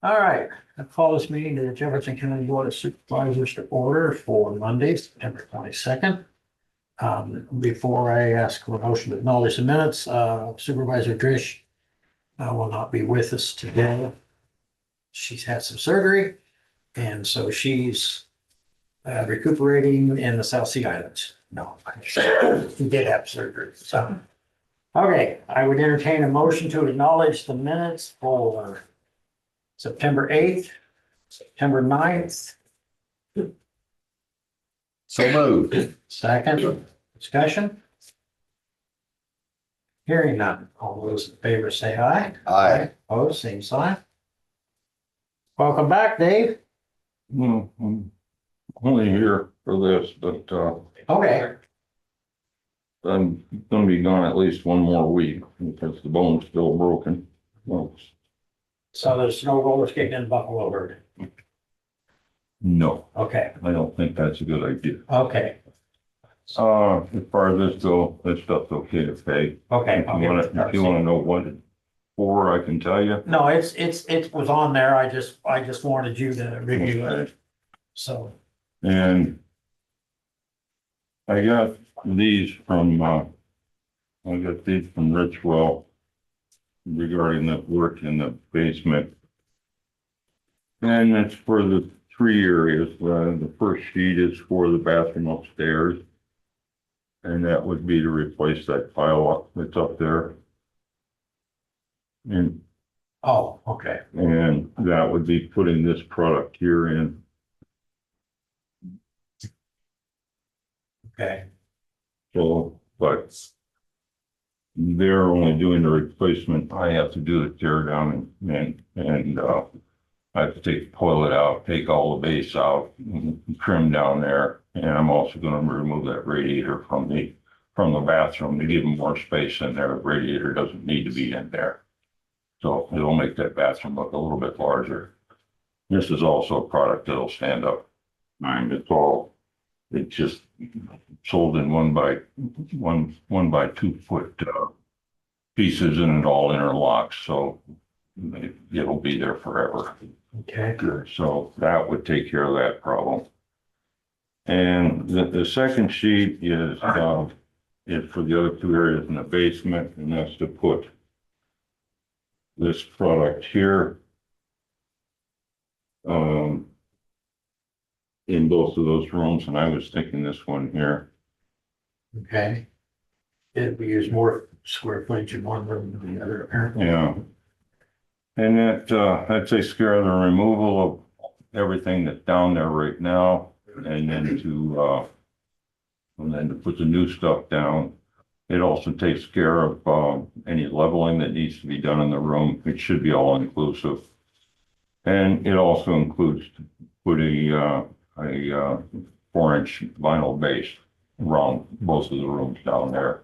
All right, I call this meeting to the Jefferson County Board of Supervisors to order for Monday, September 22nd. Before I ask for a motion to acknowledge the minutes, Supervisor Drish will not be with us today. She's had some surgery, and so she's recuperating in the South Sea Islands. No, she did have surgery, so. Okay, I would entertain a motion to acknowledge the minutes for September 8th, September 9th. So moved. Second, discussion. Hearing none. All those in favor say aye. Aye. Opposed, same sign. Welcome back, Dave. I'm only here for this, but Okay, I'm gonna be gone at least one more week because the bone's still broken. Well, so there's no roller skating in Buffalo Bird. no, Okay, I don't think that's a good idea. okay, As far as this go, this stuff's okay to pay. okay. If you wanna know what it's for, I can tell you. No, it was on there. I just wanted you to review it. So, And I got these from Richwell regarding the work in the basement. And it's for the three areas. The first sheet is for the bathroom upstairs. And that would be to replace that pile up that's up there. And oh, okay, that would be putting this product here in. okay, So, but they're only doing the replacement. I have to do the tear down and I have to take the toilet out, take all the base out, and trim down there. And I'm also gonna remove that radiator from the bathroom to give them more space in there. The radiator doesn't need to be in there. So it'll make that bathroom look a little bit larger. This is also a product that'll stand up. It's just sold in 1 by 2 foot pieces, and it all interlocks, so it'll be there forever. okay, Good. So that would take care of that problem. And the second sheet is for the other two areas in the basement, and that's to put this product here in both of those rooms, and I was thinking this one here. okay. Did we use more square footage in one room than the other, apparently? Yeah. And that takes care of the removal of everything that's down there right now, and then to put the new stuff down. It also takes care of any leveling that needs to be done in the room. It should be all inclusive. And it also includes putting a 4-inch vinyl base around both of the rooms down there.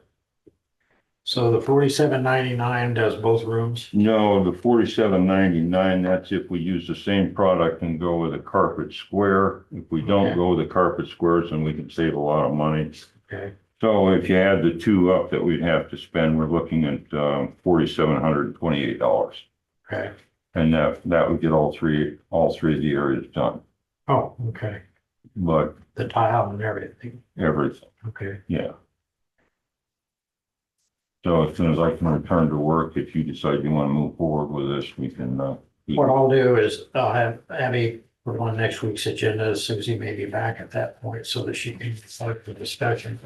So the 47.99 does both rooms? No, the 47.99, that's if we use the same product and go with a carpet square. If we don't Okay. go with the carpet squares, then we can save a lot of money. Okay, So if you add the two up that we'd have to spend, we're looking at $4,728. okay. And that would get all three of the areas done, Oh, okay. but The tile and everything. everything, Okay, yeah. So as soon as I can return to work, if you decide you want to move forward with this, we can, what I'll do is I'll have Abby put on next week's agenda. Susie may be back at that point so that she can start the discussion.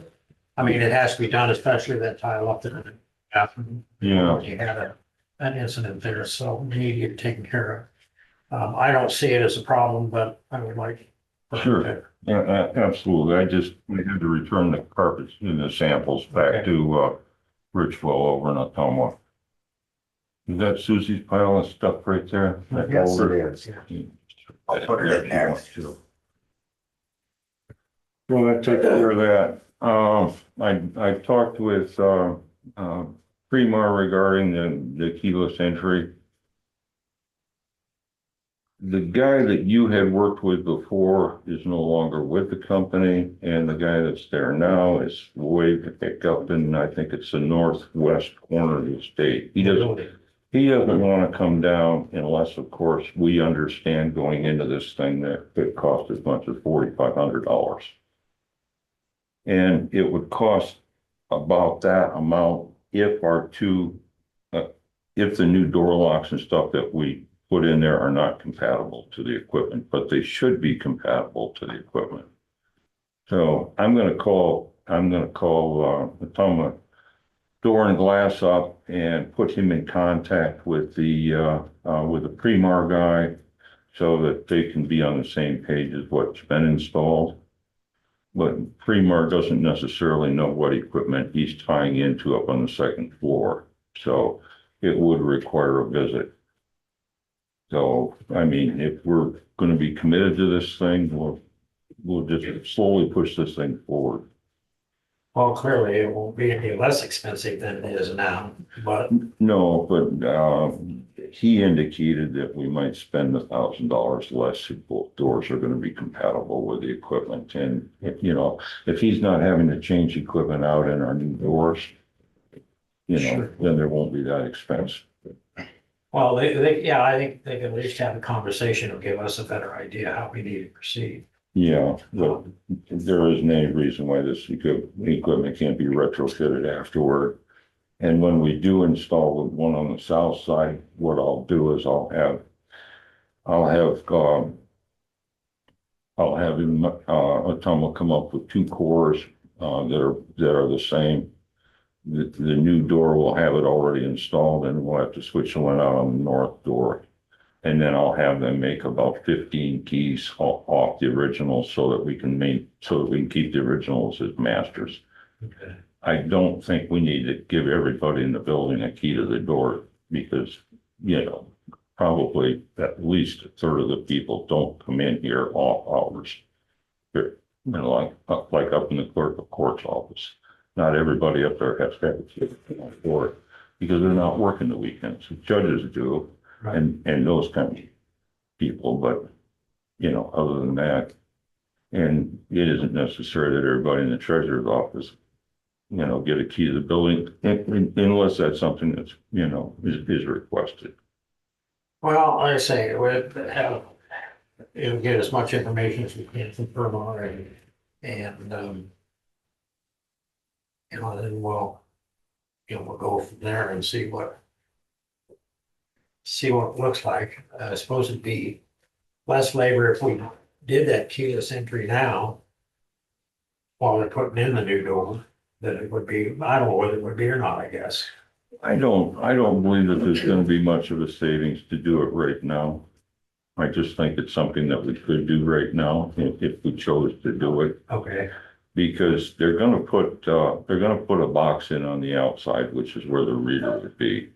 I mean, it has to be done, especially that tile up in the bathroom. Yeah. You had an incident there, so we need to get it taken care of. I don't see it as a problem, but I would like. Sure. Yeah, absolutely. I had to return the carpets and the samples back Okay. to Richwell over in Ottumwa. Is that Susie's pile of stuff right there? That Yes, it folder? is. I'll put it in there. Well, that takes care of that. I talked with Premar regarding the keyless entry. The guy that you had worked with before is no longer with the company, and the guy that's there now is way back up in, I think it's the northwest corner of the state. He He doesn't want to come down unless, of course, we understand going into this thing that it cost as much as $4,500. And it would cost about that amount if if the new door locks and stuff that we put in there are not compatible to the equipment, but they should be compatible to the equipment. So I'm gonna call Toma Door and Glass up and put him in contact with the Premar guy so that they can be on the same page as what's been installed. But Premar doesn't necessarily know what equipment he's tying into up on the second floor, so it would require a visit. So, I mean, if we're gonna be committed to this thing, we'll just slowly push this thing forward. Well, clearly it won't be any less expensive than it is now, but No, but he indicated that we might spend $1,000 less if both doors are gonna be compatible with the equipment. And, if he's not having to change equipment out in our new doors, Sure. then there won't be that expense. well, yeah, I think they can at least have a conversation and give us a better idea how we need to proceed. Yeah, but there isn't any reason why this equipment can't be retrofitted afterward. And when we do install the one on the south side, what I'll do is I'll have him, Tom will come up with two cores, that are the same. The new door will have it already installed and we'll have to switch the one out on the north door. And then I'll have them make about 15 keys off the original so that we can keep the originals as masters. Okay. I don't think we need to give everybody in the building a key to the door because, probably at least a third of the people don't come in here off hours. They're, like up in the clerk of court's office. Not everybody up there has to have a key to the door because they're not working the weekends. The judges do. Right. And those kind of people, but, other than that, and it isn't necessary that everybody in the treasurer's office, get a key to the building, unless that's something that's, is requested. Well, like I say, it'll get as much information as we can from Permar and then we'll go from there and see what it looks like. I suppose it'd be less labor if we did that keyless entry now while they're putting in the new door than it would be. I don't know whether it would be or not, I guess. I don't believe that there's gonna be much of a savings to do it right now. I just think it's something that we could do right now if we chose to do it. Okay. Because they're gonna put a box in on the outside, which is where the reader would be.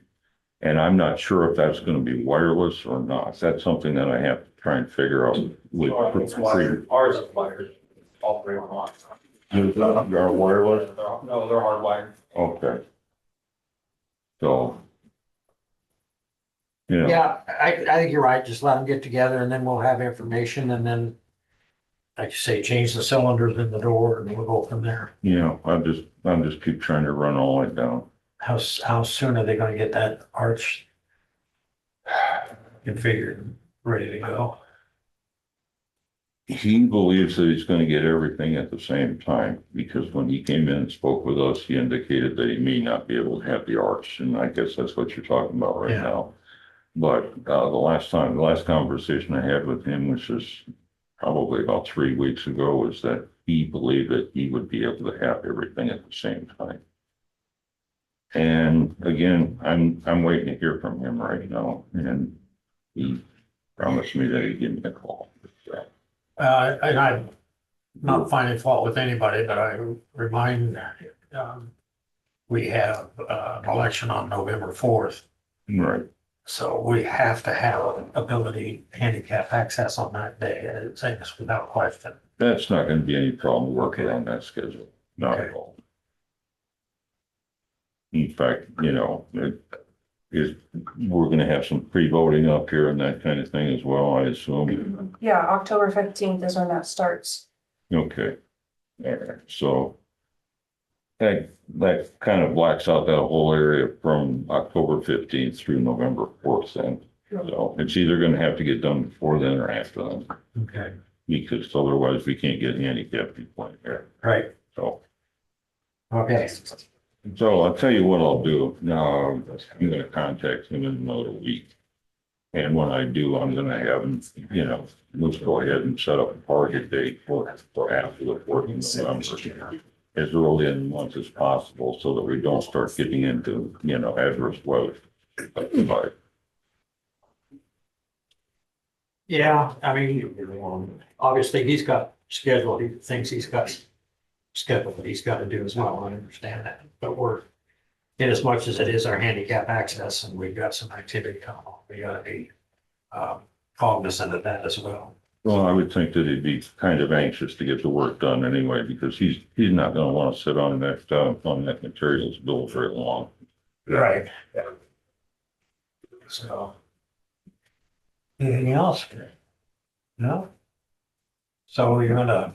And I'm not sure if that's gonna be wireless or not. That's something that I have to try and figure out with. It's wired. Ours is wired. All three are on. Are wireless? No, they're hardwired. Okay. So. Yeah, Yeah, I think you're right. Just let them get together and then we'll have information and then, like you say, change the cylinders in the door and we'll go from there. I'll just keep trying to run all that down. How soon are they gonna get that arch configured, ready to go? He believes that he's gonna get everything at the same time, because when he came in and spoke with us, he indicated that he may not be able to have the arch, and I guess that's what you're talking about right Yeah. now. But, the last conversation I had with him, which was probably about 3 weeks ago, was that he believed that he would be able to have everything at the same time. And again, I'm waiting to hear from him right now, and he promised me that he'd give me a call. And I'm not finding fault with anybody, but I remind, we have, an election on November 4th. Right, So we have to have ability handicap access on that day. It's saying without question. that's not gonna be any problem working Okay. on that schedule, not at Okay. all. In fact, we're gonna have some pre-voting up here and that kind of thing as well, I assume. Yeah, October 15th is when that starts. Okay. All right, so that kind of blacks out that whole area from October 15th through November 4th then. So it's either gonna have to get done before then or after then, Okay. because otherwise we can't get handicapped people in there. Right, So, okay. so I'll tell you what I'll do. Now, I'm gonna contact him in another week. And when I do, I'm gonna have him, let's go ahead and set up a target date for after the 4th of November. As early in the month as possible so that we don't start getting into, adverse weather. But Yeah, I mean, obviously he's got scheduled, things he's got scheduled that he's got to do as well. I understand that, but we're in as much as it is our handicap access and we've got some activity coming on, we gotta be cognizant of that as well. Well, I would think that he'd be kind of anxious to get the work done anyway, because he's not gonna want to sit on that materials bill very long. Right. So. Anything else? No? So you're gonna.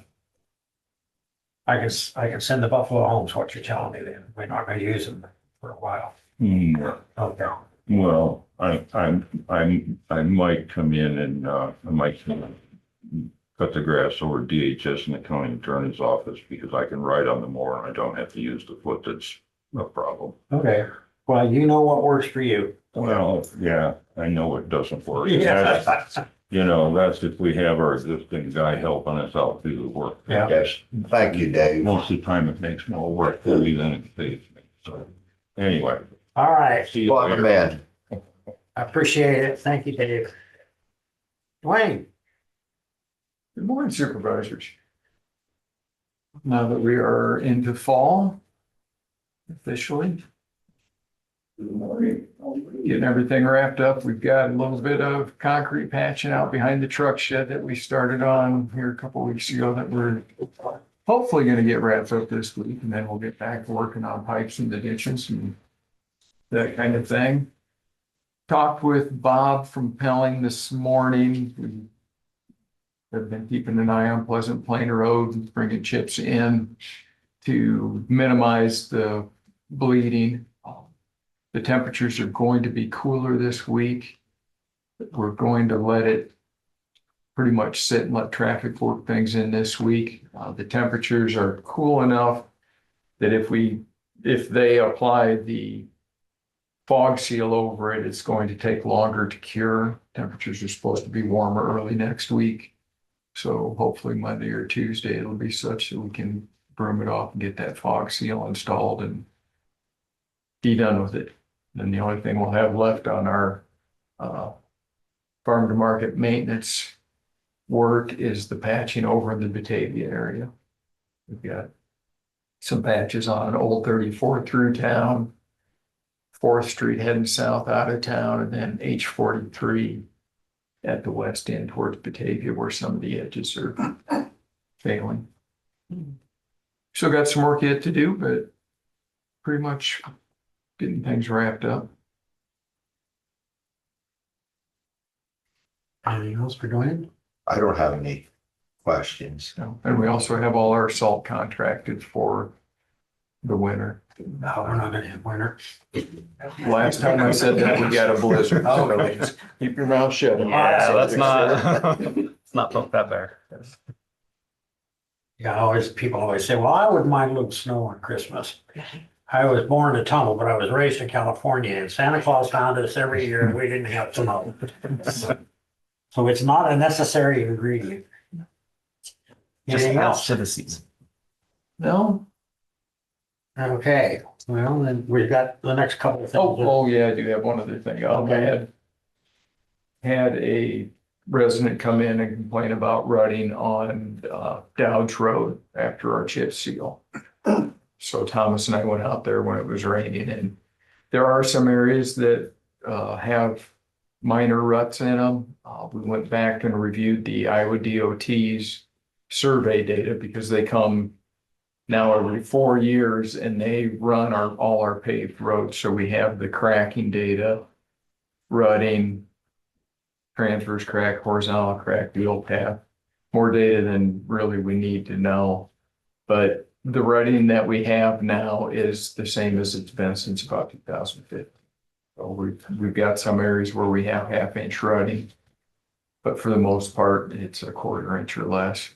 I can send the Buffalo Homes, what you're telling me then. We're not gonna use them for a while. Okay. Well, I might come in and, I might cut the grass over DHS and the county attorney's office because I can ride on the mower and I don't have to use the foot. That's no problem. Okay, well, you know what works for you. Well, yeah, I know it doesn't work. Yeah. That's if we have our existing guy helping us out do the work. Yeah. Yes, thank you, Dave. Most of the time it makes more work for me than it saves me. So anyway. All right, See you Welcome, later. man. I appreciate it. Thank you, Dave. Dwayne, Good morning, Supervisors. Now that we are into fall, officially. Getting everything wrapped up. We've got a little bit of concrete patching out behind the truck shed that we started on here a couple weeks ago that we're hopefully gonna get wrapped up this week, and then we'll get back to working on pipes in the ditches and that kind of thing. Talked with Bob from Pelling this morning. We have been keeping an eye on Pleasant Plain Road and bringing chips in to minimize the bleeding. The temperatures are going to be cooler this week. We're going to let it pretty much sit and let traffic work things in this week. The temperatures are cool enough that if they apply the fog seal over it, it's going to take longer to cure. Temperatures are supposed to be warmer early next week. So hopefully Monday or Tuesday, it'll be such that we can broom it off and get that fog seal installed and be done with it. Then the only thing we'll have left on our farm to market maintenance work is the patching over in the Batavia area. We've got some patches on Old 34 through town, 4th Street heading south out of town, and then H43 at the west end towards Batavia where some of the edges are failing. Still got some work yet to do, but pretty much getting things wrapped up. anything else for Dwayne? I don't have any questions. So, and we also have all our salt contracted for the winter. No, we're not gonna have winter. Last time I said that, we got a blizzard. Oh, So okay. just keep your mouth shut. Yeah, let's not, let's not poke that bear. Yeah, people always say, well, I wouldn't mind a little snow on Christmas. I was born in Tunnel, but I was raised in California and Santa Claus found us every year and we didn't have snow. So it's not a necessary ingredient. Anything else? To the season. No? Okay, well, then we've got the next couple of things. Oh, yeah, I do have one other thing. I Okay. had a resident come in and complain about rutting on Dowd's Road after our chip seal. So Thomas and I went out there when it was raining, and there are some areas that have minor ruts in them. We went back and reviewed the Iowa DOT's survey data because they come now every 4 years and they run all our paved roads. So we have the cracking data, rutting, transverse crack, horizontal crack, wheel path, more data than really we need to know. But The writing that we have now is the same as it's been since about 2015. So we've got some areas where we have 1/2 inch writing. But for the most part, it's a 1/4 inch or less.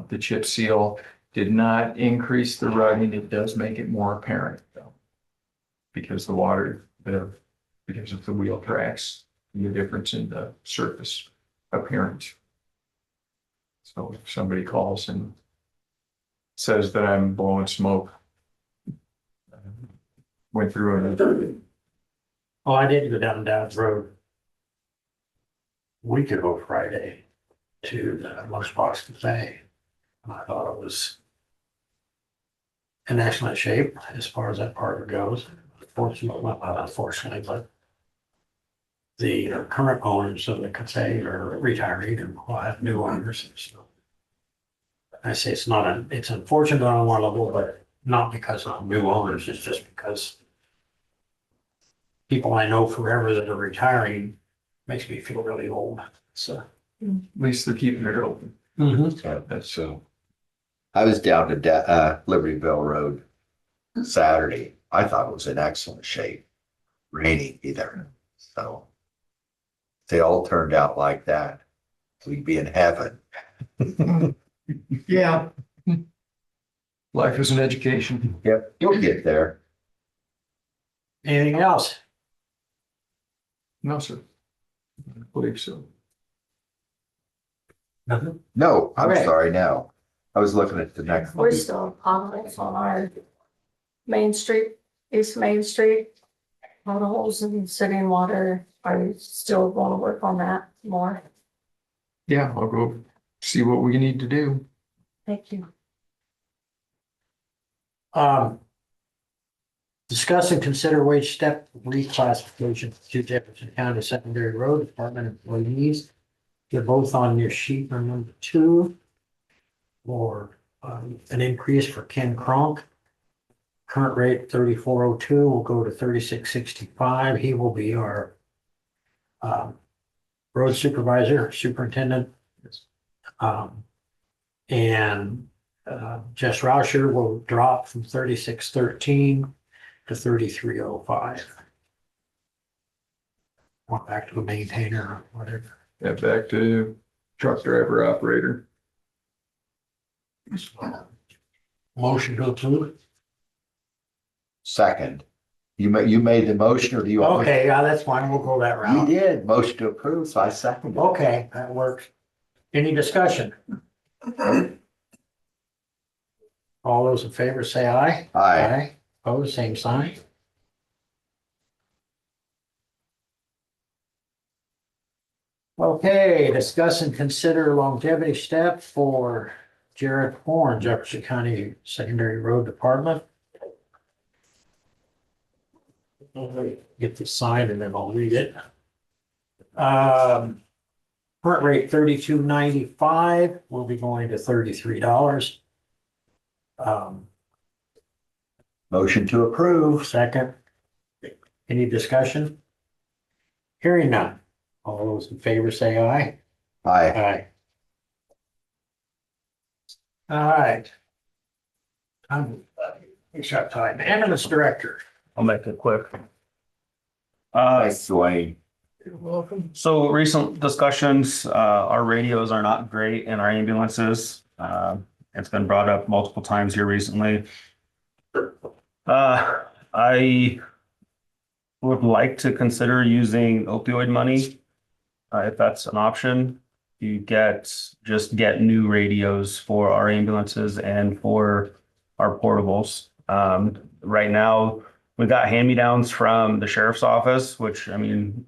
The chip seal did not increase the writing. It does make it more apparent though. Because because of the wheel tracks, and the difference in the surface appearance. So if somebody calls and says that I'm blowing smoke, went through and Oh, I did go down Downs Road a week ago Friday to the Lunchbox Cafe. And I thought it was in excellent shape as far as that part of it goes. Fortunately, well, not unfortunately, but the current owners of the cafe are retiring and will have new owners. So I say it's unfortunate on one level, but not because of new owners. It's just because people I know forever that are retiring makes me feel really old. So. at least they're keeping it open. That's I was down to Libertyville Road Saturday. I thought it was in excellent shape. Raining either. So if they all turned out like that, we'd be in heaven. yeah. Life is an education. Yep, you'll get there. Anything else? No, sir. I believe so. Nothing. No, I'm Okay. sorry, no. I was looking at the next one. We're still potholes on our Main Street, East Main Street. Potholes and sitting water. I still want to work on that more. Yeah, I'll go see what we need to do. Thank you. Discuss and consider wage step reclassification to Jefferson County Secondary Road Department employees. They're both on your sheet on number 2. For an increase for Ken Kronk. Current rate 3402 will go to 3665. He will be our road supervisor, superintendent. And Jess Rauscher will drop from 3613 to 3305. Or back to a maintainer or whatever. Yeah, back to truck driver operator. Motion to approve. Second. You made the motion or do you? want me- Okay, yeah, that's fine. We'll go that You route. did, motion to approve, so I seconded. it. Okay, that works. Any discussion? All those in favor say aye. Aye. Opposed, same sign. Okay, discuss and consider longevity step for Jared Horn, Jefferson County Secondary Road Department. Get this signed and then I'll read it. Current rate $32.95, will be going to $33. Motion to approve. Second. Any discussion? Hearing none. All those in favor say aye. Aye. Aye. All right. It's got time. Ambulance director. I'll make it quick. Thanks, Dwayne. You're welcome. So recent discussions, our radios are not great in our ambulances. It's been brought up multiple times here recently. I would like to consider using opioid money, if that's an option. You just get new radios for our ambulances and for our portables. Right now, we got hand-me-downs from the sheriff's office, which I mean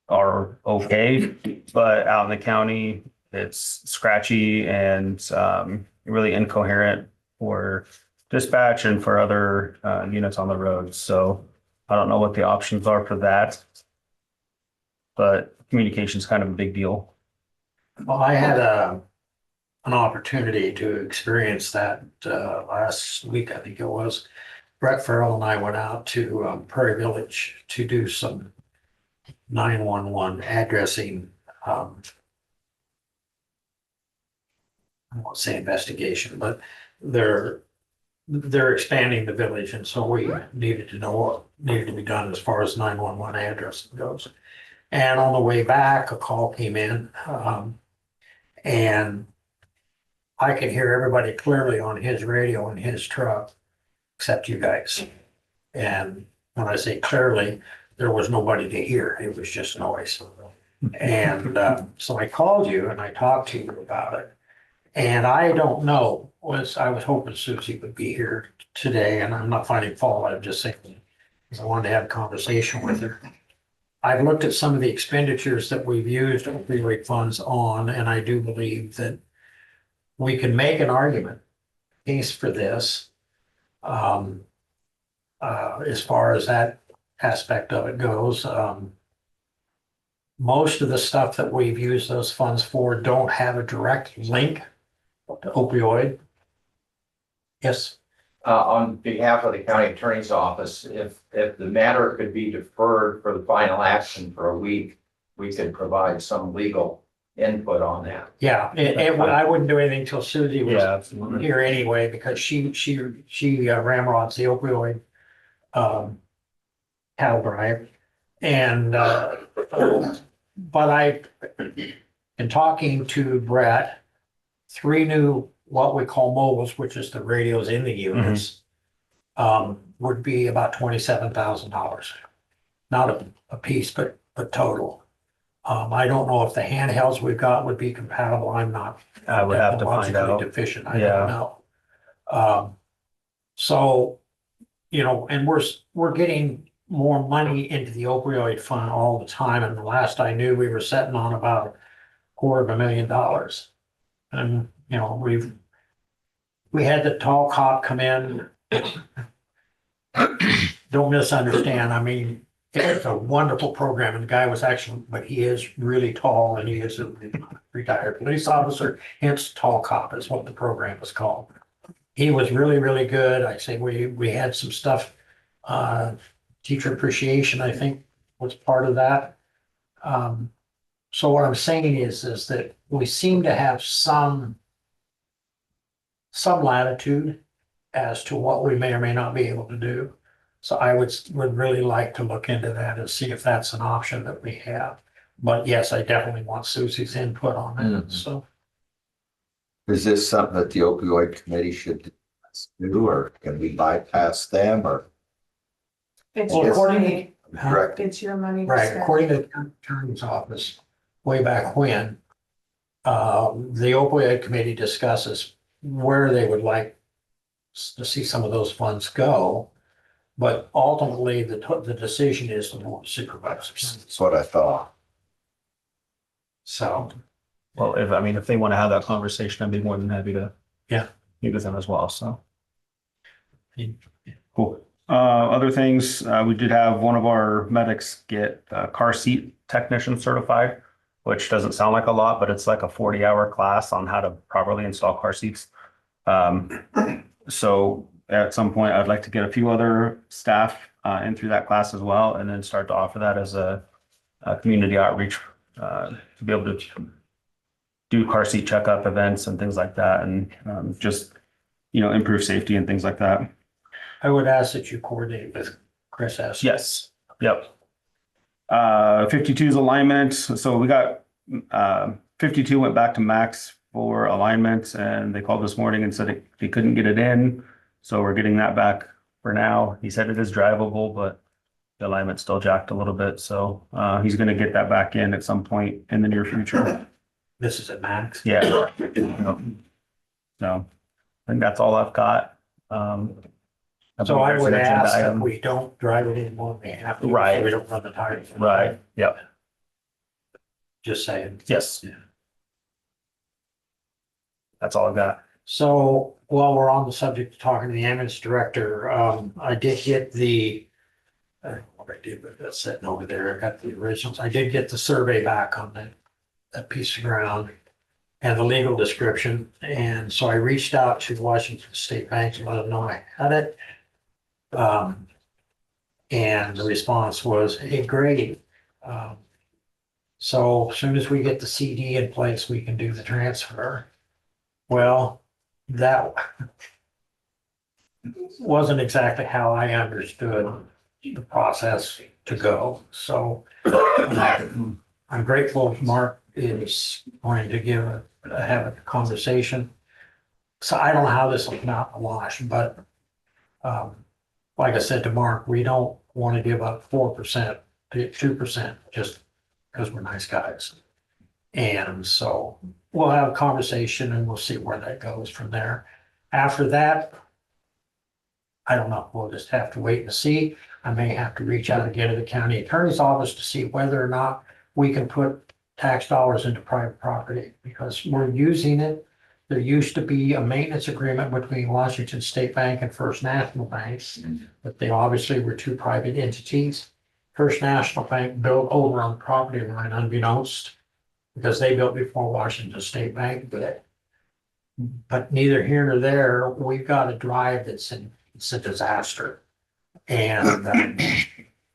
are okay, but out in the county, it's scratchy and really incoherent for dispatch and for other units on the road. So I don't know what the options are for that, but communication is kind of a big deal. Well, I had an opportunity to experience that last week, I think it was. Brett Farrell and I went out to Prairie Village to do some 911 addressing. I won't say investigation, but they're expanding the village, and so we needed to know what needed to be done as far as 911 address goes. And on the way back, a call came in, and I could hear everybody clearly on his radio in his truck, except you guys. And when I say clearly, there was nobody to hear. It was just noise. And so I called you and I talked to you about it. And I don't know, I was hoping Susie would be here today, and I'm not finding fault. I'm just saying, because I wanted to have a conversation with her. I've looked at some of the expenditures that we've used opioid funds on, and I do believe that we can make an argument case for this. As far as that aspect of it goes, most of the stuff that we've used those funds for don't have a direct link to opioid. Yes, On behalf of the county attorney's office, if the matter could be deferred for the final action for a week, we could provide some legal input on that. yeah, I wouldn't do anything until Susie was Yeah, absolutely. here anyway, because she ramrods the opioid cattle drive. And but in talking to Brett, 3 new what we call mobiles, which is the radios in the units, would be about $27,000. Not a piece, but total. I don't know if the handhelds we've got would be compatible. I'm not I would have to find technologically out. deficient. I Yeah. don't know. So, you know, and we're getting more money into the opioid fund all the time. And the last I knew, we were sitting on about $250,000. And, you know, we had the tall cop come in. Don't misunderstand. I mean, it's a wonderful program, and the guy was actually, but he is really tall, and he is a retired police officer, hence tall cop is what the program is called. He was really, really good. I say we had some stuff, teacher appreciation, I think, was part of that. So what I'm saying is that we seem to have some latitude as to what we may or may not be able to do. So I would really like to look into that and see if that's an option that we have. But yes, I definitely want Susie's input on that, Mhm. so. Is this something that the opioid committee should do, or can we bypass them, or It's Well, your according to- money. direct? It's your money. to Right, spend. according to the attorney's office, way back when, the opioid committee discusses where they would like to see some of those funds go. But ultimately, the decision is the board of supervisors. That's what I thought. So, Well, if they want to have that conversation, I'd be more than happy to. Yeah. Meet with them as well, so. Yeah. Cool. Other things, we did have one of our medics get car seat technician certified, which doesn't sound like a lot, but it's like a 40-hour class on how to properly install car seats. So at some point, I'd like to get a few other staff in through that class as well, and then start to offer that as a community outreach to be able to do car seat checkup events and things like that, and just, improve safety and things like that. I would ask that you coordinate with Chris S. Yes, yep. 52's alignment, so we got 52 went back to Max for alignment, and they called this morning and said they couldn't get it in. So we're getting that back for now. He said it is drivable, but the alignment's still jacked a little bit. So he's going to get that back in at some point in the near future. This is at Max. Yeah. So I think that's all I've got. So I would ask that we don't drive it in when we have to. so Right. We don't run the tires. Right, yep, Just saying. yes. Yeah. That's all I've got. So while we're on the subject of talking to the ambulance director, I did get what I did, but that's sitting over there. I got the originals. I did get the survey back on that piece of ground and the legal description. And so I reached out to Washington State Bank to let them know I had it. And the response was, hey, great. So as soon as we get the CD in place, we can do the transfer. Well, that wasn't exactly how I understood the process to go. So I'm grateful Mark is going to have a conversation. So I don't know how this will come out in the wash, but like I said to Mark, we don't want to give up 4% to 2% just because we're nice guys. And so we'll have a conversation and we'll see where that goes from there. After that, I don't know, we'll just have to wait and see. I may have to reach out again to the county attorney's office to see whether or not we can put tax dollars into private property because we're using it. There used to be a maintenance agreement between Washington State Bank and First National Banks, but they obviously were two private entities. First National Bank built over on the property line unbeknownst because they built before Washington State Bank did. But neither here nor there, we've got a drive that's it's a disaster. And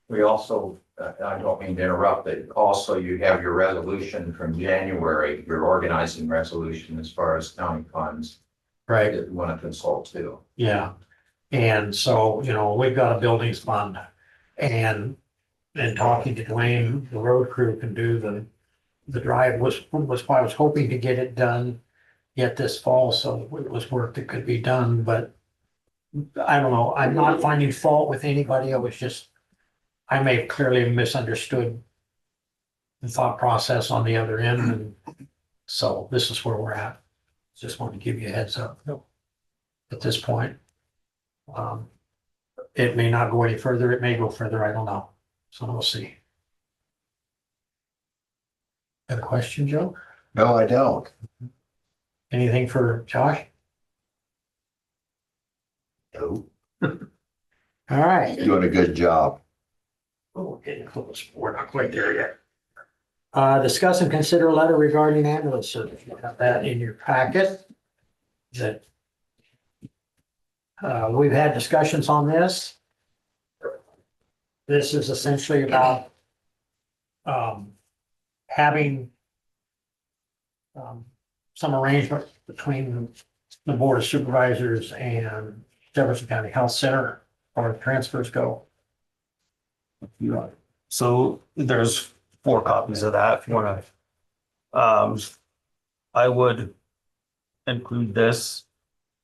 We also, I don't mean to interrupt, but also you have your resolution from January, your organizing resolution as far as county funds right, that you want to consult too. yeah. And so, we've got a buildings fund and talking to Dwayne, the road crew can do the drive was why I was hoping to get it done yet this fall. So it was work that could be done, but I don't know. I'm not finding fault with anybody. I may have clearly misunderstood the thought process on the other end. And so this is where we're at. Just wanted to give you a heads up at this point. It may not go any further. It may go further. I don't know. So we'll see. Got a question, Joe? No, I don't. Anything for Josh? No, All right. doing a good job. Oh, we're getting close. We're not quite there yet. Discuss and consider a letter regarding ambulance service. You have that in your packet. That we've had discussions on this. This is essentially about having some arrangement between the Board of Supervisors and Jefferson County Health Center or transfers go. So there's 4 copies of that if you want to. I would include this,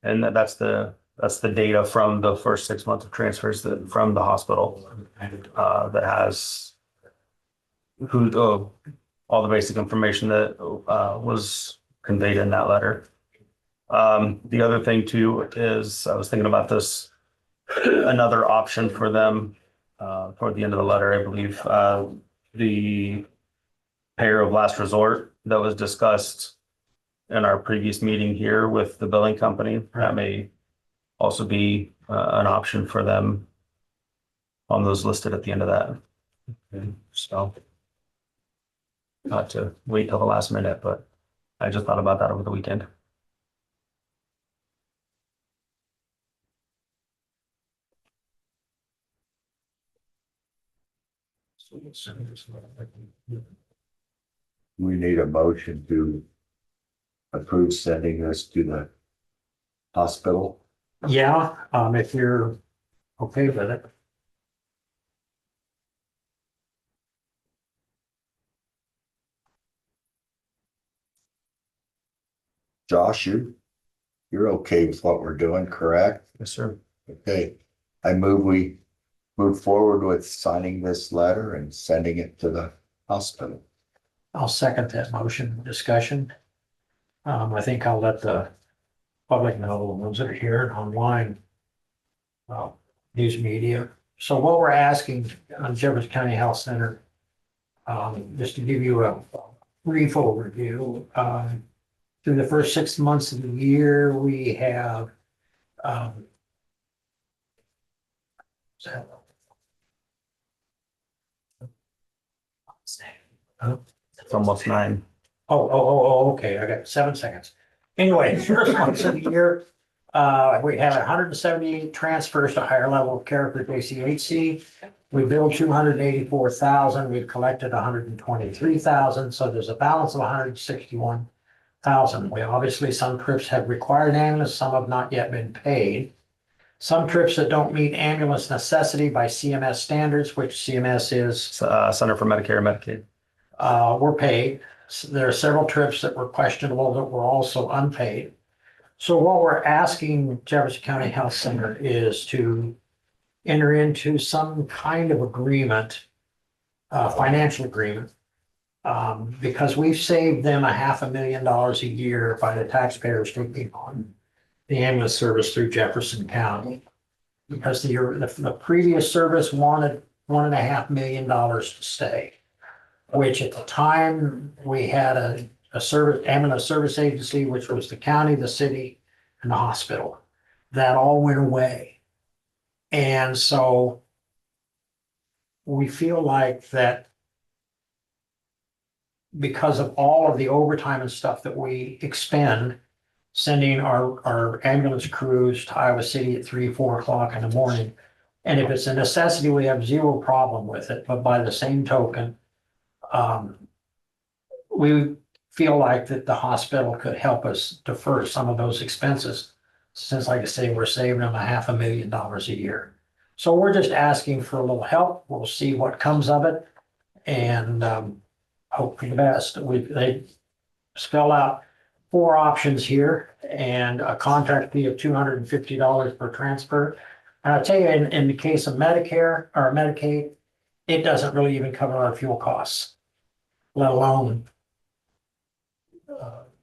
and that's the data from the first 6 months of transfers from the hospital that has all the basic information that was conveyed in that letter. The other thing too is I was thinking about this, another option for them toward the end of the letter, I believe, the payer of last resort that was discussed in our previous meeting here with the billing company. That may also be an option for them on those listed at the end of that. So not to wait till the last minute, but I just thought about that over the weekend. We need a motion to approve sending this to the hospital. Yeah, if you're okay with it. Josh, you're okay with what we're doing, correct? Yes, sir. Okay, I we move forward with signing this letter and sending it to the hospital. I'll second that motion. Discussion. I think I'll let the public know, the ones that are here and online. News media. So what we're asking on Jefferson County Health Center, just to give you a brief overview, through the first 6 months of the year, we have It's almost 9. Okay, I got 7 seconds. Anyway, first months of the year, we had 178 transfers to higher level of care for JCHC. We billed 284,000, we've collected 123,000, so there's a balance of 161 thousand. We obviously, some trips have required ambulance, some have not yet been paid. Some trips that don't meet ambulance necessity by CMS standards, which CMS is, Center for Medicare and Medicaid. were paid. There are several trips that were questionable that were also unpaid. So what we're asking Jefferson County Health Center is to enter into some kind of agreement, financial agreement. Because we've saved them $500,000 a year by the taxpayers taking on the ambulance service through Jefferson County. Because the previous service wanted $1.5 million to stay, which at the time we had a service, ambulance service agency, which was the county, the city, and the hospital. That all went away. And so we feel like that because of all of the overtime and stuff that we expend, sending our ambulance crews to Iowa City at 3, 4 o'clock in the morning. And if it's a necessity, we have zero problem with it. But by the same token, we feel like that the hospital could help us defer some of those expenses. Since, like I say, we're saving them $500,000 a year. So we're just asking for a little help. We'll see what comes of it and hope for the best. They spell out 4 options here and a contract fee of $250 per transfer. And I'll tell you, in the case of Medicare or Medicaid, it doesn't really even cover our fuel costs, let alone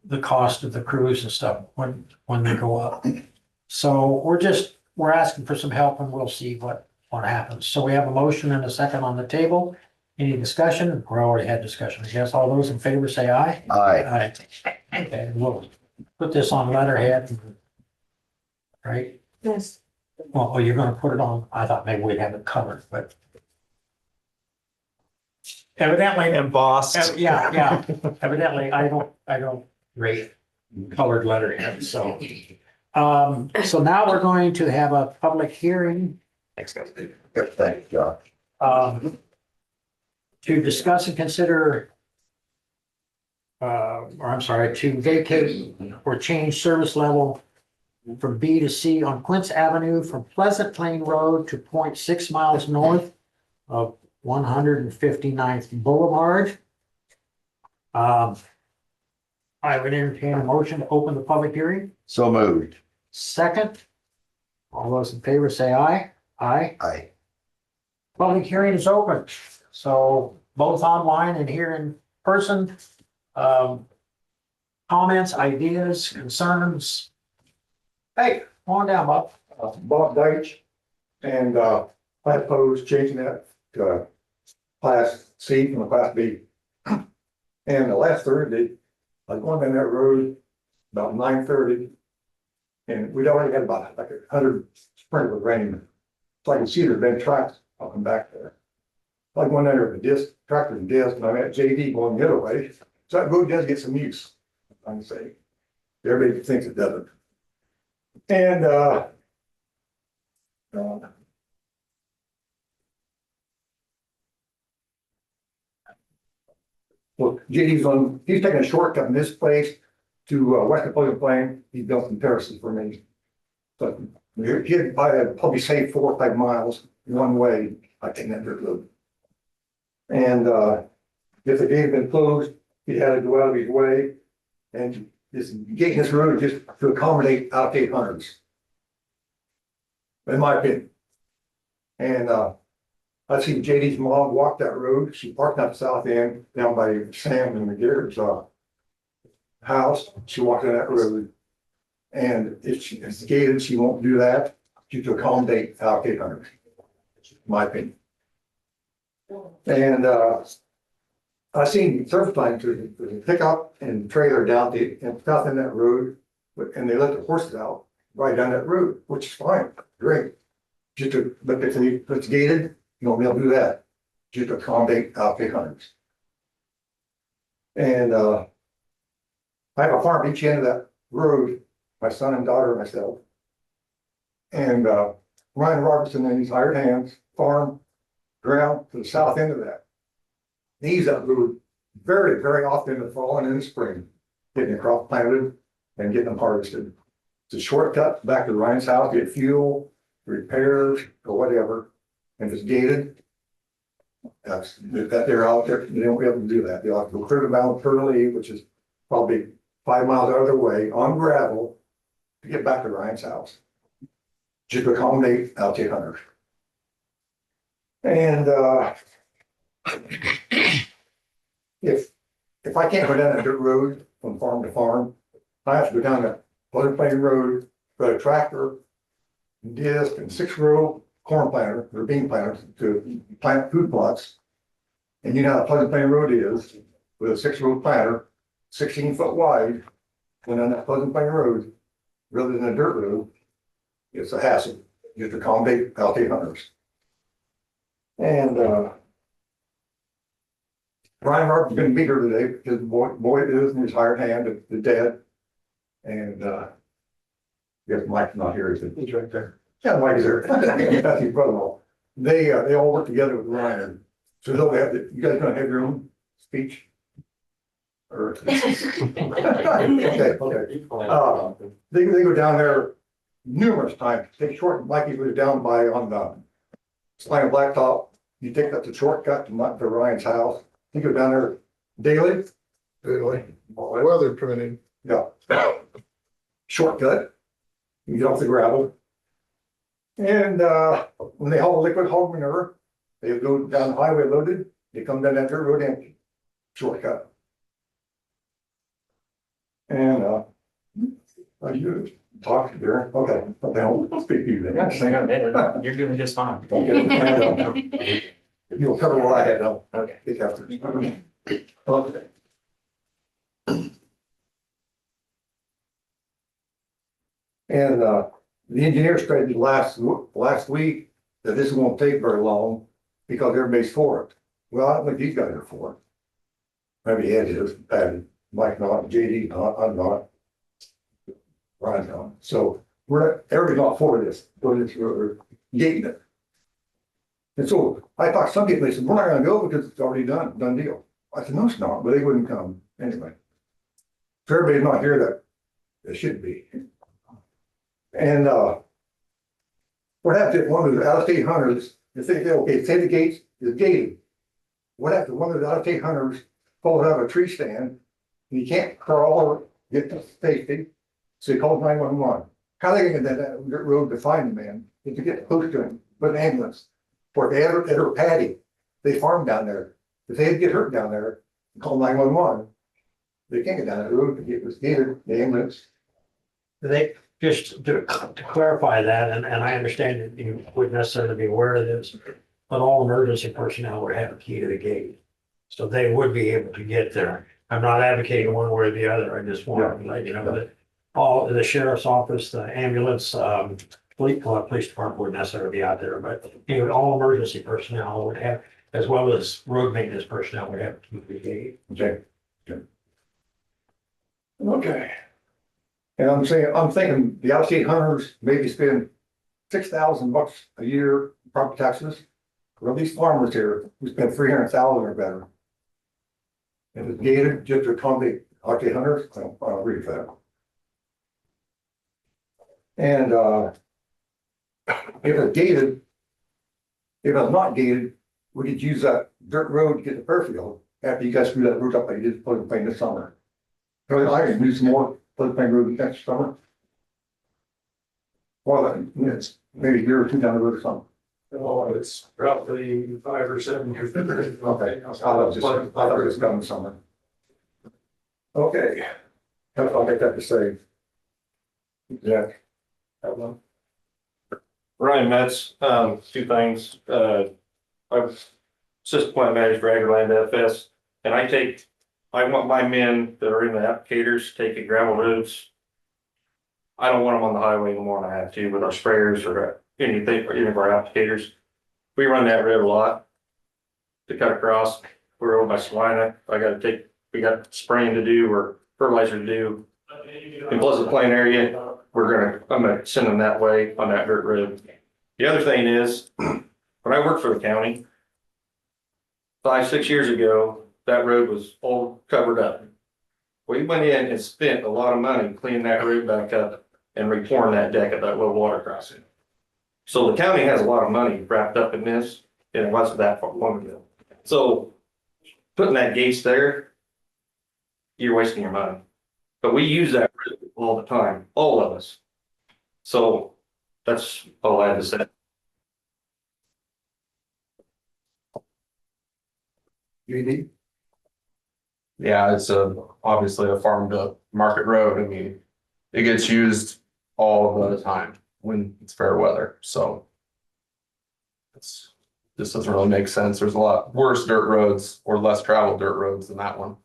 the cost of the crews and stuff when they go up. So we're asking for some help and we'll see what happens. So we have a motion and a second on the table. Any discussion? We already had discussion. I guess all those in favor say aye. Aye. Aye. Okay, we'll put this on letterhead. Right? Yes. Well, you're gonna put it on, I thought maybe we'd have it covered, but. Evidently, Embossed. yeah, evidently, I don't rate colored letterhead, so. So now we're going to have a public hearing, Thanks, guys. Good, thank you, Josh. to discuss and consider. To vacate or change service level from B to C on Quince Avenue from Pleasant Plain Road to 0.6 miles north of 159th Boulevard. I would entertain a motion to open the public hearing. So moved. Second. All those in favor say aye. Aye. Aye. Public hearing is open. So both online and here in person. Comments, ideas, concerns. Hey, come on down, Bob. Bob Deitch, and I oppose changing that to class C from a class B. And the last Thursday, I was going down that road about 9:30. And we'd already had about like 100 sprinkles of rain. So I can see there's been tracks up and back there. Like one under the disc, tractor and disc, and I'm at JD going the other way. So that road does get some use, I'm saying. Everybody thinks it doesn't. And well, he's taking a shortcut in this place to West Napoleon Plain. He built some terraces for me. So he'd probably save 4 or 5 miles one way. I think that dirt road. And if the gate had been closed, he had to go out of his way and just gating this road just to accommodate out 800s. In my opinion. And I seen JD's mom walk that road. She parked at the south end down by Sam and McGarrett's house. She walked on that road. And if it's gated, she won't do that due to accommodate out 800. In my opinion. And I seen surface lines to the pickup and trailer down the south end of that road, and they let the horses out right down that road, which is fine, great. But if it's gated, you won't be able to do that, just to accommodate out 800s. And I have a farm each end of that road, my son and daughter and myself. And Ryan Robertson and his hired hands farm ground to the south end of that. They use that road very, very often in the fall and in the spring. getting the crop planted and getting them harvested. It's a shortcut back to Ryan's house, get fuel, repairs, or whatever. And if it's gated, that they're out there, they won't be able to do that. They'll have to go clear the mountain Turley, which is probably 5 miles out of their way on gravel to get back to Ryan's house. Just to accommodate LT hunters. And if I can't go down that dirt road from farm to farm, I have to go down that Pleasant Plain Road, got a tractor, disc, and 6-row corn planter or bean planter to plant food plots. And you know how Pleasant Plain Road is with a 6-row planter, 16 foot wide, went on that Pleasant Plain Road, rather than a dirt road. It's a hassle, you have to accommodate LT hunters. And Brian Harper's gonna be here today because boy is in his hired hand, the dad. And yes, Mike's not here, he's right there. Yeah, Mike's there. That's his brother-in-law. They all work together with Ryan. So they'll have, you guys gonna have your own speech? Or? Okay. They go down there numerous times. Take short, Mikey was down by on the Slime Blacktop. You take that the shortcut to Ryan's house. You go down there daily. Weather permitting. Yeah. Shortcut. You get off the gravel. And when they haul liquid hog manure, they go down the highway loaded, they come down that dirt road empty. Shortcut. And you talk to there, okay, what the hell, speak to you then. You're doing just fine. Okay. You'll cover what I had, though. Okay. Get after. Okay. And the engineer stated last week that this won't take very long because everybody's for it. Well, I don't think these guys are for it. Maybe Ed is, and Mike not, JD not, I'm not. Ryan's not. So everybody's not for this, but it's gating it. And so I talked to some people, they said, we're not gonna go because it's already done deal. I said, no, it's not, but they wouldn't come anyway. So everybody's not here that it should be. And what happened if one of the out-of-state hunters, if they say, okay, say the gates is gated. What happened if one of the out-of-state hunters falls out of a tree stand and he can't crawl or get to safety? So he calls 911. How are they gonna get that road to find the man? If you get close to him, with an ambulance. Or they had a paddy, they farm down there. If they get hurt down there, call 911. They can't get down that road, it was gated, the ambulance. They, just to clarify that, and I understand that you wouldn't necessarily be aware of this, but all emergency personnel would have a key to the gate. So they would be able to get there. I'm not advocating one way or the other. I just want to let you know that all the sheriff's office, the ambulance, police department wouldn't necessarily be out there, but all emergency personnel would have, as well as road maintenance personnel would have a key to the gate. Okay. Okay. And I'm thinking the out-of-state hunters maybe spend $6,000 a year in property taxes. Well, these farmers here, we spend 300,000 or better. And it's gated just to accommodate out-of-state hunters, I'll agree with that. And if it's gated, if it's not gated, we could use that dirt road to get to Fairfield after you guys screw that road up like you did Pleasant Plain this summer. So I can do some more Pleasant Plain Road next summer. Well, it's maybe a year or two down the road or something. Oh, it's roughly 5 or 7 years. Okay, I thought it was coming summer. Okay, that's all I got to say. Yeah. Ryan Metz, 2 things. I'm assistant plant manager for Agriland FS, and I want my men that are in the applicators taking gravel roads. I don't want them on the highway anymore than I have to with our sprayers or anything, or any of our applicators. We run that road a lot to cut across. We're over by Salina. We got spraying to do or fertilizer to do. In Pleasant Plain area, I'm gonna send them that way on that dirt road. The other thing is, when I worked for the county 5, 6 years ago, that road was all covered up. We went in and spent a lot of money cleaning that road back up and repouring that deck at that low water crossing. So the county has a lot of money wrapped up in this, and it wasn't that long ago. So putting that gates there, you're wasting your money. But we use that road all the time, all of us. So that's all I had to say. JD? Yeah, it's obviously a farm to market road. I mean, it gets used all the time when it's fair weather, so. It's, this doesn't really make sense. There's a lot worse dirt roads or less traveled dirt roads than that one.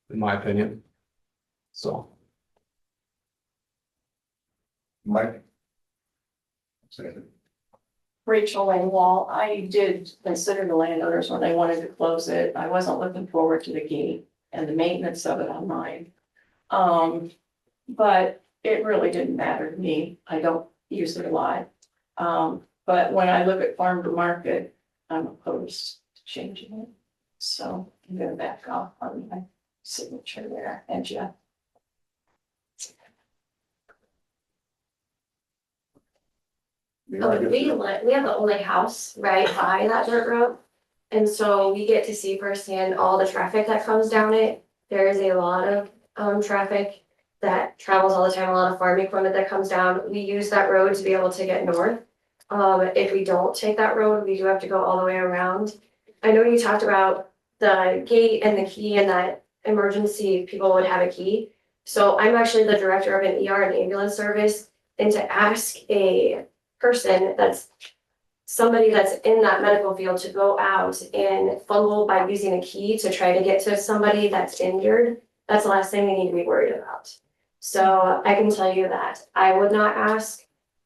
In my opinion. So. Mike? Rachel Langwall, I did consider the landowners when they wanted to close it. I wasn't looking forward to the gate and the maintenance of it on mine. But it really didn't matter to me. I don't use it a lot. But when I look at farm to market, I'm opposed to changing it. So I'm gonna back off on my signature there, and Jeff. You Oh, like it? we have the only house right by that dirt road. And so we get to see firsthand all the traffic that comes down it. There is a lot of traffic that travels all the time, a lot of farm equipment that comes down. We use that road to be able to get north. If we don't take that road, we do have to go all the way around. I know you talked about the gate and the key and that emergency people would have a key. So I'm actually the director of an ER and ambulance service, and to ask a person that's somebody that's in that medical field to go out and fumble by using a key to try to get to somebody that's injured, that's the last thing we need to be worried about. So I can tell you that I would not ask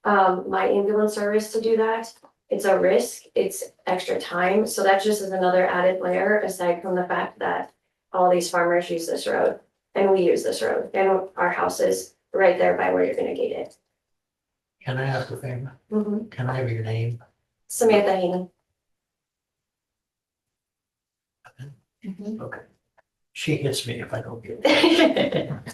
my ambulance service to do that. It's a risk, it's extra time, so that just is another added layer aside from the fact that all these farmers use this road and we use this road and our house is right there by where you're gonna gate it. Can I ask a favor? Mhm. Can I have your name? Samantha Haney. Okay. She hits me if I don't get Mhm.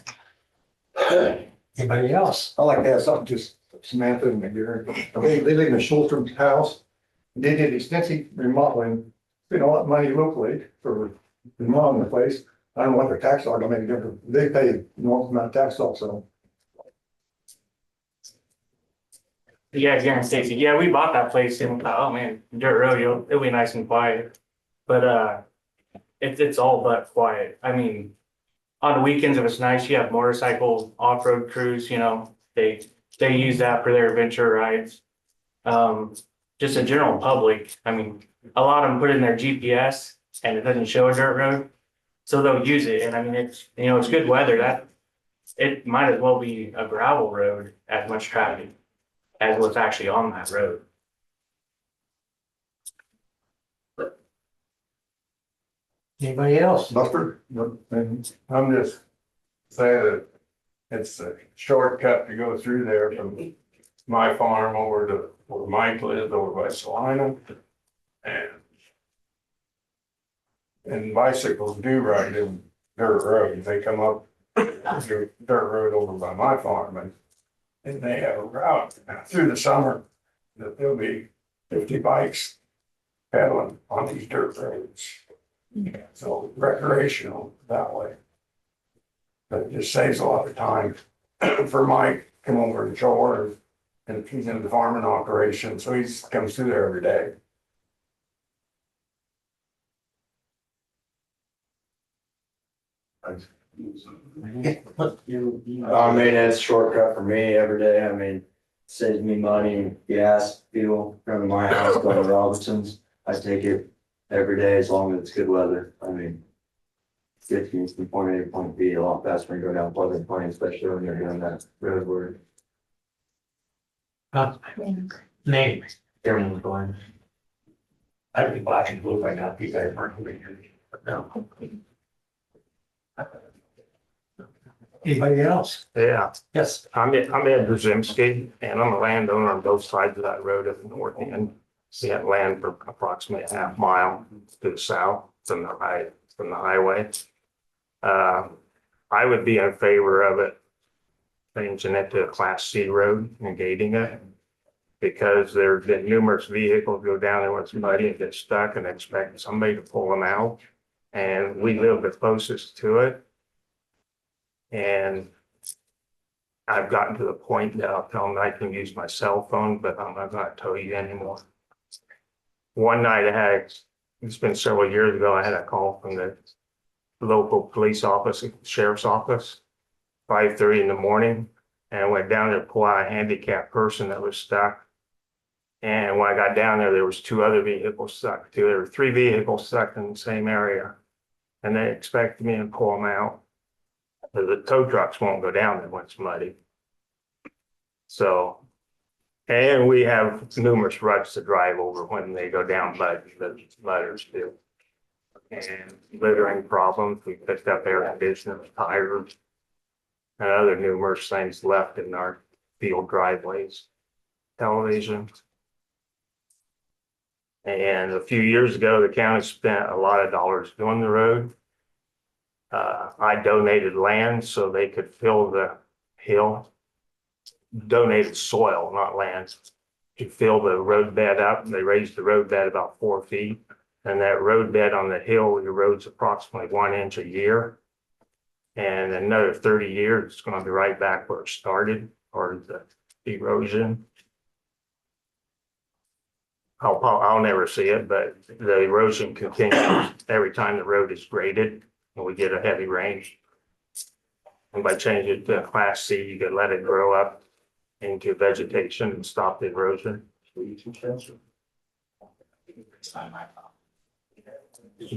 it. Anybody else? I like to have something just Samantha and Gary. They live in a Schultz house. They did extensive remodeling, spent a lot of money locally for remodeling the place. I don't know what their tax are gonna make a difference. They pay enormous amount of tax also. Yeah, Gary and Stacy. Yeah, we bought that place and we thought, oh man, dirt road, it'll be nice and quiet. But it's all but quiet. I mean, on the weekends, if it's nice, you have motorcycle off-road crews, they use that for their adventure rides. Just a general public, I mean, a lot of them put in their GPS and it doesn't show a dirt road. So they'll use it. And I mean, it's good weather. That it might as well be a gravel road as much traffic as what's actually on that road. Anybody else? Buster? I'm just saying that it's a shortcut to go through there from my farm over to where Mike lives over by Salina. And bicycles do ride in dirt roads. They come up through dirt road over by my farm and they have a route through the summer that there'll be 50 bikes pedaling on these dirt roads. So recreational that way. But it just saves a lot of time for Mike to come over and shore and he's in the farming operation, so he comes through there every day. I mean, it's a shortcut for me every day. I mean, saves me money, gas, fuel, from my house going to Robinson's. I take it every day as long as it's good weather. I mean, gets you from point A to point B a lot faster when you go down Pleasant Plain, especially when you're doing that road work. Name. Everyone's going. I'd be watching blue by now, you guys aren't here. But no. Anybody else? Yeah, Yes. I'm Ed Brzezinski, and I'm a landowner on both sides of that road at the north end. We have land for approximately a half mile to the south from the highway. I would be in favor of it, changing it to a Class C road and gating it. Because there's been numerous vehicles go down there when it's muddy and get stuck and expect somebody to pull them out. And we live the closest to it. And I've gotten to the point that I'll tell them I can use my cell phone, but I'm not gonna tell you anymore. One night it's been several years ago, I had a call from the local police office, sheriff's office, 5:30 in the morning, and I went down there to pull out a handicapped person that was stuck. And when I got down there was two other vehicles stuck too. There were three vehicles stuck in the same area. And they expected me to pull them out. But the tow trucks won't go down there when it's muddy. So, and we have numerous ruts to drive over when they go down muddy, the mudders do. And littering problems, we picked up air conditioners, tires, and other numerous things left in our field driveways, television. And a few years ago, the county spent a lot of dollars doing the road. I donated land so they could fill the hill. Donated soil, not land, to fill the road bed up. They raised the road bed about 4 feet. And that road bed on the hill erodes approximately 1 inch a year. And another 30 years, it's going to be right back where it started, or the erosion. I'll never see it, but the erosion continues every time the road is graded and we get a heavy rain. And by changing it to a Class C, you can let it grow up into vegetation and stop the erosion.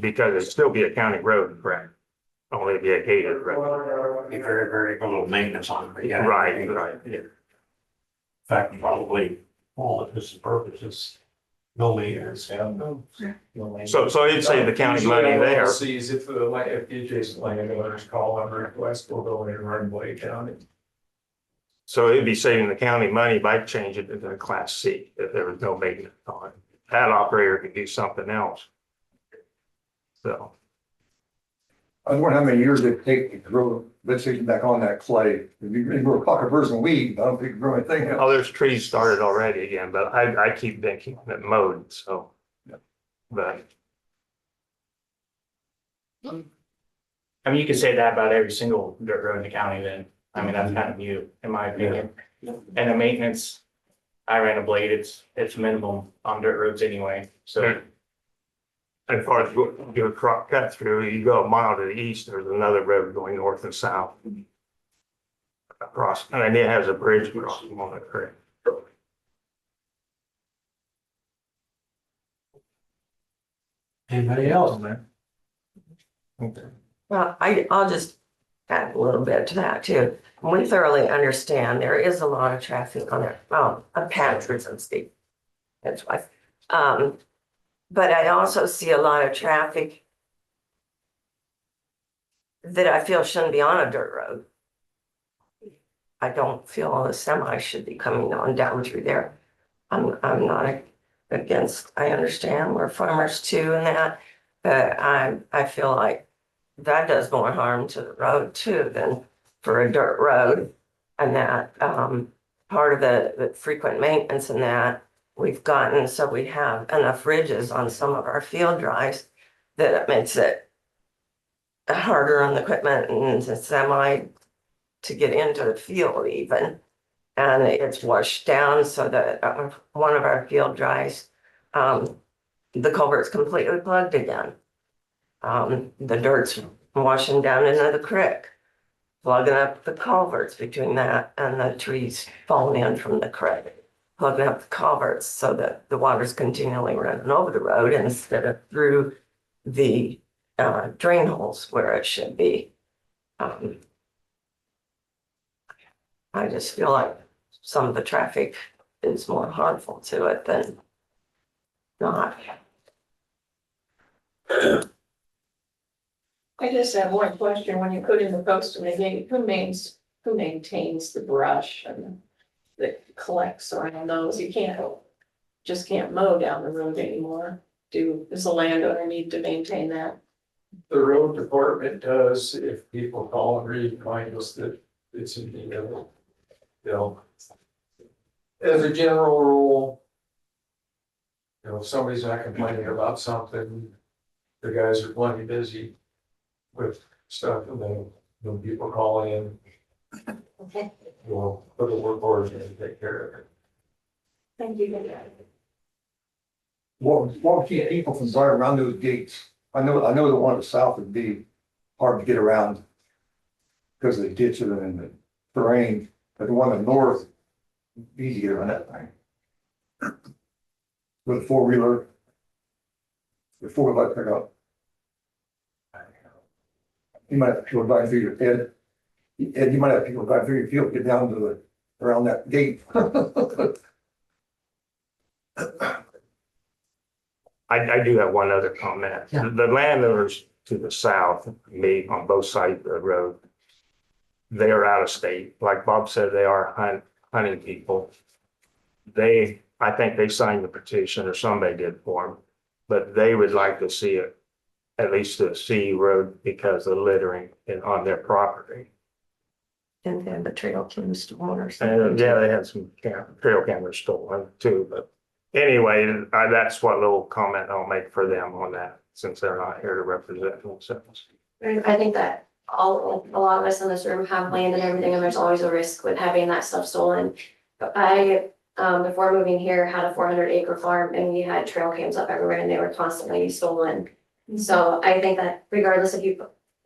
Because it'd still be a county road, correct? Only be a gated road. Be very, very little maintenance on it. Yeah. Right. In fact, probably all of this purposes, no maintenance. So you'd say the county money there. Sees if if the adjacent landowners call and request, we'll go in and run Blake County. So it'd be saving the county money by changing it to a Class C if there was no maintenance on it. That operator could do something else. So. I was wondering how many years it take to grow vegetation back on that clay. If you grow a cockaburs and weed, I don't think you grow anything else. Oh, there's trees started already again, but I keep thinking that mowed, so. But. I mean, you could say that about every single dirt road in the county then. I mean, that's kind of mute, in my opinion. And the maintenance, I ran a blade, it's minimum on dirt roads anyway, so. As far as do a crop cut through, you go a mile to the east, there's another road going north and south. Across, and then it has a bridge crossing on it, correct? Anybody else? Well, I'll just add a little bit to that too. We thoroughly understand there is a lot of traffic on it, on Patrick's and Steve. That's why. But I also see a lot of traffic that I feel shouldn't be on a dirt road. I don't feel a semi should be coming on down through there. I'm not against, I understand we're farmers too and that, but I feel like that does more harm to the road too than for a dirt road. And that part of the frequent maintenance and that we've gotten, so we have enough ridges on some of our field drives that it makes it harder on the equipment and the semi to get into the field even. And it's washed down so that one of our field drives, the culvert's completely plugged again. The dirt's washing down into the creek, plugging up the culverts between that and the trees falling in from the creek, plugging up the culverts so that the water's continually running over the road instead of through the drain holes where it should be. I just feel like some of the traffic is more harmful to it than not. I just have one question. When you put in the post and the gate, who maintains the brush and that collects around those? You just can't mow down the road anymore. Does the landowner need to maintain that? The road department does, if people call and remind us that it's in the, they'll. As a general rule. If somebody's not complaining about something, the guys are plenty busy with stuff, and then when people call in. We'll put the work order in and take care of it. Thank you. Won't keep people from driving around those gates. I know the one at the south would be hard to get around. Because of the ditches and the terrain, but the one in the north, easy to get around that thing. With a four-wheeler. The four-wheeler pickup. You might have people driving through your head. Ed, you might have people driving through your field, get down to the, around that gate. I do have one other comment. Yeah. The landowners to the south, me on both sides of the road, they are out of state. Like Bob said, they are hunting people. I think they signed the petition or somebody did for them, but they would like to see it, at least the C road because of littering on their property. And then the trail cams stolen or something. And yeah, they had some trail cameras stolen too, but anyway, that's what little comment I'll make for them on that, since they're not here to represent themselves. I think that a lot of us in this room have land and everything, and there's always a risk with having that stuff stolen. But I, before moving here, had a 400-acre farm, and we had trail cams up everywhere, and they were constantly stolen. So I think that regardless if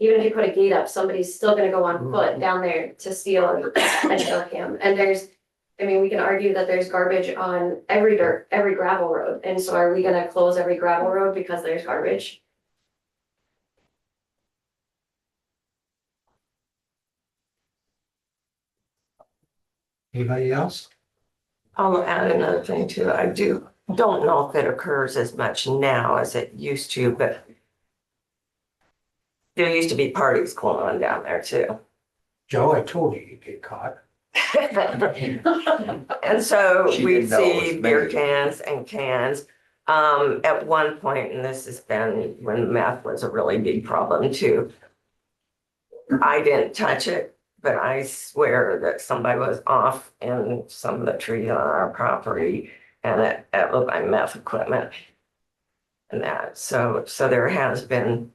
even if you put a gate up, somebody's still gonna go on foot down there to steal a trail cam. And we can argue that there's garbage on every gravel road. And so are we gonna close every gravel road because there's garbage? Anybody else? I'll add another thing too. I don't know if it occurs as much now as it used to, but there used to be parties going on down there too. Joe, I told you you'd get caught. And so She we didn't know it was see me. beer cans and cans. At one point, and this has been when meth was a really big problem too. I didn't touch it, but I swear that somebody was off in some of the trees on our property and it looked like meth equipment. And that, so there has been.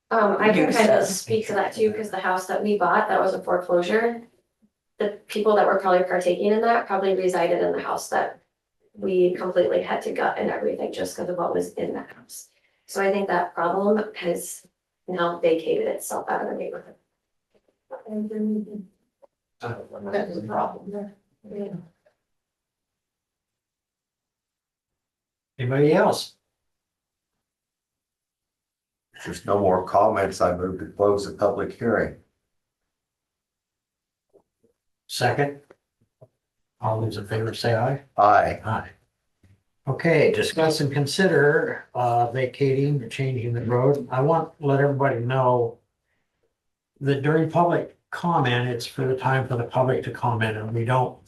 I can kind of Uses. speak to that too, because the house that we bought, that was a foreclosure. The people that were probably partaking in that probably resided in the house that we completely had to gut and everything just because of what was in that house. So I think that problem has now vacated itself out of the neighborhood. That's the problem there. Anybody else? If there's no more comments, I move to close the public hearing. Second? All those in favor say aye. Aye. Aye. Okay, discuss and consider vacating or changing the road. I want to let everybody know that during public comment, it's for the time for the public to comment, and we don't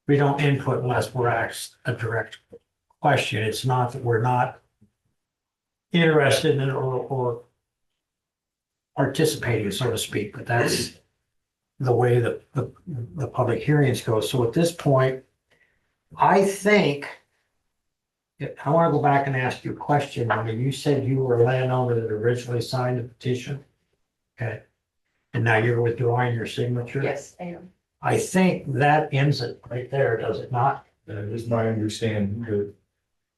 input unless we're asked a direct question. It's not that we're not interested in it or participating, so to speak, but that's the way that the public hearings go. So at this point, I think I want to go back and ask you a question. I mean, you said you were a landowner that originally signed the petition. Okay. And now you're withdrawing your signature? Yes, I am. I think that ends it right there, does it not? That is my understanding,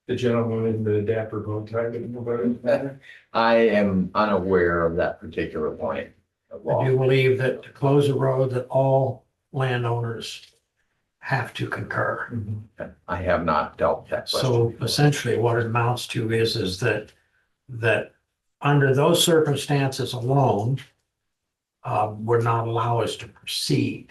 the gentleman in the dapper bow tie didn't know about it. I am unaware of that particular point of law. I do believe that to close a road, that all landowners have to concur. I have not dealt with that question. So essentially what it amounts to is that under those circumstances alone, would not allow us to proceed.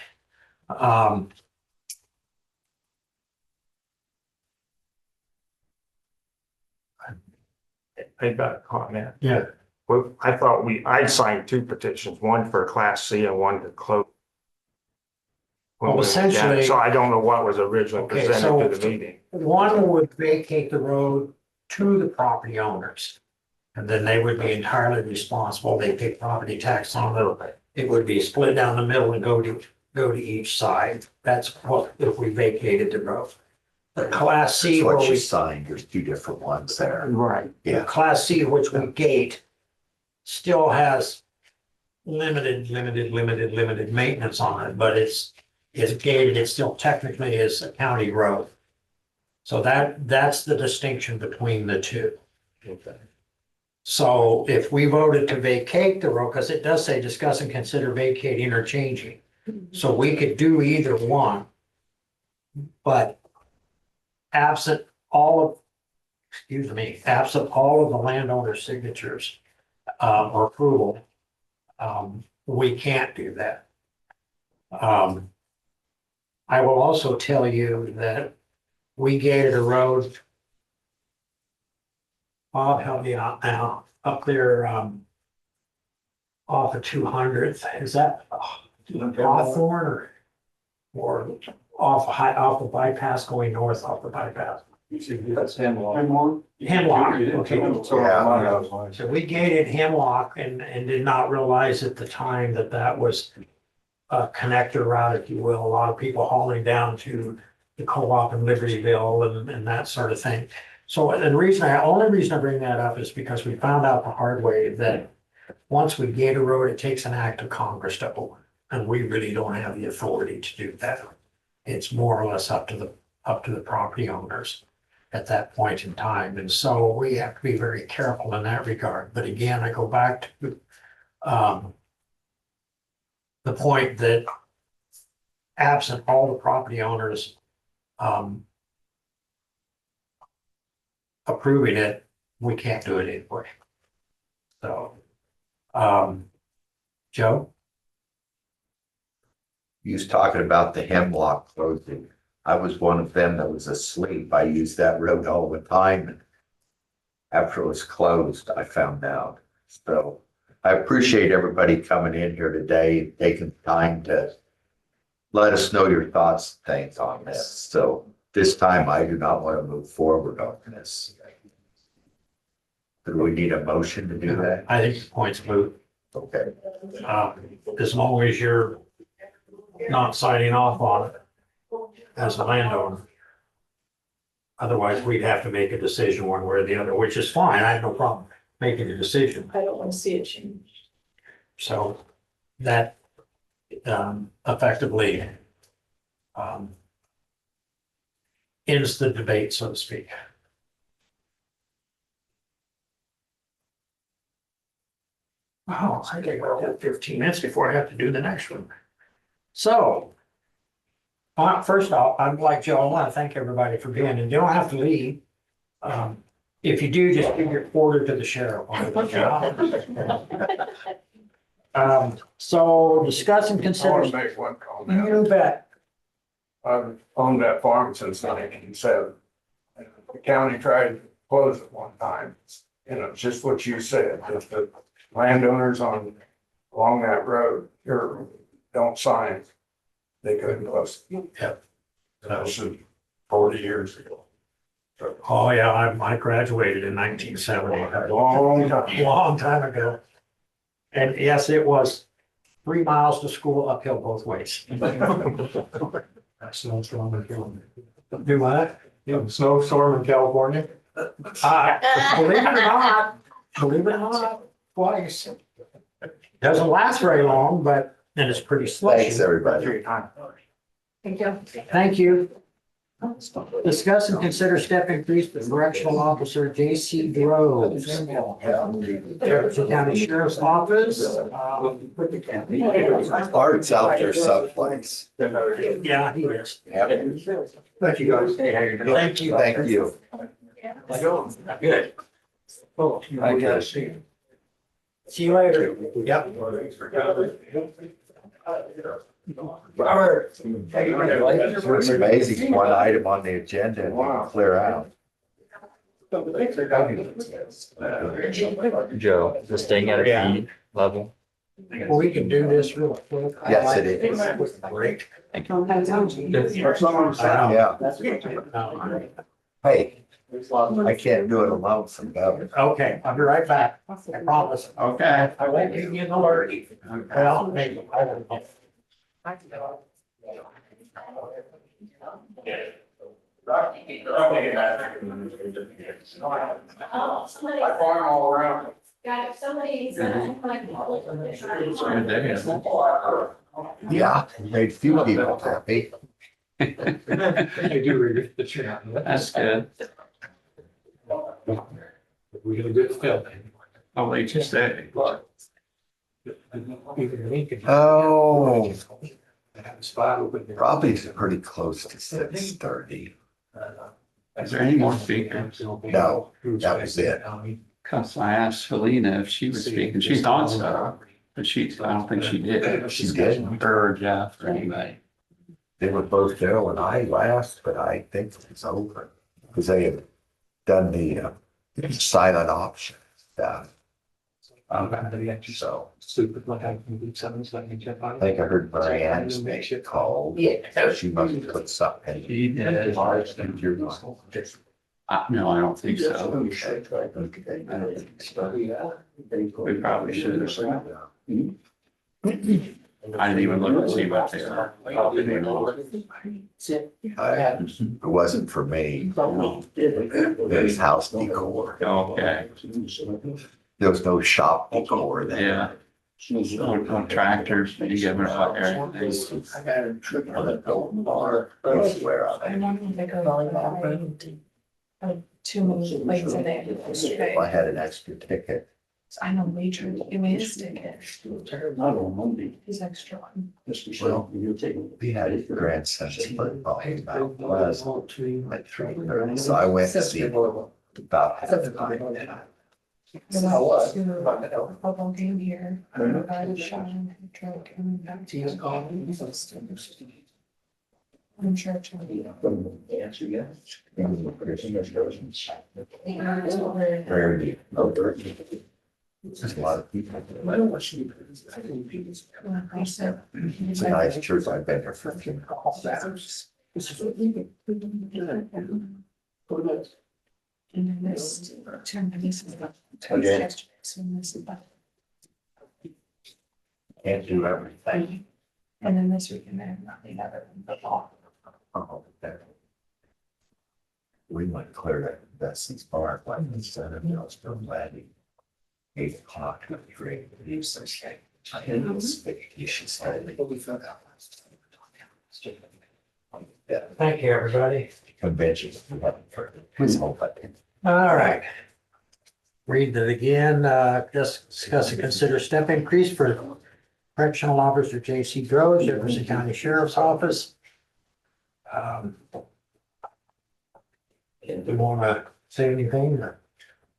I got a comment. Yeah. Well, I thought I signed two petitions, one for Class C and one to close. Well, essentially- So I don't know what was originally Okay, presented to so- the meeting. One would vacate the road to the property owners. And then they would be entirely responsible. They pay property tax on it. It would be split down the middle and go to each side. That's what, if we vacated the road. The Class C That's where what you we, signed, there's two different ones there. right, the Yeah. Class C, which we gate, still has limited maintenance on it, but it's gated, it still technically is a county road. So that's the distinction between the two. So if we voted to vacate the road, because it does say discuss and consider vacating or changing. So we could do either one. But absent absent all of the landowner signatures, or approval, we can't do that. I will also tell you that we gated a road. Bob, help me out now, up there, off of 200th, is that Hawthorne or off the bypass going north off the bypass? That's Hemlock. Hemlock, okay. Yeah. So we gated Hemlock and did not realize at the time that that was a connector route, if you will. A lot of people hauling down to the co-op in Libertyville and that sort of thing. So the only reason I bring that up is because we found out the hard way that once we gate a road, it takes an act of Congress to open. And we really don't have the authority to do that. It's more or less up to the property owners at that point in time. And so we have to be very careful in that regard. But again, I go back to the point that absent all the property owners approving it, we can't do it anyway. So, Joe? You was talking about the Hemlock closing. I was one of them that was asleep. I used that road all the time. After it was closed, I found out. So I appreciate everybody coming in here today, taking time to let us know your thoughts and things on this. So this time I do not want to move forward on this. Do we need a motion to do that? I think the point's moot. Okay. As long as you're not signing off on it as a landowner. Otherwise, we'd have to make a decision one way or the other, which is fine. I have no problem making a decision. I don't want to see it change. So that effectively ends the debate, so to speak. Wow, I think I have 15 minutes before I have to do the next one. So, first off, I'd like Joe, I want to thank everybody for being, and you don't have to leave. If you do, just give your quarter to the sheriff. So discuss and I consider. want to make one comment. You bet. I've owned that farm since 1907. The county tried to close it one time. You know, just what you said, if the landowners along that road or don't sign, they couldn't close it. Yep. That was 40 years ago. Oh, yeah, I graduated in 1970. A long time Ago. And yes, it was 3 miles to school uphill both ways. That's snowstorm in California. Do what? Snowstorm in California. Believe it or not, twice. Doesn't last very long, but then it's pretty slushy. Thanks, everybody. Thank you. Thank you. Discuss and consider step increase for correctional officer J.C. Groves. Jefferson County Sheriff's Office. Art's out there someplace. Yeah, he is. Thank you, guys. Thank you. Thank you. Good. Oh, I gotta see. See you later. Yep. Robert. It's amazing, one item on the agenda and we clear out. Joe, is this staying at a B level? Well, we can do this real quick. Yes, it is. Break. Yeah. Hey, I can't do it alone from government. Okay, I'll be right back. I promise. Okay. I won't leave you in the lurch. Well, maybe, I don't know. Oh, somebody, I farm all around. got it, somebody's, like. Yeah, made few people happy. I do read the chat. That's good. We get a good film. Oh, they just say. Oh, Have a spot open there. probably pretty close to 6:30. Is there any more speakers? No, that was it. Cause I asked Helena if she was speaking. She thought so, but I don't think she did. She did. Her or Jeff or anybody. They were both Daryl and I last, but I think it's over. Because they had done the silent option stuff. So Stupid, like I can do something, so I can check on I it. think I heard Marianne's name called. Yeah. She must have put something in. She did. You're not. No, I don't think so. We probably should have. I didn't even look to see what they are. It wasn't for me. It was house decor. Okay, There was no shop decor there. yeah. On tractors, you give them everything. I got a trip on the golden bar. I swear on it. Too many plates in there yesterday. I had an extra ticket. I know Major, give me his ticket, Not on Monday. his extra one. Well, we had grandson's football about was like 3:30. So I went to see about half the time. Football game here. I got a shot and truck coming back to his car. I'm sure it's gonna be. Very deep. There's a lot of people. It's a nice church. I've been there for a few. And then this, turn this. Okay. Can't do everything. And then this weekend, I have nothing other than football. Oh, there. We went clear to Bessie's Park, like instead of, I was still glad. 8 o'clock, great. He was so scared. I had this vacation started. Yeah, Thank you, everybody. convention. All right. Read it again, just discuss and consider step increase for correctional officer J.C. Droz, Jefferson County Sheriff's Office. Do you want to say anything? Or?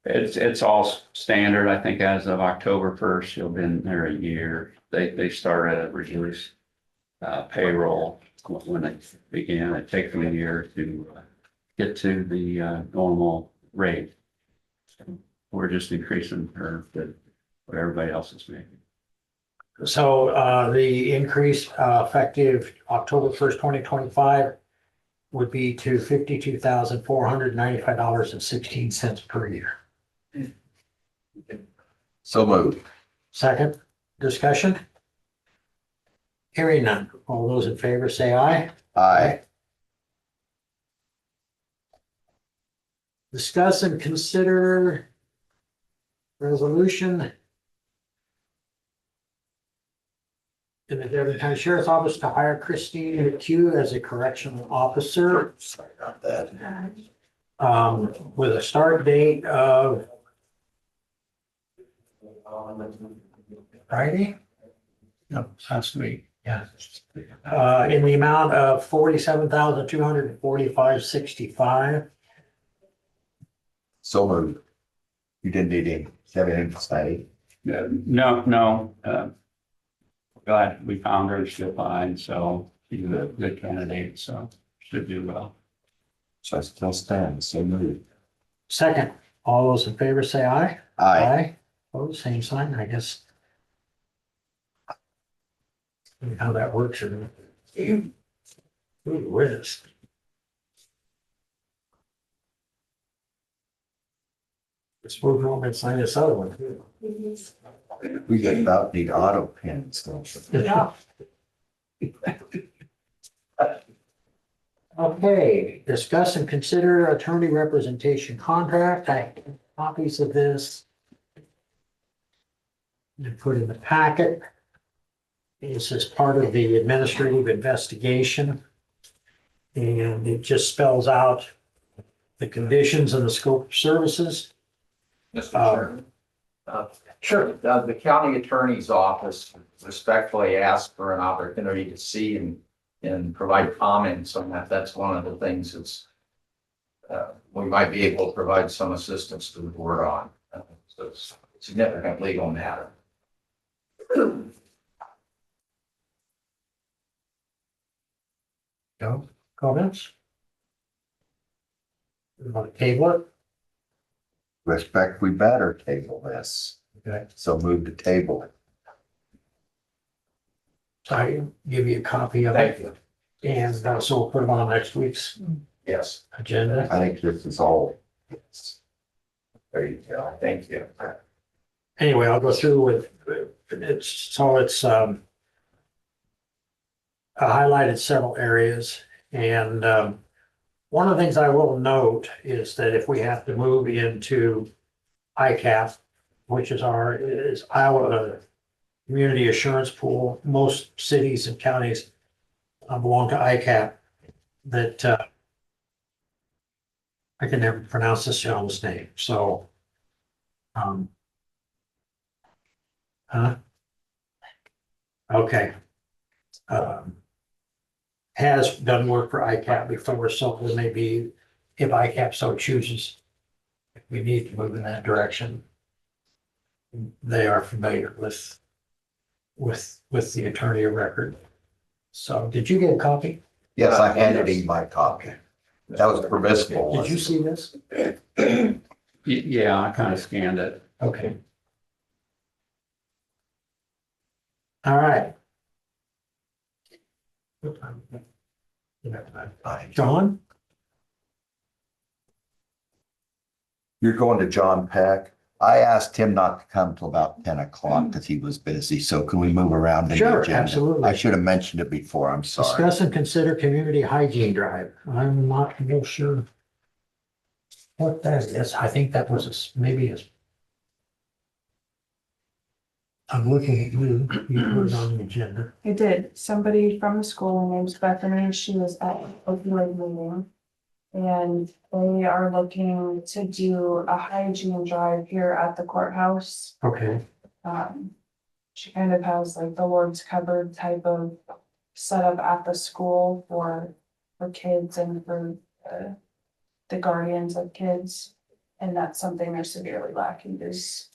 It's all standard. I think as of October 1st, you'll been there a year. They started a reduced payroll when they began. It takes them a year to get to the normal rate. So we're just increasing what everybody else is making. So the increase effective October 1st, 2025 would be to $52,495.16 per year. So moved. Second, discussion? Hearing none. All those in favor say aye. Aye. Discuss and consider resolution in the Jefferson County Sheriff's Office to hire Christine McHugh as a correctional officer, Sorry about that. with a start date of Friday? No, last week, yeah. In the amount of $47,245.65. So moved. You didn't need any, have anything to say? No. Glad we found her. She'll find, so she's a good candidate, so should do well. So I still stand, so moved. Second, all those in favor say aye. Aye. Oh, same sign, I guess. How that works. Ooh, whiz. Let's move on and sign this other one. too. We got about need auto pins, don't we? Yeah. Okay, discuss and consider attorney representation contract. I have copies of this. And put in the packet. This is part of the administrative investigation. And it just spells out the conditions and the scope of services. Mr. Um, Chairman. Sure. The county attorney's office respectfully asked for an opportunity to see and provide comments on that. That's one of the things that's we might be able to provide some assistance to the board on. So it's a significant legal matter. No comments? You want to table it? Respect, we better table this. Okay. So move to table it. So I give you a copy of Thank it. you. And so we'll put it on next week's Yes, agenda. I think this is all. There you go. thank you. Anyway, I'll go through with, it's I highlighted several areas, and one of the things I will note is that if we have to move into ICAP, which is Iowa Community Assurance Pool, most cities and counties belong to ICAP, that I can never pronounce this gentleman's name, so okay. Has done work for ICAP before, so there may be, if ICAP so chooses, if we need to move in that direction, they are familiar with the attorney of record. So did you get a copy? Yes, I handed him my copy. That was permissible. Did you see this? Yeah, I kind of scanned it. Okay. All right. John? You're going to John Peck. I asked him not to come till about 10 o'clock because he was busy. So can we move around? in the Sure, agenda? absolutely. I should have mentioned it before. I'm sorry. Discuss and consider community hygiene drive. I'm not real sure what that is. I think that was maybe a. I'm looking at you. You put it on the agenda. I did. Somebody from the school, her name's Bethany, she was at opioid meeting. And they are looking to do a hygiene drive here at the courthouse. Okay. She kind of has like the Lord's cupboard type of setup at the school for kids and for the guardians of kids. And that's something they're severely lacking is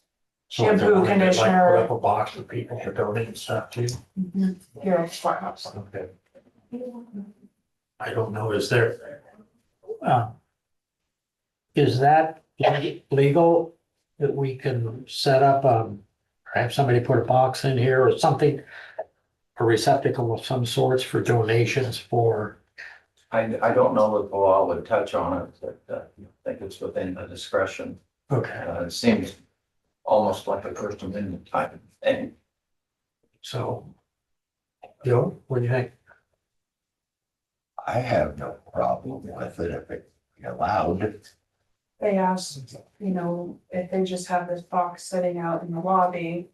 So they shampoo, wanted to, like, conditioner. Put up a box for people to donate and stuff too. Here at the courthouse. Okay. I don't know, is that legal that we can set up, or have somebody put a box in here or something? A receptacle of some sorts for donations for, I don't know if the law would touch on it, but I think it's within the discretion. okay, It seems almost like a First Amendment type of thing. so. Joe, what do you think? I have no problem with it if it be allowed. They asked, if they just have this box sitting out in the lobby,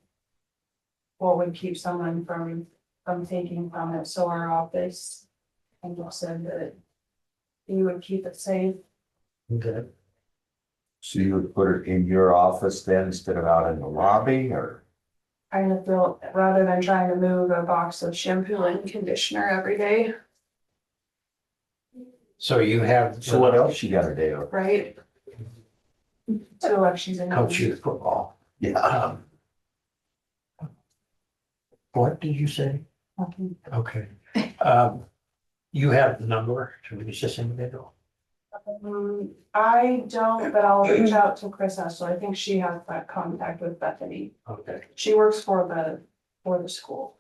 what would keep someone from taking from it? So our office, and just said that you would keep it safe. Okay. So you would put it in your office then instead of out in the lobby or? Kind of feel, rather than trying to move a box of shampoo and conditioner every day, So you have. So what else you gotta do? right? So like she's in. Coach youth football. Yeah. What did you say? Okay. Okay. You have the number to reach this individual? I don't, but I'll reach out to Chris so I think she has that contact with Bethany. Okay. She works for the school.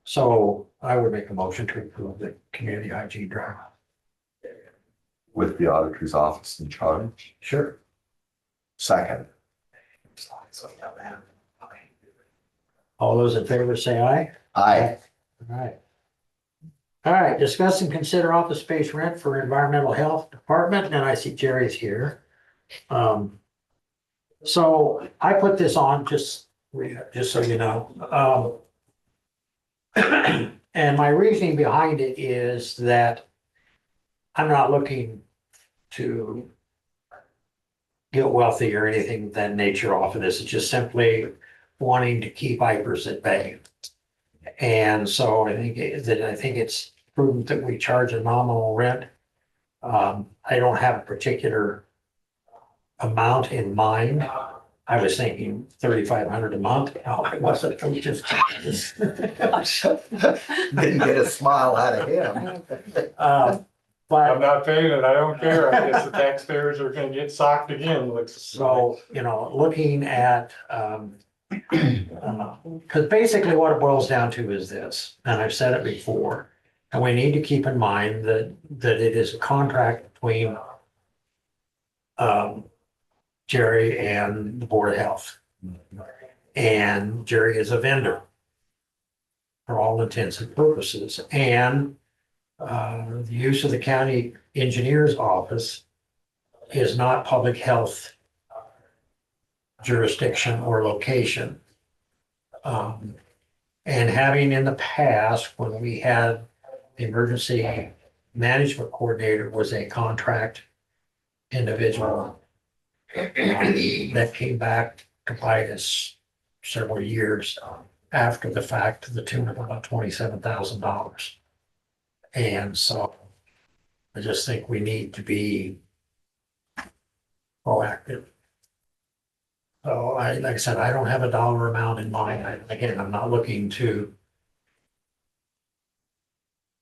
So I would make a motion to approve the community hygiene drive. With the auditor's office in charge. Sure. Second. All those in favor say aye. Aye. All right. All right, discuss and consider office space rent for environmental health department, and I see Jerry's here. So I put this on just so you know. And my reasoning behind it is that I'm not looking to get wealthy or anything of that nature off of this. It's just simply wanting to keep vipers at bay. And so I think it's prudent that we charge a nominal rent. I don't have a particular amount in mind. I was thinking 3,500 a month. No, I wasn't. I was just. Didn't get a smile out of him. I'm But not paying it, I don't care, I guess the taxpayers are gonna get socked again, looks. so, looking at, because basically what it boils down to is this, and I've said it before, and we need to keep in mind that it is a contract between Jerry and the Board of Health. And Jerry is a vendor for all intents and purposes. And the use of the county engineer's office is not public health jurisdiction or location. And having in the past, when we had the emergency management coordinator was a contract individual that came back to bite us several years after the fact to the tune of about $27,000. And so I just think we need to be proactive. So like I said, I don't have a dollar amount in mind. Again, I'm not looking to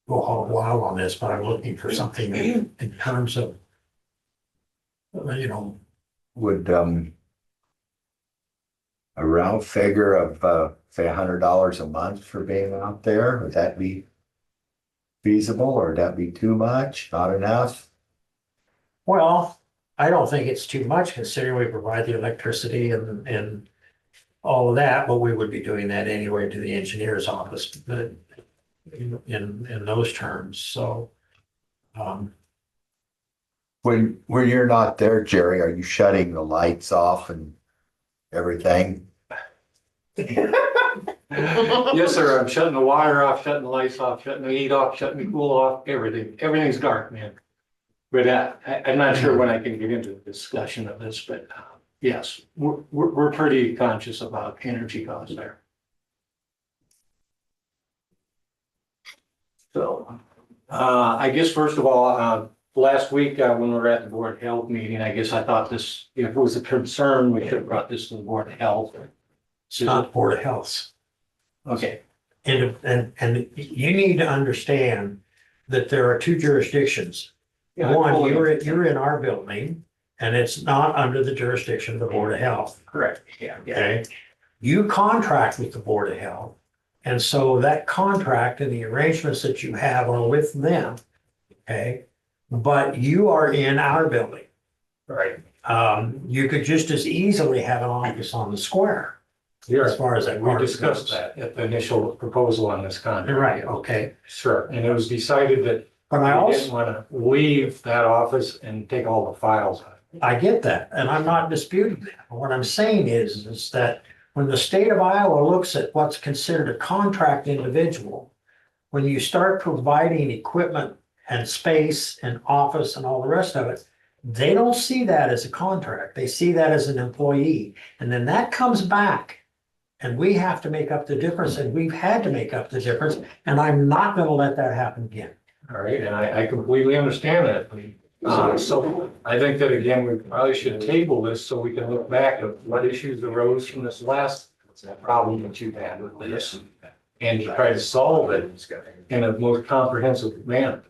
go hog wild on this, but I'm looking for something in terms of, Would, a round figure of, say $100 a month for being out there, would that be feasible or would that be too much, not enough? well, I don't think it's too much considering we provide the electricity and all of that, but we would be doing that anyway to the engineer's office, but in those terms, so. When you're not there, Jerry, are you shutting the lights off and everything? Yes, sir, I'm shutting the water off, shutting the lights off, shutting the heat off, shutting the cool off, everything, everything's dark, man. But I'm not sure when I can get into the discussion of this, but yes, we're pretty conscious about energy costs there. So, I guess first of all, last week, when we were at the Board of Health meeting, I guess I thought this, if it was a concern, we should have brought this to the Board of Health. It's not Board of Health. Okay, And you need to understand that there are two jurisdictions. Yeah, I One, totally you're in our building and it's not under the jurisdiction of the Board of Health. correct, yeah. Okay? You contract with the Board of Health. And so that contract and the arrangements that you have are with them. Okay? But you are in our building. Right. You could just as easily have an office on the square Yeah, as far as that. we part discussed goes. that at the initial proposal on this contract. Right, okay. Sure, and it was decided that But I we also. didn't want to leave that office and take all the files out. I get that, and I'm not disputing that. What I'm saying is that when the state of Iowa looks at what's considered a contract individual, when you start providing equipment and space and office and all the rest of it, they don't see that as a contract. They see that as an employee. And then that comes back and we have to make up the difference, and we've had to make up the difference, and I'm not gonna let that happen again. All right, and I completely understand that. So I think that again, we probably should table this so we can look back at what issues arose from this last problem that you've had with this. And try to solve it in a most comprehensive manner.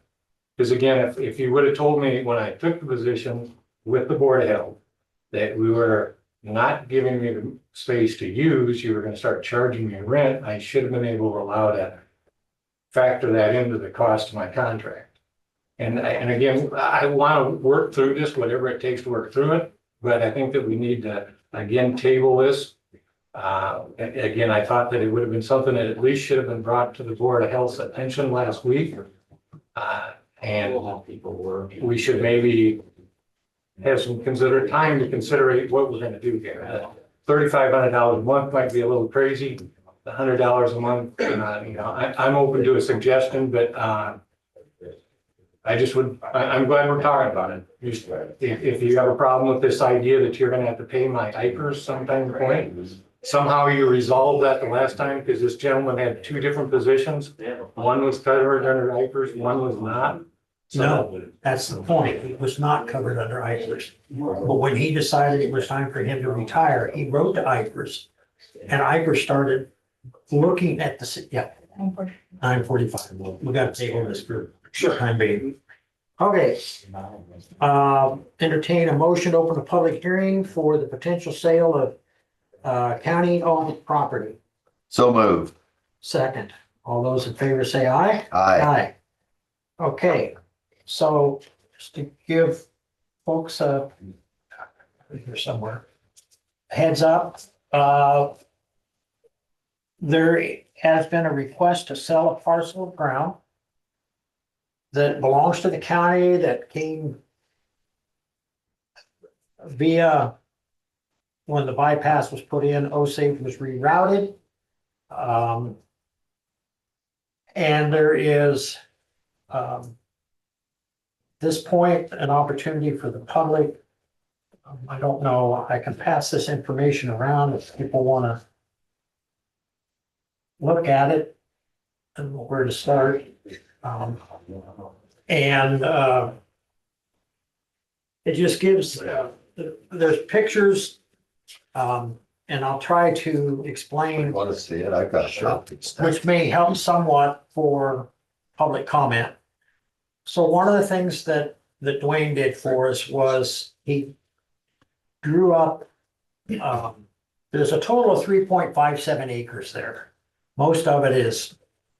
Because again, if you would have told me when I took the position with the Board of Health that we were not giving me the space to use, you were gonna start charging me rent, I should have been able to allow that, factor that into the cost of my contract. And again, I want to work through this, whatever it takes to work through it, but I think that we need to again, table this. Again, I thought that it would have been something that at least should have been brought to the Board of Health's attention last week. And we should maybe have some time to consider what we're gonna do here. $3,500 a month might be a little crazy. $100 a month, I'm open to a suggestion, but I'm glad we're talking about it. If you have a problem with this idea that you're gonna have to pay my IPers sometime point, somehow you resolved that the last time, because this gentleman had two different positions. One was covered under IPers, one was not. No, that's the point. It was not covered under IFRS. But when he decided it was time for him to retire, he wrote to IFRS. And IFRS started looking at the, 9:45. We got to table this for time being. Okay. Entertain a motion to open a public hearing for the potential sale of county-owned property. So moved. Second, all those in favor say aye. Aye. Okay, so just to give folks here somewhere, heads up, there has been a request to sell a parcel of ground that belongs to the county that came via when the bypass was put in, Osage was rerouted. And there is this point, an opportunity for the public. I don't know, I can pass this information around if people want to look at it and where to start. It just gives, there's pictures, and I'll try to explain, Want to see it? I've got shopping stuff. which may help somewhat for public comment. So one of the things that Dwayne did for us was he drew up, there's a total of 3.57 acres there. Most of it is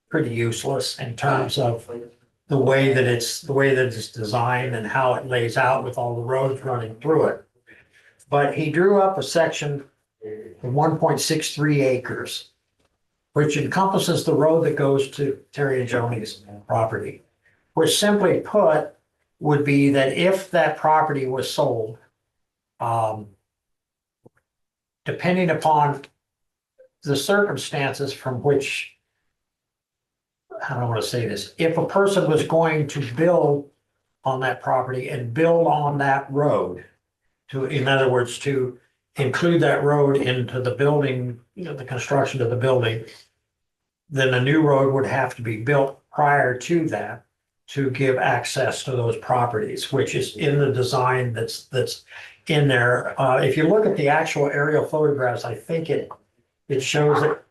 pretty useless in terms of the way that it's designed and how it lays out with all the roads running through it. But he drew up a section of 1.63 acres, which encompasses the road that goes to Terry and Joni's property, which simply put would be that if that property was sold, depending upon the circumstances from which, how do I want to say this? If a person was going to build on that property and build on that road, in other words, to include that road into the building, the construction of the building, then a new road would have to be built prior to that to give access to those properties, which is in the design that's in there. If you look at the actual aerial photographs, I think it shows it.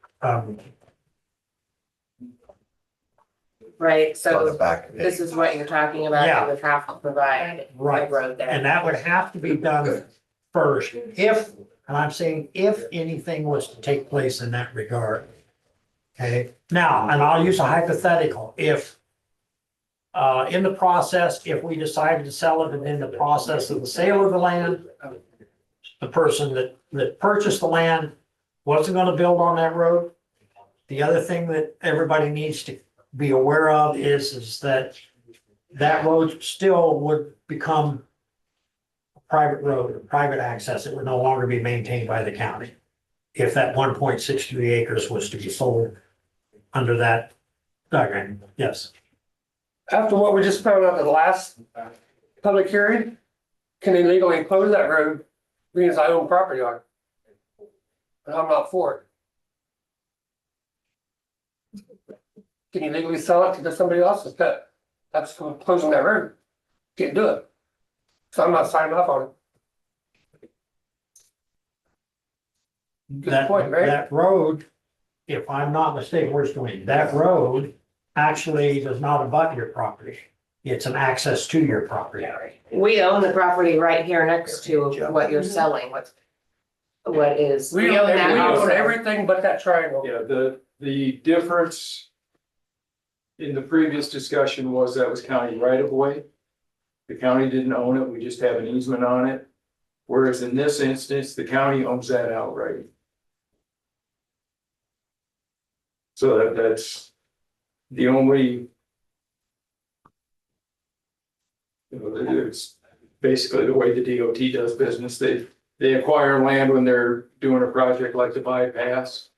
Right, On the so back of it. this is what you're talking about, Yeah. you would have to provide a Right. road there. And that would have to be done first, and I'm saying if anything was to take place in that regard. Okay, now, and I'll use a hypothetical, if in the process, if we decided to sell it and in the process of the sale of the land, the person that purchased the land wasn't gonna build on that road. The other thing that everybody needs to be aware of is that road still would become a private road, private access. It would no longer be maintained by the county. If that 1.63 acres was to be sold under that diagram, yes. After what we just found out at the last public hearing, can they legally close that road because I own property on it? And I'm not for it. Can you legally sell it to somebody else's pet? That's closing that road. Can't do it. So I'm not signing off on it. Good point, right? That road, if I'm not mistaken, where's Dwayne? That road actually does not abut your property. It's an access to your property. We own the property right here next to what you're selling, what is. We own that house. everything but that triangle. Yeah, the difference in the previous discussion was that was county right of way. The county didn't own it, we just have an easement on it. Whereas in this instance, the county owns that outright. So that's the only. It's basically the way the DOT does business. They acquire land when they're doing a project like the bypass.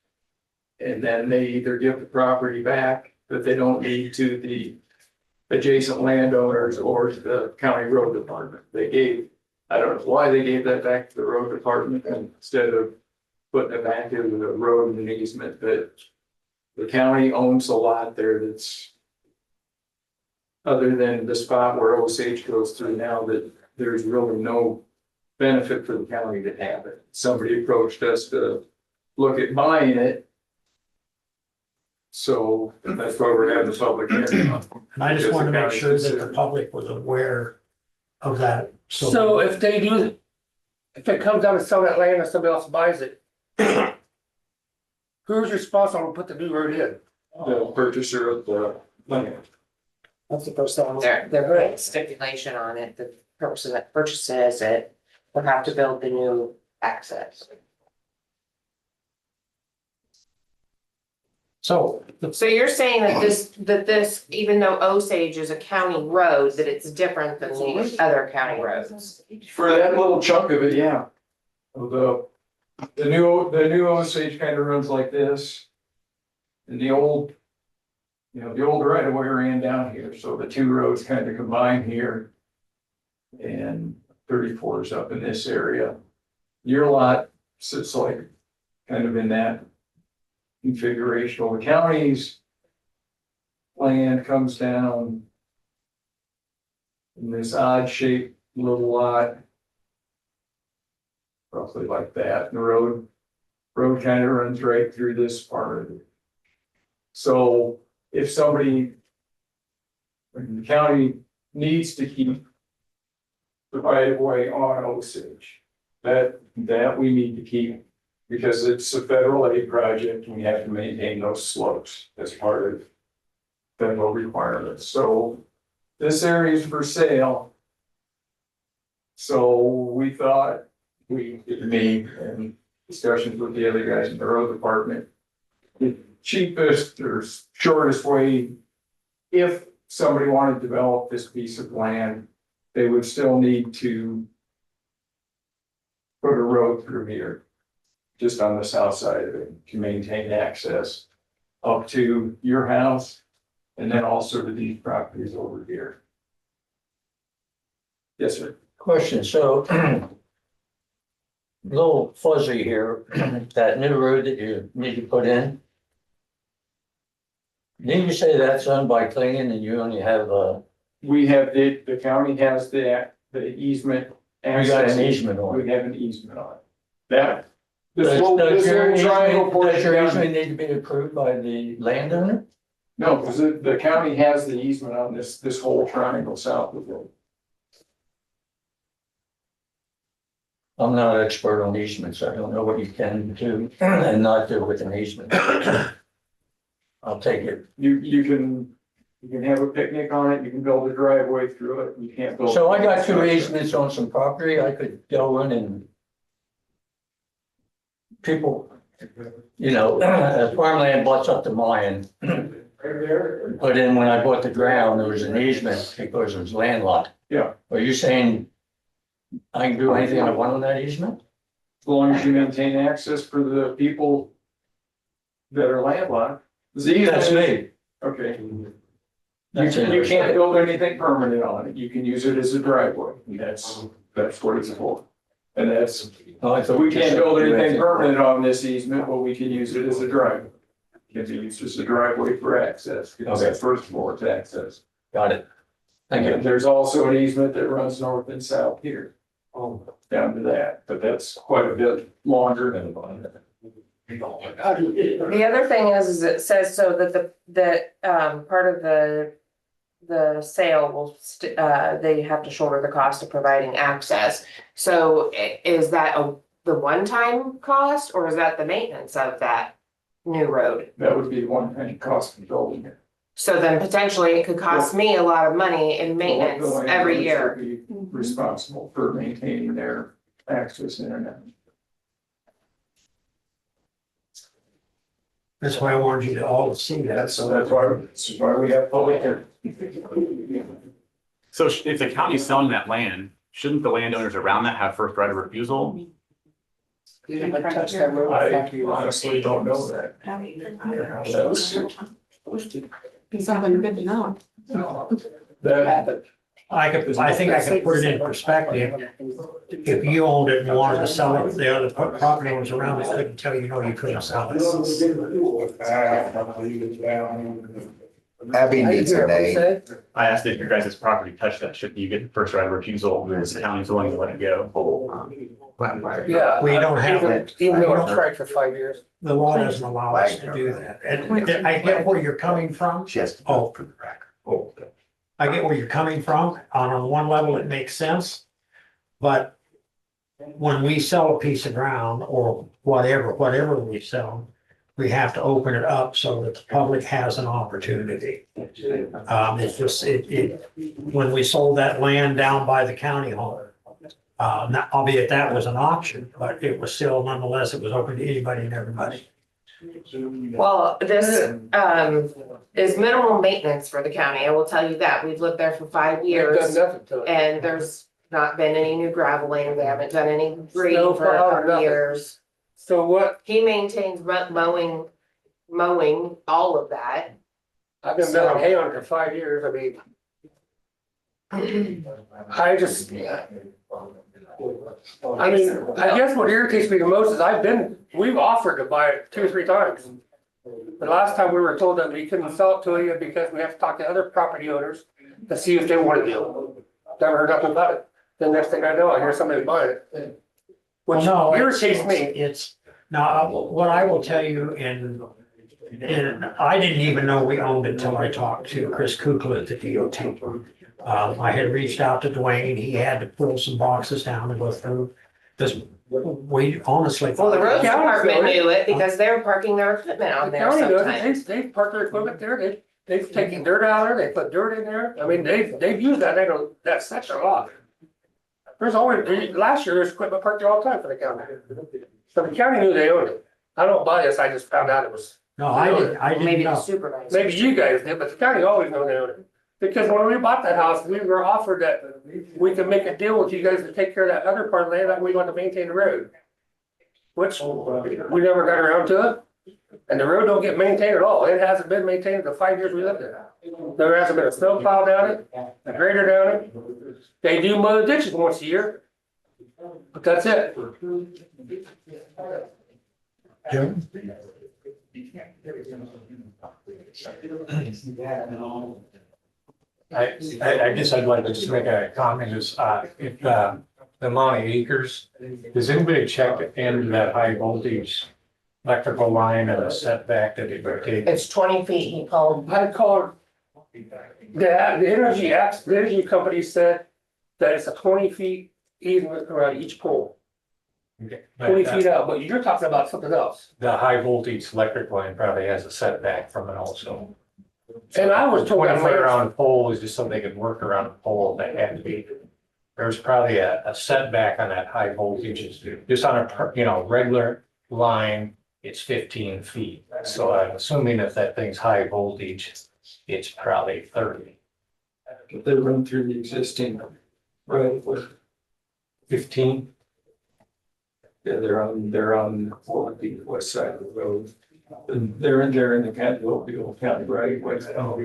And then they either give the property back that they don't need to the adjacent landowners or to the county road department. I don't know why they gave that back to the road department instead of putting it back into the road and easement, but the county owns a lot there that's other than the spot where Osage goes through now, that there's really no benefit for the county to have it. Somebody approached us to look at buying it. So that's why we're having the public hearing. And I just wanted to make sure that the public was aware of that. So if they do, if it comes down to sell that land and somebody else buys it, who's responsible to put the new road in? The purchaser of the land. That's the first time. They're putting a stipulation on it, the person that purchases it will have to build the new access. So, So you're saying that this, even though Osage is a county road, that it's different than the other county roads? For that little chunk of it, yeah. The new Osage kind of runs like this. And the old right of way ran down here, so the two roads kind of combine here. And 34 is up in this area. Your lot sits like kind of in that configuration. The county's land comes down in this odd shaped little lot. Roughly like that. And the road kind of runs right through this part of it. So if somebody, the county needs to keep the right of way on Osage, that we need to keep. Because it's a federal aid project, and we have to maintain those slopes as part of federal requirements. So this area is for sale. So we thought me and discussions with the other guys in the road department, the cheapest or shortest way, if somebody wanted to develop this piece of land, they would still need to put a road through here. Just on the south side of it, to maintain access up to your house and then also to these properties over here. Yes, sir. Question, so a little fuzzy here, that new road that you need to put in. Didn't you say that's owned by Clingan and you only have We have the county has the easement. you got an easement on it? We have an easement on it. That. Does This your little triangle easement, portion does your down- easement need to be approved by the landowner? No, because the county has the easement on this whole triangle south of it. I'm not an expert on easements, I don't know what you can do and not do with an easement. I'll take it. You can have a picnic on it, you can build a driveway through it, you can't build. So I got two easements on some property, I could go in and people, farmland butts up to mine. But then when I bought the ground, there was an easement because it was landlocked. Yeah. Are you saying I can do anything I want on that easement? As long as you maintain access for the people that are landlocked. That's me. Okay. That's You it. can't build anything permanent on it. You can use it as a driveway. That's what it's for. And that's, Oh, I so thought we you can't said build do anything anything. permanent on this easement, but we can use it as a driveway. Can be used as a driveway for access, because Okay. that's first floor to access. Got it. Thank you. And there's also an easement that runs north and south here. Down to that, but that's quite a bit longer than. The other thing is it says so that part of the sale will, they have to shoulder the cost of providing access. So is that the one-time cost or is that the maintenance of that new road? That would be one time cost of building it. So then potentially it could cost me a lot of money in maintenance The every landowners year. would be responsible for maintaining their access internet. That's why I wanted you to all see that. That's why we have public hearing. So if the county's selling that land, shouldn't the landowners around that have first right of refusal? I honestly don't know that. Something good to know. That, I think I can put it in perspective. If you owned it and wanted to sell it, the other property owners around it couldn't tell you, no, you couldn't sell it. Abby needs a name. I asked if your guys' property touched that, should you get the first right of refusal, because the county's willing to let it go? Yeah. We don't have it. Even though it's right for 5 years. The law doesn't allow us to do that. And I get where you're coming from. She has to Oh. vote for the record. I get where you're coming from. On one level, it makes sense. But when we sell a piece of ground or whatever we sell, we have to open it up so that the public has an opportunity. It's just, when we sold that land down by the county home, not, albeit that was an auction, but it was still nonetheless, it was open to anybody and everybody. Well, this is minimal maintenance for the county. I will tell you that. We've lived there for 5 They've years. done nothing to it. And there's not been any new graveling. They haven't done any No grading for a plow or couple nothing. years. So what, He maintains mowing, all of that. I've been milling hay on it for 5 years, I mean. I just. I mean, I guess what irritates me the most is we've offered to buy it 2 or 3 times. The last time we were told that we couldn't sell it to you because we have to talk to other property owners to see if they want to deal. Never heard nothing about it. The next thing I know, I hear somebody buying it. Which Well, no, irritates me. It's, now, what I will tell you, and I didn't even know we owned it till I talked to Chris Kukla at the DOT. I had reached out to Dwayne, he had to pull some boxes down and go through, because we honestly. Well, the roads Yeah, department so- knew it because they were parking their equipment on The there county does, sometimes. they've parked their equipment there, they've taken dirt out of there, they put dirt in there, I mean, they've used that section a lot. There's always, last year, there's equipment parked there all the time for the county. So the county knew they owned it. I don't buy this, I just found out it was, No, I Maybe didn't the know. supervisor. maybe you guys did, but the county always knew they owned it. Because when we bought that house, we were offered that we could make a deal with you guys to take care of that other part of the land that we want to maintain the road. Which we never got around to it. And the road don't get maintained at all. It hasn't been maintained the 5 years we lived there. There hasn't been a snow plow down it, a grader down it. They do mow the ditches once a year. But that's it. Jim? I guess I'd like to just make a comment is, if, the amount of acres, does anybody check into that high voltage electrical line and the setback that it would take? It's 20 feet, he called. I called, the energy company said that it's a 20 feet easement around each pole. 20 feet out, but you're talking about something else. The high voltage electric line probably has a setback from it also. And I was told 20 that foot around a pole is just so they could work around a pole that had to be. There's probably a setback on that high voltage, just on a, regular line, it's 15 feet. So I'm assuming if that thing's high voltage, it's probably 30. But they run through the existing right with 15? Yeah, they're on the west side of the road. And they're in the county, the old county right away. So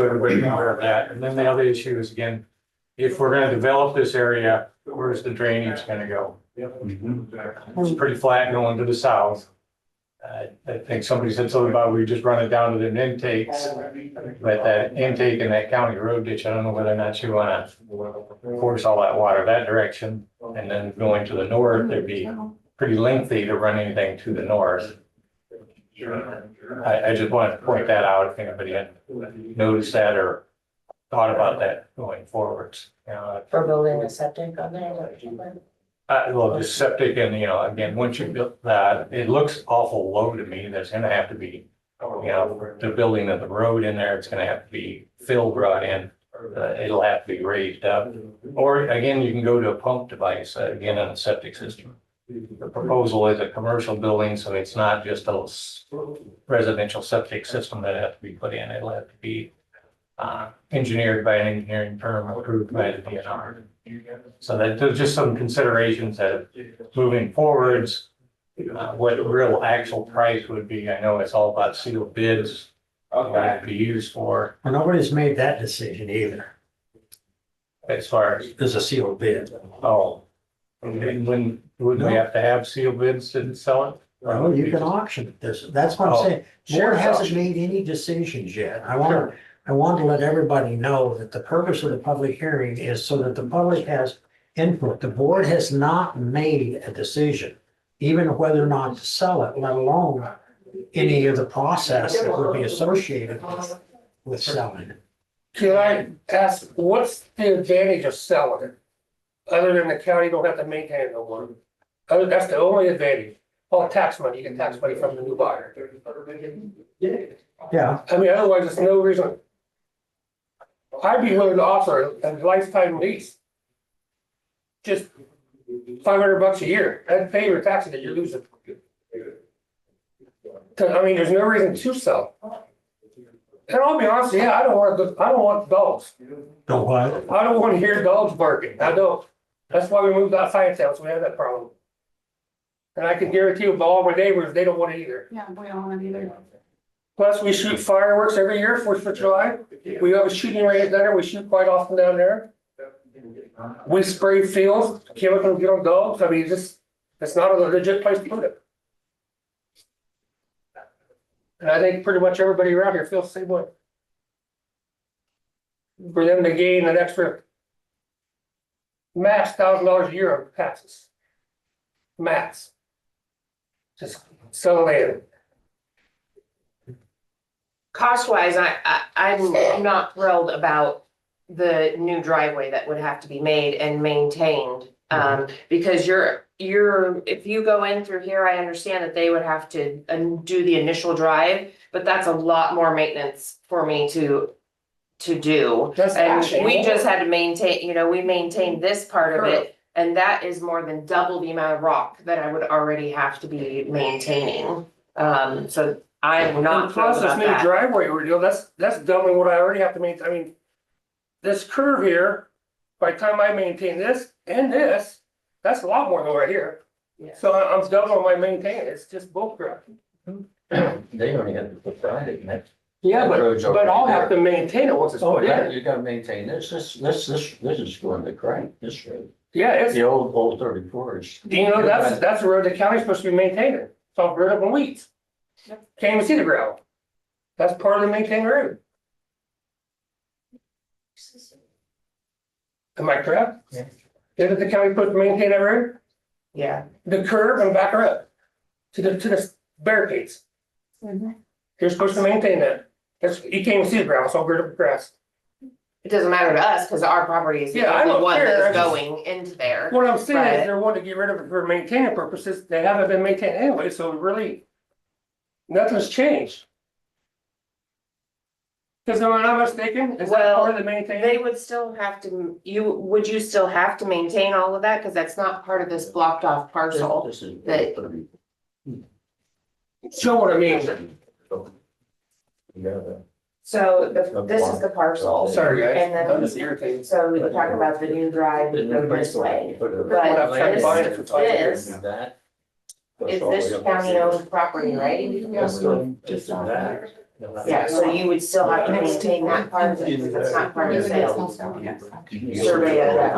everybody's aware of that. And then the other issue is, again, if we're gonna develop this area, where's the drainage gonna go? It's pretty flat going to the south. I think somebody said something about we just run it down to the intakes. But that intake in that county road ditch, I don't know whether or not you wanna force all that water that direction. And then going to the north, it'd be pretty lengthy to run anything to the north. I just wanted to point that out if anybody had noticed that or thought about that going forwards. For building a septic on there. Well, just septic and, again, once you build that, it looks awful low to me. There's gonna have to be, the building of the road in there, it's gonna have to be fill brought in it'll have to be raised up. Or again, you can go to a pump device, again, on a septic system. The proposal is a commercial building, so it's not just a residential septic system that has to be put in. It'll have to be engineered by an engineering firm, approved by the DNR. So that there's just some considerations that moving forwards, what the real actual price would be. I know it's all about sealed bids, what it could be used for, Well, nobody's made that decision either. as far as, There's a sealed bid. oh. And when, would we have to have sealed bids to sell it? Well, you can auction it. That's what I'm Oh, saying. sure, Board hasn't auction. made any decisions yet. I want to let everybody know that the purpose of the public hearing is so that the public has input. The board has not made a decision, even whether or not to sell it, let alone any of the process that would be associated with selling it. Can I ask, what's the advantage of selling it? Other than the county don't have to maintain it no more. That's the only advantage. All tax money, you get tax money from the new buyer. Yeah, I mean, otherwise, there's no reason. I'd be willing to offer a lifetime lease. Just $500 a year, and pay your taxes that you're losing. Cause I mean, there's no reason to sell. And I'll be honest, yeah, I don't want dogs. don't what? I don't want to hear dogs barking. I don't. That's why we moved outside of town, so we have that problem. And I can guarantee you, all my neighbors, they don't want it either. Yeah, we don't want either. Plus, we shoot fireworks every year, 4th of July. We have a shooting range down there. We shoot quite often down there. We spray fields, chemicals get on dogs. I mean, it's not a legit place to put it. And I think pretty much everybody around here feels the same way. For them to gain an extra max $1,000 a year on taxes. Max. Just sell land. Cost wise, I'm not thrilled about the new driveway that would have to be made and maintained. Because if you go in through here, I understand that they would have to do the initial drive, but that's a lot more maintenance for me to do. That's And actually we more. just had to maintain, we maintained this part of it, and that is more than double the amount of rock that I would already have to be maintaining. So I'm not And thrilled plus this about new that. driveway we're doing, that's doubling what I already have to maintain. I mean, this curve here, by the time I maintain this and this, that's a lot more than right here. Yeah. So I'm doubling my maintenance. It's just both correct. They only have to put that in it. Yeah, That road's but already I'll have there. to maintain it once it's Oh, put yeah, in. you gotta maintain this is going to crank, this road. Yeah, it's, The old 34 is. that's the road the county's supposed to be maintaining. It's all rooted up in weeds. Can't even see the gravel. That's part of the maintained road. Am I correct? Yeah. Isn't the county supposed to maintain that road? Yeah. The curve and back her up to the barricades. You're supposed to maintain that. You can't even see the gravel, it's all rooted up with grass. It doesn't matter to us, cause our property is the Yeah, I only don't one care, I that's just- going into there. What I'm saying is But- they're wanting to get rid of it for maintaining purposes. They haven't been maintained anyway, so really nothing's changed. Cause am I not mistaken? Is that Well, part of the maintaining? They would still have to, would you still have to maintain all of that? Cause that's not part of this blocked off parcel. This is. that- Show what I mean. So this is the parcel. Sorry, guys. And I'm then, just irritated. so we talk about the new drive that go this way. What I'm trying to find it for 5 years. This That. is this county owned property, right? Just that. Yeah, so you would still have to maintain that part of it, because it's not part of the sale. Survey of that.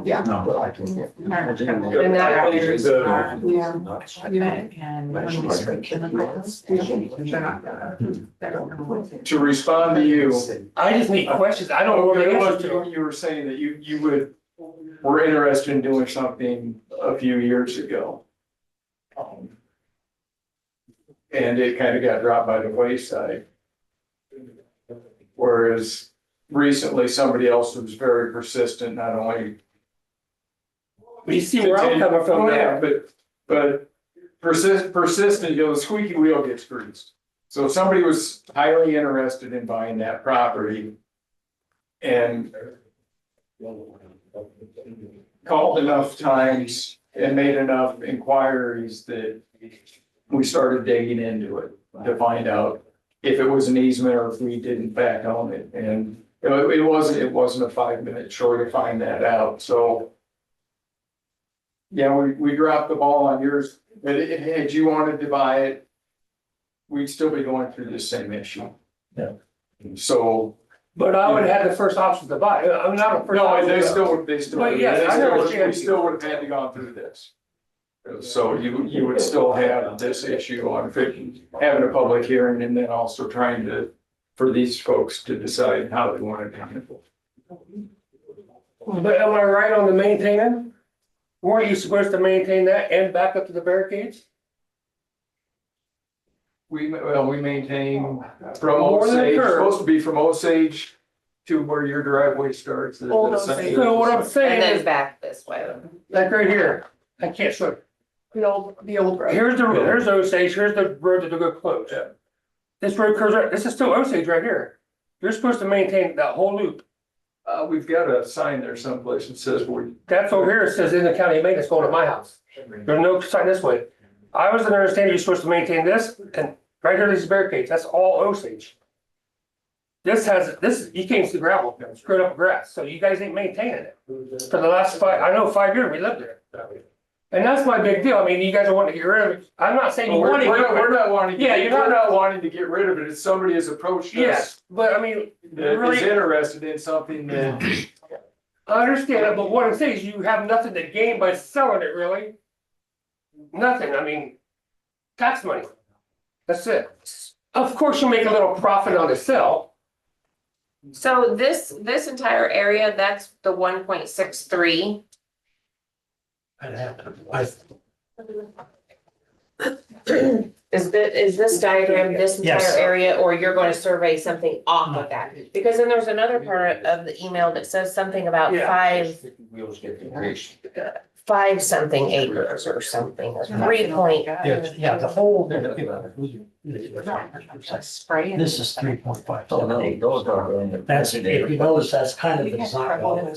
Yeah. No, I can. And that is, To respond to you, I just need questions. I don't know what the answer to. you were saying that you were interested in doing something a few years ago. And it kind of got dropped by the wayside. Whereas recently, somebody else was very persistent, not only. You see where I'm coming from Oh, yeah, now. but persistent, the squeaky wheel gets greased. So if somebody was highly interested in buying that property and called enough times and made enough inquiries that we started digging into it to find out if it was an easement or if we did in fact own it. And it wasn't a 5-minute chore to find that out, so. Yeah, we dropped the ball on yours, but had you wanted to buy it, we'd still be going through the same issue. Yeah. So. But I would have had the first option to buy, I'm not a first. No, option. they still. But yes, I understand. We still would have had to go through this. So you would still have this issue on having a public hearing and then also trying to, for these folks to decide how they want to handle it. But am I right on the maintaining? Weren't you supposed to maintain that and back up to the barricades? We maintain from More than a Osage, curve. supposed to be from Osage to where your driveway starts. Old Osage. So what I'm And saying then is, back this way. like right here, I can't show it. The old road. Here's Osage, here's the road that they're gonna close. This road curves right, this is still Osage right here. You're supposed to maintain that whole loop. We've got a sign there someplace that says That's over here, it says in the county of Maine, it's going to my house. There's no sign this way. I was understanding you're supposed to maintain this, and right here, these barricades, that's all Osage. This, you can't see gravel, screwed up grass, so you guys ain't maintaining it. For the last 5 years, we lived there. And that's my big deal, I mean, you guys are wanting to get rid of it, I'm not saying you want to get rid of it. We're not wanting. Yeah, we're not wanting to get rid of it. If somebody has approached us. Yes, but I mean, That really, is interested in something that. I understand it, but what I'm saying is you have nothing to gain by selling it, really. Nothing, I mean, tax money. That's it. Of course, you make a little profit on the sale. So this entire area, that's the 1.63. I'd have to, Is this diagram, this entire Yes. area, or you're going to survey something off of that? Because then there's another part of the email that says something about Yeah. five something acres or something, or 3 point. yeah, the whole. This is 3.5. Oh, no, those are. That's, if you notice, that's kind of the design. There,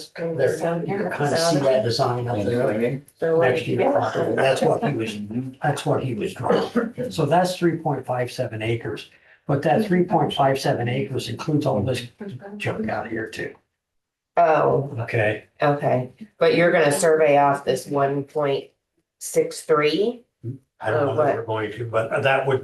you can kind of see that design up there next to your property. That's what he was drawing. So that's 3.57 acres. But that 3.57 acres includes all this junk out here too. Oh, Okay. okay, but you're gonna survey off this 1.63? I don't know if we're going to, but that was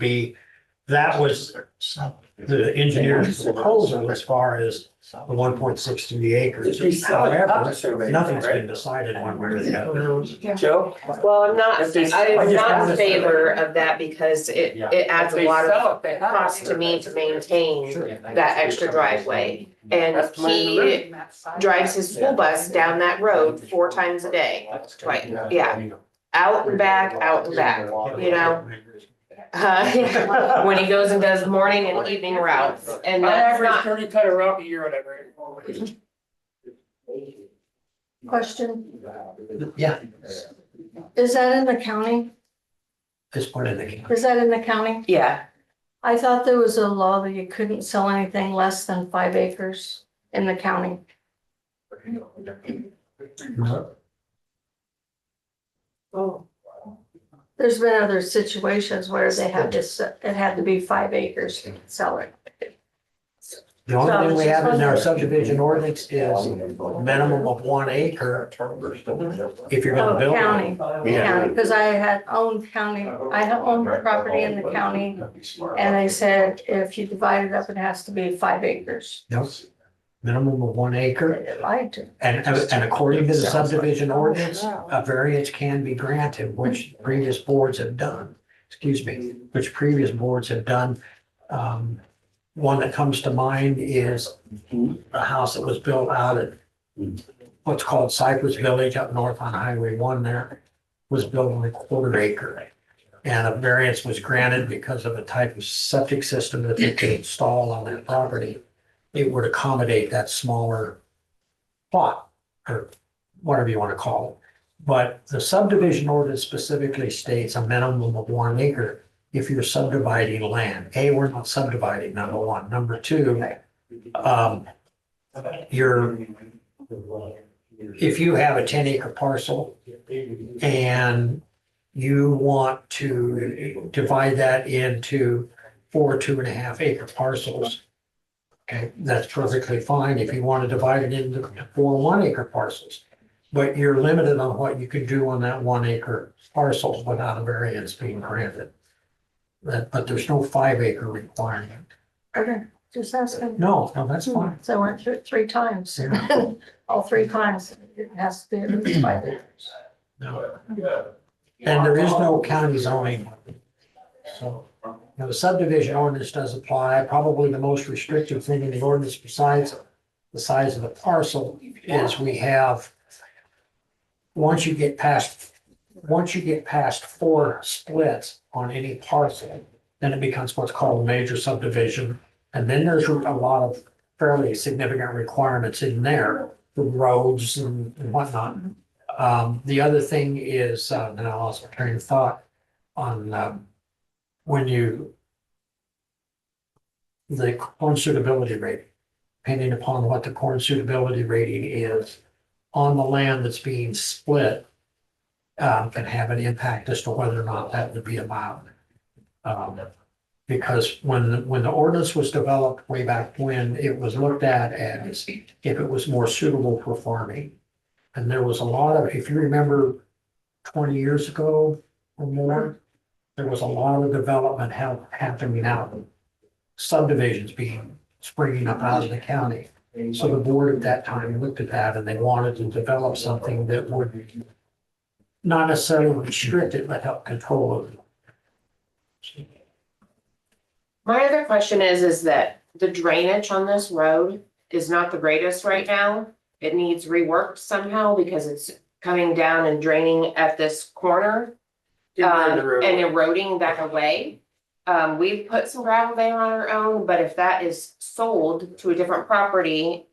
the engineer's proposal as far as the 1.63 acres. However, nothing's been decided one way or the other. Joe? Well, I'm not If they- I'm not in favor of that because it adds a If they lot sell of it, they have it. cost to me to maintain that extra driveway. And That's money to he drives his school bus down that road 4 times a day. Twice, yeah, out and back, you know? When he goes and does morning and evening routes, and I that's average not, 30 ton of rock a year on that road. Question, Yeah, is that in the county? this part of the. Is that in the county? yeah. I thought there was a law that you couldn't sell anything less than 5 acres in the county. Oh. There's been other situations where they had to, it had to be 5 acres to sell it. The only thing we have in our subdivision ordinance is minimum of 1 acre if you're gonna Oh, build. county, Yeah. county, because I had owned property in the county, and they said if you divide it up, it has to be 5 acres. Nope. Minimum of 1 acre. They lied to me. And according to the subdivision ordinance, a variance can be granted, which previous boards have done. Which previous boards have done. One that comes to mind is a house that was built out at what's called Cypress Village up north on Highway 1 there, was built on a 1/4 acre. And a variance was granted because of a type of septic system that they could install on that property. It would accommodate that smaller plot, or whatever you want to call it. But the subdivision ordinance specifically states a minimum of 1 acre. if you're subdividing land. A, we're not subdividing, number one. Number two, if you have a 10-acre parcel and you want to divide that into 4 2.5-acre parcels, okay, that's perfectly fine if you want to divide it into 4 1-acre parcels. But you're limited on what you can do on that 1-acre parcel without a variance being granted. But there's no 5-acre requirement. Okay, just asking. No, that's fine. So I went through it 3 times. All 3 times, it has to be at least 5 acres. No. And there is no county zoning. So, the subdivision ordinance does apply. Probably the most restrictive thing in the ordinance besides the size of the parcel is we have, once you get past 4 splits on any parcel, then it becomes what's called a major subdivision. And then there's a lot of fairly significant requirements in there, the roads and whatnot. The other thing is, and I lost my train of thought on the corn suitability rating, depending upon what the corn suitability rating is on the land that's being split, can have an impact as to whether or not that would be allowed. Because when the ordinance was developed way back when, it was looked at as if it was more suitable for farming. And there was a lot of, if you remember 20 years ago or more, there was a lot of development happening out, subdivisions springing up out of the county. So the board at that time looked at that and they wanted to develop something that would not necessarily restrict it, but help control it. My other question is that the drainage on this road is not the greatest right now. It needs reworked somehow because it's coming down and draining at this corner. And eroding that away. We've put some gravel there on our own, but if that is sold to a different property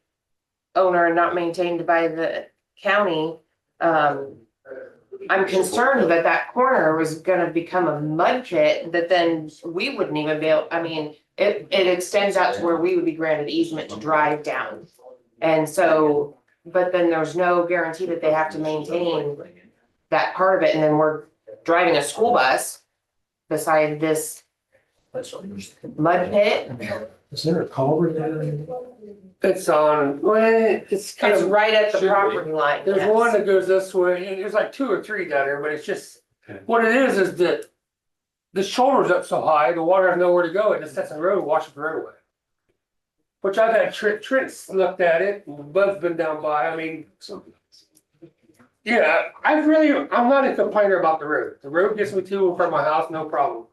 owner and not maintained by the county, I'm concerned that that corner was gonna become a mud pit that then we wouldn't even be able, I mean, it extends out to where we would be granted easement to drive down. And so, but then there's no guarantee that they have to maintain that part of it, and then we're driving a school bus beside this mud pit. Is there a culvert there? It's on, well, it's kind It's of. right at the should be. property line. There's yes. one that goes this way, and there's like 2 or 3 down there, but it's just, what it is that the shoulder's up so high, the water has nowhere to go, it just sets in the road, and washes the road away. Which I've had Trent's looked at it, and Bud's been down by, I mean, yeah, I'm not a complainer about the road. The road gets me to and from my house, no problem.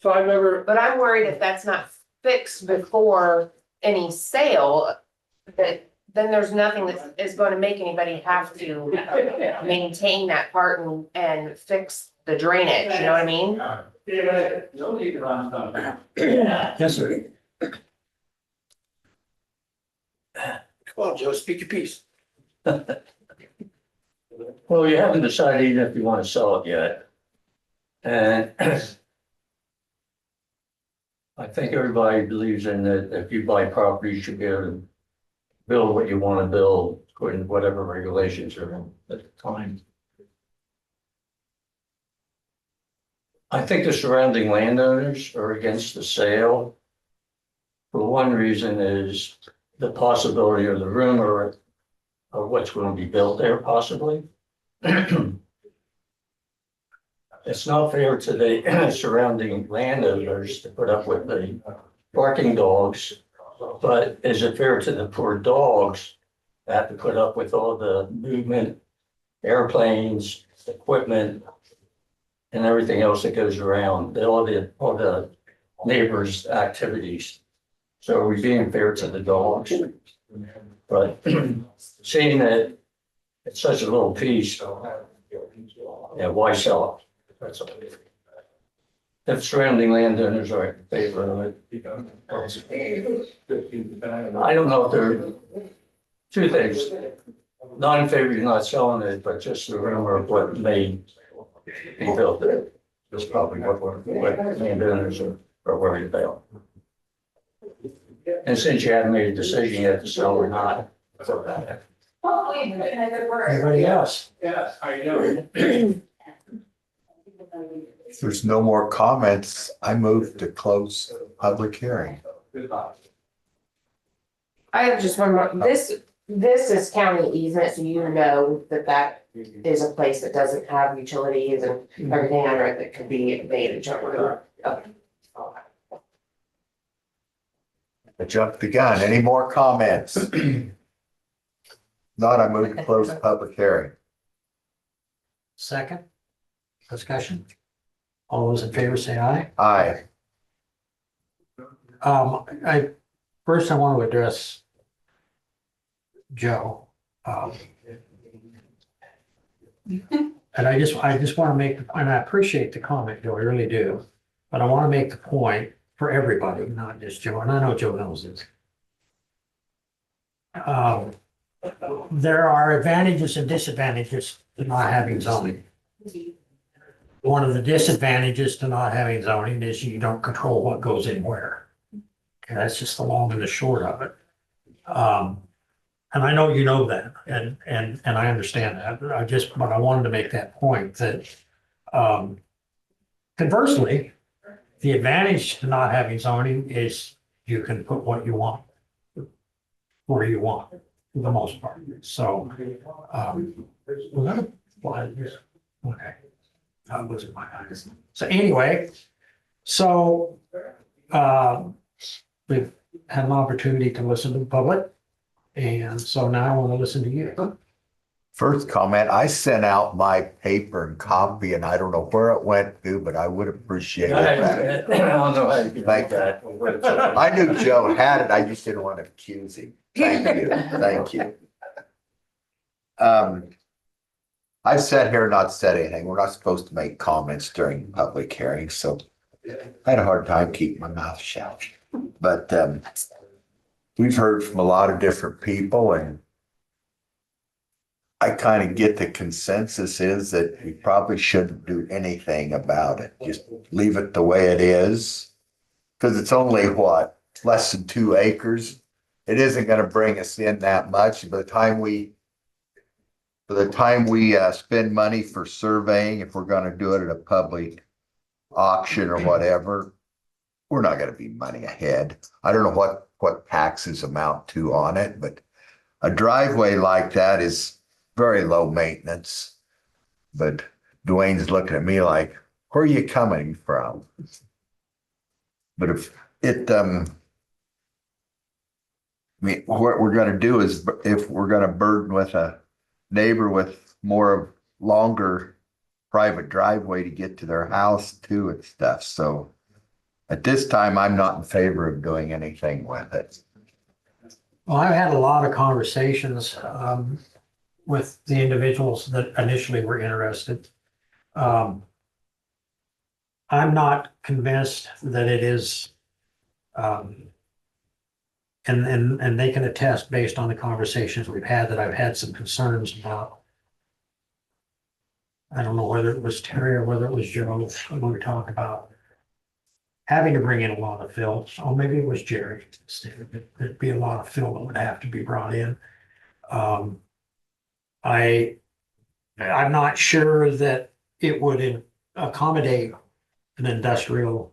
So I never. But I'm worried if that's not fixed before any sale, that then there's nothing that is going to make anybody have to maintain that part and fix the drainage, you know what I mean? Yes, sir. Come on, Joe, speak your piece. Well, you haven't decided even if you want to sell it yet. And I think everybody believes in that if you buy property, you should be able to build what you want to build according to whatever regulations are in at the time. I think the surrounding landowners are against the sale. For one reason is the possibility or the rumor of what's going to be built there possibly. It's not fair to the surrounding landowners to put up with the barking dogs, but is it fair to the poor dogs that have to put up with all the movement, airplanes, equipment, and everything else that goes around, all the neighbors' activities? So are we being fair to the dogs? But seeing that it's such a little piece, yeah, why sell it? That's all. If surrounding landowners are in favor of it. I don't know if there are 2 things. Not in favor of not selling it, but just the rumor of what may be built there. That's probably what landowners are worried about. And since you haven't made a decision yet to sell or not. Anybody else? Yeah, how you doing? If there's no more comments, I move to close public hearing. I have just one more, this is county easement, so you know that that is a place that doesn't have utilities and everything under it that could be made over. Okay. I jumped the gun. Any more comments? Not, I move to close the public hearing. Second, discussion. All those in favor say aye. Aye. First I want to address Joe. And I just want to make, and I appreciate the comment, Joe, I really do. But I want to make the point for everybody, not just Joe, and I know Joe knows this. There are advantages and disadvantages to not having zoning. One of the disadvantages to not having zoning is you don't control what goes in where. Okay, that's just the long and the short of it. And I know you know that, and I understand that. But I wanted to make that point that, conversely, the advantage to not having zoning is you can put what you want where you want, for the most part. So, was that a slide? Okay. That wasn't my eyes. So anyway, we've had an opportunity to listen to the public. And so now I want to listen to you. First comment, I sent out my paper and copy and I don't know where it went to, but I would appreciate it. I don't know how you can Thank make that. I knew Joe had it. I just didn't want to accuse him. Thank you. Thank you. I've sat here and not said anything. We're not supposed to make comments during public hearings, so I had a hard time keeping my mouth shut. But we've heard from a lot of different people, and I kind of get the consensus is that we probably shouldn't do anything about it. Just leave it the way it is. Because it's only less than 2 acres. It isn't going to bring us in that much. By the time we spend money for surveying, if we're going to do it at a public auction or whatever, we're not going to be money ahead. I don't know what taxes amount to on it, but a driveway like that is very low maintenance. But Dwayne's looking at me like, where are you coming from? But if it, what we're going to do is if we're going to burden with a neighbor with more longer private driveway to get to their house too and stuff. So at this time, I'm not in favor of doing anything with it. Well, I've had a lot of conversations with the individuals that initially were interested. I'm not convinced that it is, and they can attest based on the conversations we've had that I've had some concerns about. I don't know whether it was Terry or whether it was Joe when we were talking about having to bring in a lot of fill. Or maybe it was Jerry. There'd be a lot of fill that would have to be brought in. I'm not sure that it would accommodate an industrial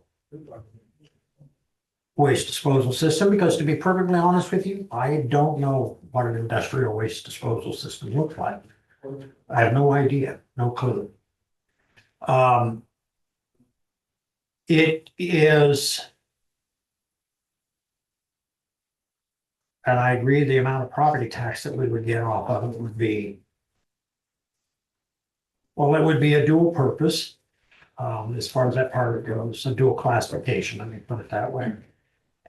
waste disposal system, because to be perfectly honest with you, I don't know what an industrial waste disposal system looks like. I have no idea, no clue. It is, and I agree, the amount of property tax that we would get off of it would be, well, it would be a dual purpose, as far as that part of it goes, a dual classification, let me put it that way.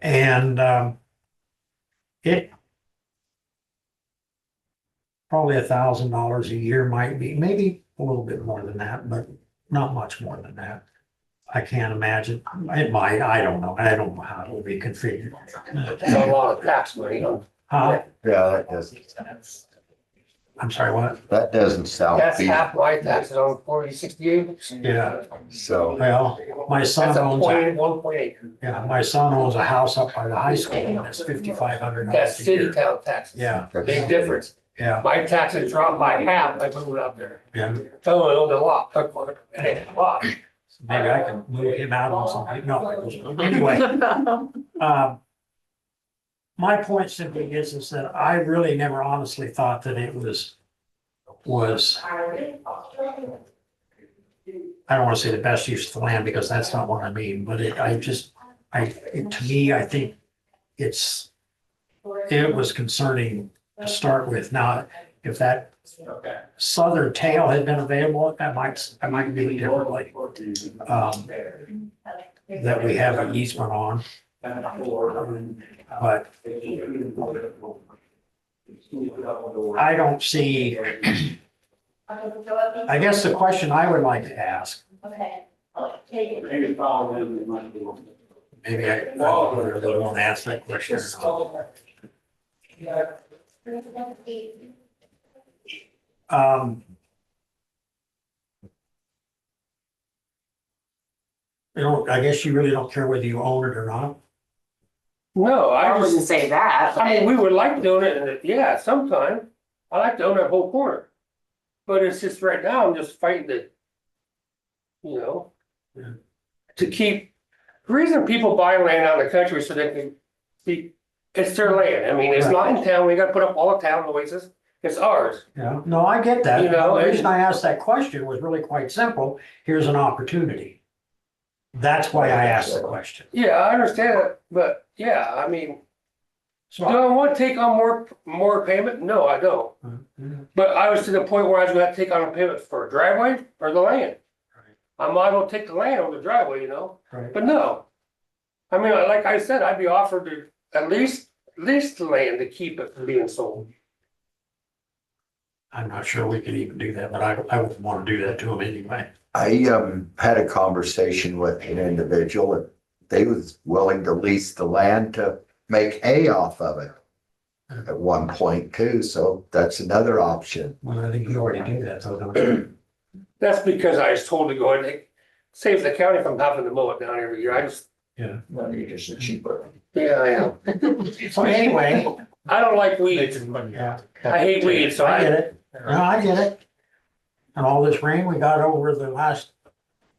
And it probably $1,000 a year might be, maybe a little bit more than that, but not much more than that. I can't imagine. It might, I don't know. I don't know how it will be configured. It's a lot of tax money, Huh? Yeah, that does. I'm sorry, what? That doesn't sound That's feasible. half my taxes on 4068. Yeah, So, well, my son That's a owns, point, 1.8. yeah, my son owns a house up by the high school and it's $5,500 That's a city year. town taxes. Yeah, Big difference. yeah, My taxes dropped by half, I moved up there. yeah. So I owned a lot, took one, and it a lot. Maybe I can move him out on something. No, anyway. My point simply is that I really never honestly thought that it was, I don't want to say the best use of the land because that's not what I mean, but to me, I think it was concerning to start with. Now, if that southern tail had been available, I might do it differently. That we have an easement on. But I don't see, I guess the question I would like to ask, maybe I really want to ask that question or not. I guess you really don't care whether you own it or not. No, I I wouldn't just, say that. I mean, we would like to own it, and yeah, sometime. I like to own that whole corner. But it's just right now, I'm just fighting to keep, the reason people buy land out in the country so they can be, it's their land. I mean, it's not in town, we gotta put up all the town noises, it's ours. Yeah, no, I get that. You know, The reason I asked that question was really quite simple. Here's an opportunity. That's why I asked the question. Yeah, I understand it, but yeah, I mean, do I want to take on more payment? No, I don't. But I was to the point where I was gonna have to take on a payment for a driveway or the land. I might as well take the land over the driveway, Right. but no. I mean, like I said, I'd be offered to at least the land to keep it from being sold. I'm not sure we could even do that, but I wouldn't want to do that to him anyway. I had a conversation with an individual and they was willing to lease the land to make hay off of it at one point too, so that's another option. Well, I think you already do that, so don't you? That's because I was told to go and it saves the county from having to mow it down every year. I just, Yeah. Well, you're just cheaper. yeah, I am. So anyway, I don't like weeds. yeah, I hate weeds, so I get I, it. No, I get it. And all this rain we got over the last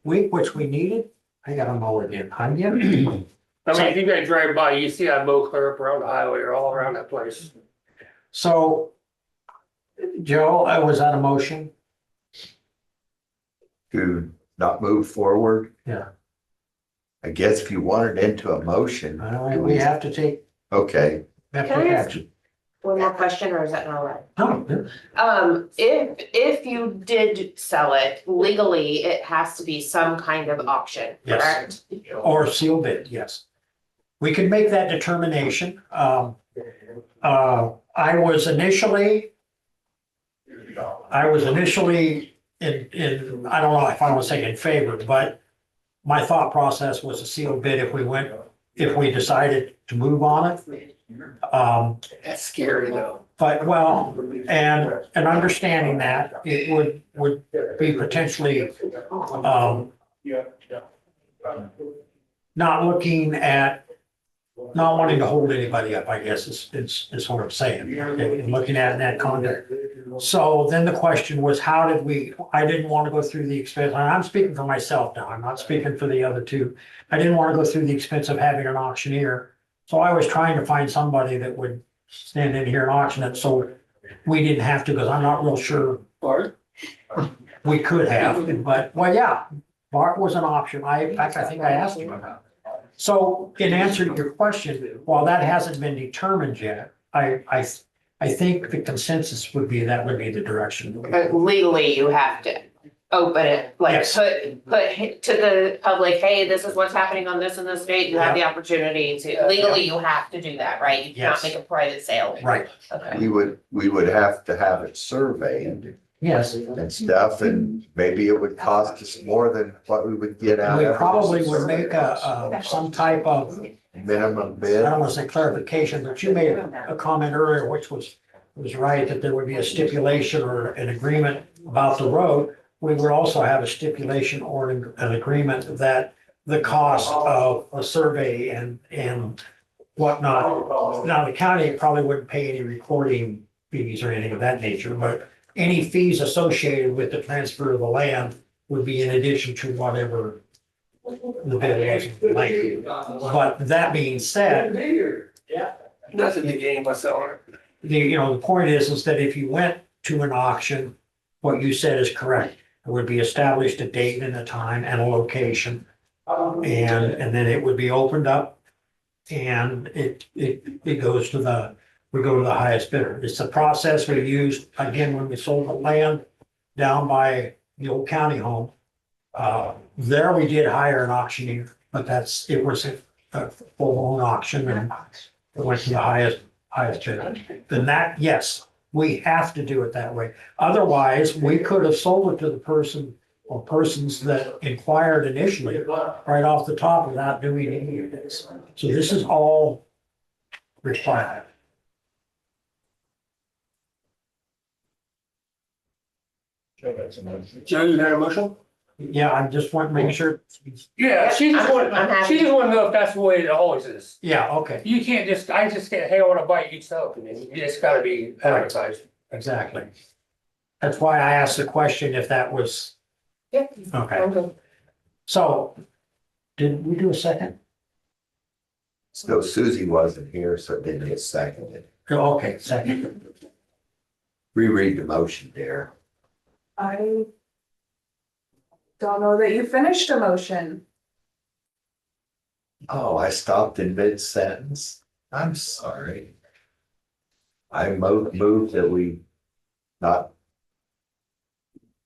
week, which we needed, I got to mow again. I get it. I mean, if you guys drive by, you see I mow clear up around the highway or all around that place. So, Joe, was that a motion? To not move forward. Yeah. I guess if you wanted into a motion. We have to take, Okay, have to Can I take ask- action. One more question, or is that not right? No, If you did sell it legally, it has to be some kind of auction, Yes. correct? or seal bid, yes. We can make that determination. I was initially in, I don't know if I want to say in favor, but my thought process was a sealed bid if we decided to move on it. That's scary though. But well, and understanding that it would be potentially, not looking at, not wanting to hold anybody up, I guess is what I'm saying, and looking at it in that context. So then the question was, I didn't want to go through the expense, and I'm speaking for myself now, I'm not speaking for the other two. I didn't want to go through the expense of having an auctioneer. So I was trying to find somebody that would stand in here and auction it, so we didn't have to, because I'm not real sure Bart? we could have, but, well, yeah, Bart was an option. In fact, I think I asked him about it. So in answer to your question, while that hasn't been determined yet, I think the consensus would be that would be the direction. But legally, you have to open it, like Yes. put to the public, hey, this is what's happening on this and this date. You have the opportunity to, legally, you have to do that, right? You cannot Yes. make a private sale. Right, Okay. we would have to have it surveyed yes. and stuff, and maybe it would cost us more than what we would get out We of it. probably would make some type of, Minimum I bid. don't want to say clarification, but you made a comment earlier, which was was right, that there would be a stipulation or an agreement about the road, we would also have a stipulation or an agreement that the cost of a survey and whatnot. Now, the county probably wouldn't pay any recording fees or anything of that nature, but any fees associated with the transfer of the land would be in addition to whatever the bid was. Like, but that being said, Nothing to gain by selling it. the point is that if you went to an auction, what you said is correct. It would be established a date and a time and a location. And then it would be opened up and it goes to we go to the highest bidder. It's the process we used, again, when we sold the land down by the old county home. There we did hire an auctioneer, but it was a full-on auction and it went to the highest bidder. Then that, yes, we have to do it that way. Otherwise, we could have sold it to the person or persons that inquired initially right off the top without doing any of this. So this is all required. Joe, you had a motion? Yeah, I just want to make sure. Yeah, she just I'm happy. want to know if that's the way it always is. Yeah, okay, You can't I just can't, hey, I want to buy each stuff, and you just gotta be advertised. exactly. That's why I asked the question if that was, Yeah. okay. I'm good. So, did we do a second? So Susie wasn't here, so it didn't get seconded. Okay, second. Reread the motion, dear. I don't know that you finished a motion. Oh, I stopped in mid-sentence. I'm sorry. I moved that we not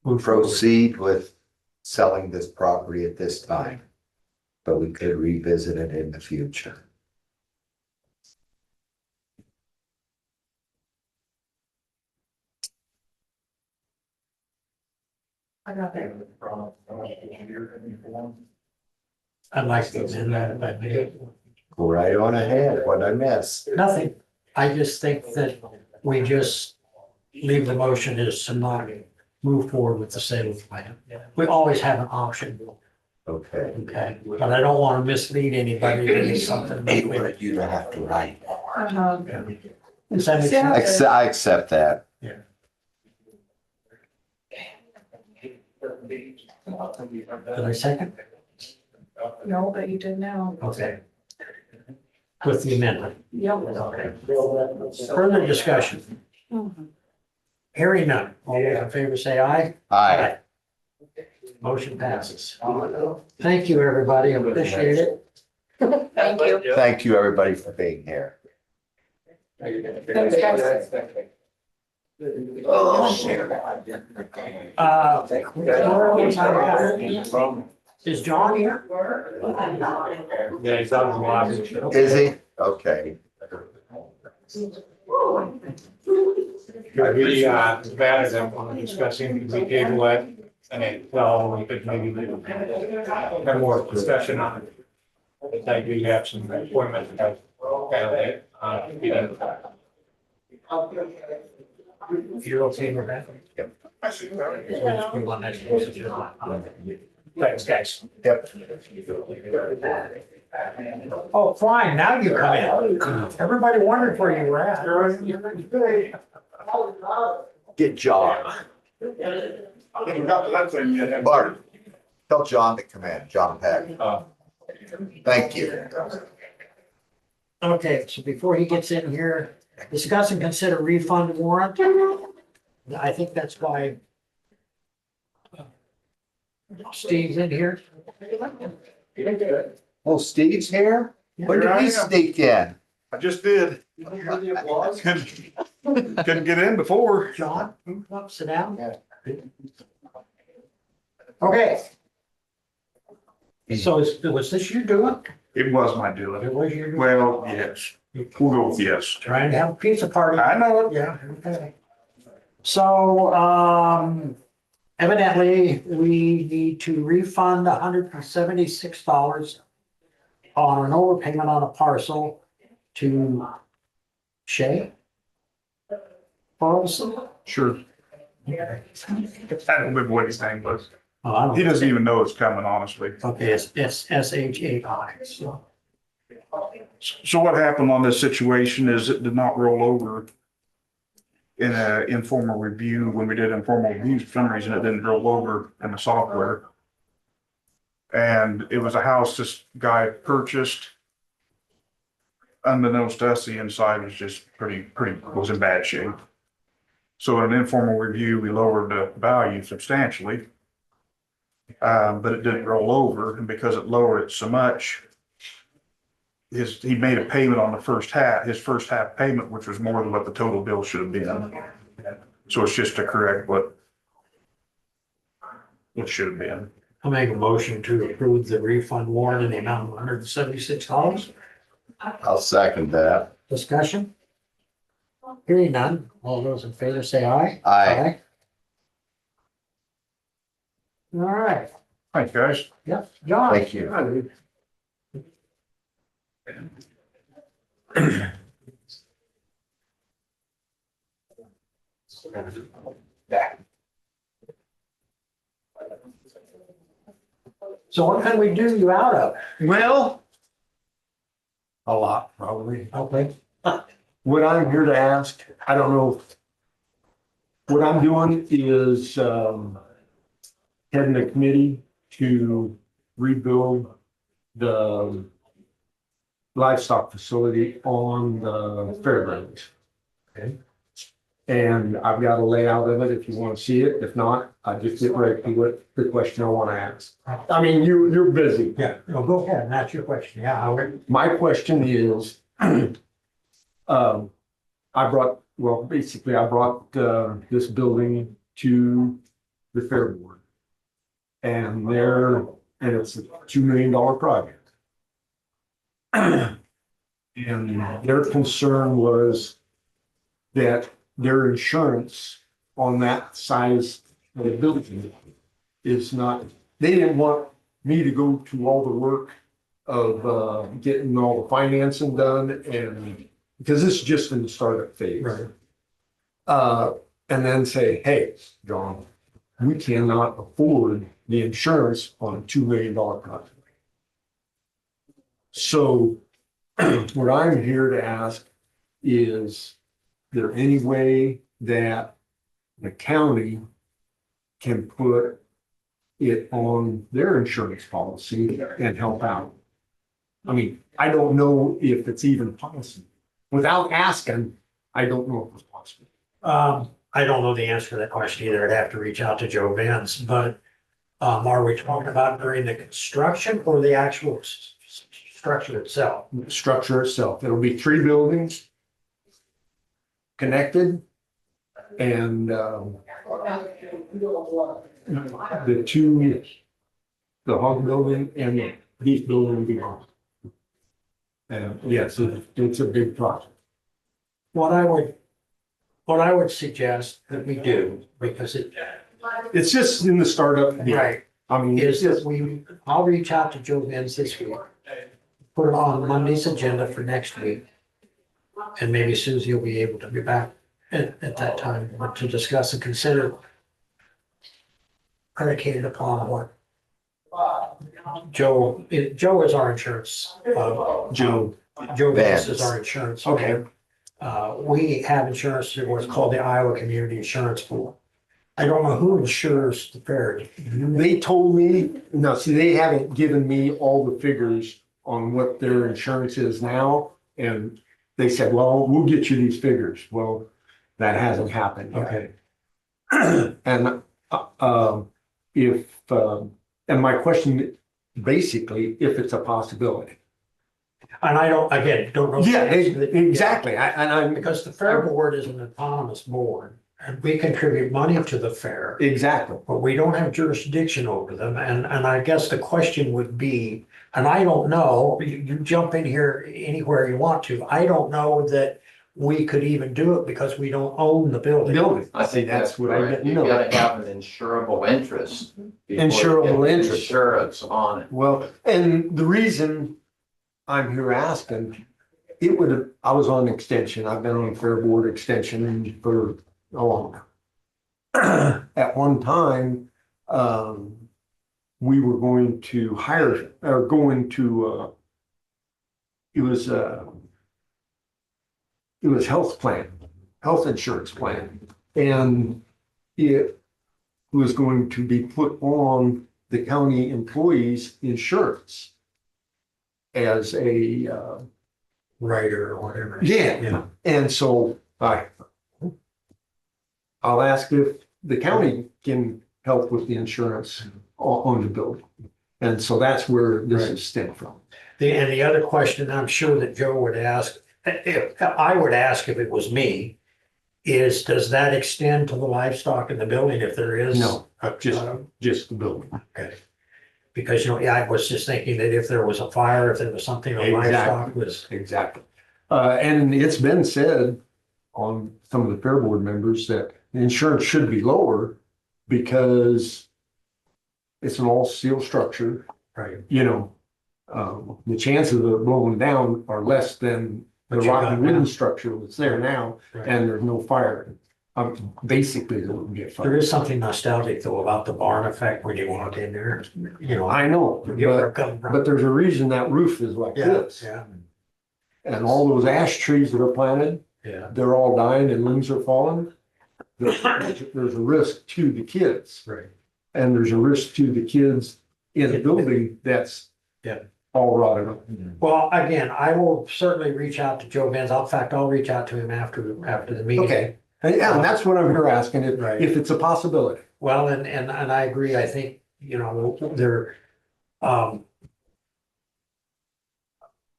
proceed with selling this property at this time, but we could revisit it in the future. I got it. I'd like to amend that if I may. Go right on ahead. What'd I miss? Nothing. I just think that we just leave the motion as to not move forward with the sale of the land. We always have an option, Okay. okay? But I don't want to mislead anybody into something. that we- Anyway, you don't have to write. Does that make sense? I accept that. Did I second? No, but you did now. Okay. With the amendment. Yep. Okay. Further discussion? Hearing none. All those in favor say aye. Aye. Motion passes. Thank you, everybody. I appreciate it. Thank you. Thank you, everybody, for being here. Thanks, guys. Is John here? Yeah, he's out in the lobby. Is he? Okay. We, as bad as I'm discussing, we table it, and then, well, we could maybe have more discussion on it. I do have some appointments, You're okay with that? Yep. Thanks, guys. Yep. Oh, fine, now you come in. Everybody wondered where you were at. Get John. Bart, tell John to come in, John Peck. Thank you. Okay, so before he gets in here, discuss and consider refund warrant. I think that's why Steve's in here. Oh, Steve's here? When did he sneak in? I just did. Couldn't get in before. John, come up, sit down. Okay. So was this you doing? It was my doing. It was you doing? Well, yes. We'll go with yes. Trying to have a pizza party. I know it. Yeah, okay. So, evidently, we need to refund $176 on an overpayment on a parcel to Shay. Paulson? Sure. I don't remember what his name was. Oh, I don't. He doesn't even know it's coming, honestly. Okay, it's SHAI, so. So what happened on this situation is it did not roll over in a informal review. When we did informal reviews, for some reason, it didn't roll over in the software. And it was a house this guy purchased. Unbeknownst to us, the inside was just was in bad shape. So in an informal review, we lowered the value substantially. But it didn't roll over, and because it lowered it so much, he made a payment on the first half, his first half payment, which was more than what the total bill should have been. So it's just to correct what it should have been. I'll make a motion to approve the refund warrant in the amount of $176. I'll second that. Discussion? Hearing none. All those in favor say aye. Aye. All right. Thanks, guys. Yep. John? Thank you. So what can we do you out of? Well, A lot, probably. Okay. what I'm here to ask, I don't know. What I'm doing is, heading a committee to rebuild the livestock facility on the fairgrounds. Okay. And I've got a layout of it if you want to see it. If not, I just get right to what the question I want to ask. I mean, you're busy. Yeah, no, go ahead. And that's your question. Yeah, My question is, I brought this building to the Fair Board. And it's a $2 million project. And their concern was that their insurance on that size of the building is not, they didn't want me to go to all the work of getting all the financing done, and because this is just in the startup phase. Right. And then say, hey, John, we cannot afford the insurance on a $2 million project. So what I'm here to ask is there any way that the county can put it on their insurance policy and help out? I mean, I don't know if it's even possible. Without asking, I don't know if it's possible. I don't know the answer to that question either. I'd have to reach out to Joe Vance, but are we talking about during the construction or the actual structure itself? The structure itself, it'll be 3 buildings connected, and the hog building and the beef building will be gone. And yes, it's a big project. What I would suggest that we do, because It's just in the startup. right, I mean, is that I'll reach out to Joe Vance this week. Put it on Monday's agenda for next week. And maybe Susie will be able to be back at that time to discuss and consider predicated upon what Joe is our insurance. Joe Vance is our insurance. Okay. We have insurance through what's called the Iowa Community Insurance Pool. I don't know who insures the fair. They told me, no, see, they haven't given me all the figures on what their insurance is now. And they said, well, we'll get you these figures. Well, that hasn't happened yet. Okay. And and my question, basically, if it's a possibility. And I don't know. Yeah, exactly. Because the fair board is an autonomous board and we contribute money to the fair. Exactly. But we don't have jurisdiction over them. And I guess the question would be, and I don't know, you jump in here anywhere you want to. I don't know that we could even do it because we don't own the building. I think that's what I correct. didn't You've know. got to have an insurable interest. before you Insurable get interest. Insurance on it. Well, and the reason I'm here asking it would, I was on extension. I've been on Fair Board extension for a long time. At one time, we were going to hire, or going to, it was health plan, health insurance plan. And it was going to be put on the county employees' insurance as a, Writer or whatever. yeah. And so I'll ask if the county can help with the insurance on the building. And so that's where this is stemmed from. And the other question I'm sure that Joe would ask, if I would ask if it was me, is does that extend to the livestock in the building if there is? No, just the building. Okay. Because, yeah, I was just thinking that if there was a fire, if there was something on livestock was. Exactly. And it's been said on some of the Fair Board members that the insurance should be lower because it's an all steel structure. Right. The chances of it blowing down are less than the rock and wooden structure that's there now, and there's no fire. Basically, it wouldn't get There fire. is something nostalgic though about the barn effect when you walk in there, I know, you get where I'm coming from. but there's a reason that roof is like Yeah, this. yeah, And all those ash trees that are planted, yeah. they're all dying and limbs are falling. There's a risk to the kids. Right. And there's a risk to the kids in the building that's all rotted up. Well, again, I will certainly reach out to Joe Benz. In fact, I'll reach out to him after the meeting. Okay. And that's what I'm here asking, Right. if it's a possibility. Well, and I agree. I think, there,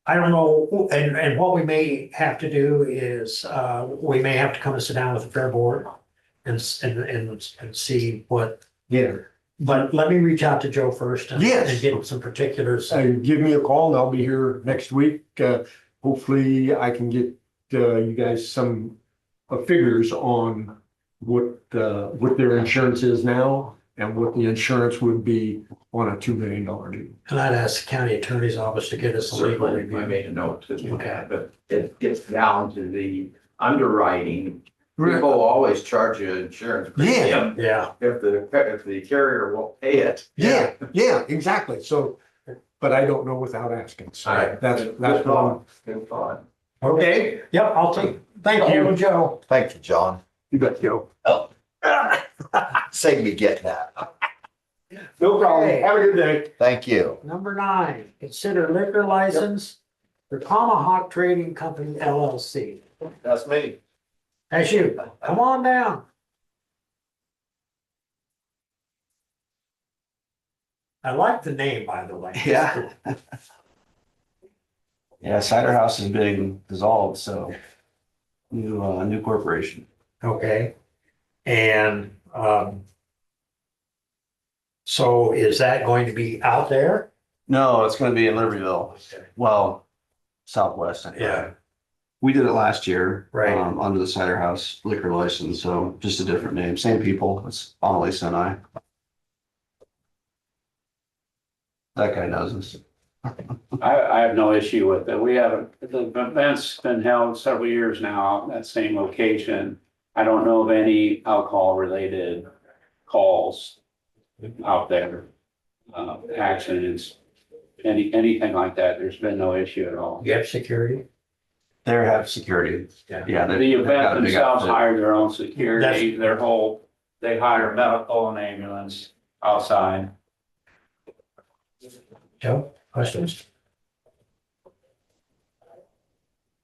I don't know, and what we may have to do is, we may have to come and sit down with the Fair Board and see what. Yeah. But let me reach out to Joe first and Yes. get some particulars. Give me a call and I'll be here next week. Hopefully I can get, you guys some figures on what their insurance is now and what the insurance would be on a $2 million deal. And I'd ask the county attorney's office to get us a legal Certainly, review. I made a note to do Okay. that, but it gets down to the underwriting. People always charge you insurance premium Yeah, if the carrier won't pay it. Yeah, exactly. So, but I don't know without asking. So Alright. that's Good one. thought. Good thought. okay, yep, I'll take, thank you, Joe. Thank you, John. You bet, Joe. Save me getting that. No problem. Okay. Have a good day. Thank you. Number 9, consider liquor license for Tomahawk Trading Company LLC. That's me. That's you. Come on down. I like the name, by the way. Yeah. Yeah, Cider House is being dissolved, so new corporation. Okay. And, so is that going to be out there? No, it's gonna be in Libertyville. Well, Southwest. Yeah. We did it last year. Right. Under the Cider House liquor license, so just a different name, same people. It's Annalise and I. That guy knows us. I have no issue with it. We haven't, the event's been held several years now at that same location. I don't know of any alcohol related calls out there. Accidents, anything like that. There's been no issue at all. You have security? They have security. Yeah. The event themselves hire their own security, they hire medical and ambulance outside. Joe, questions?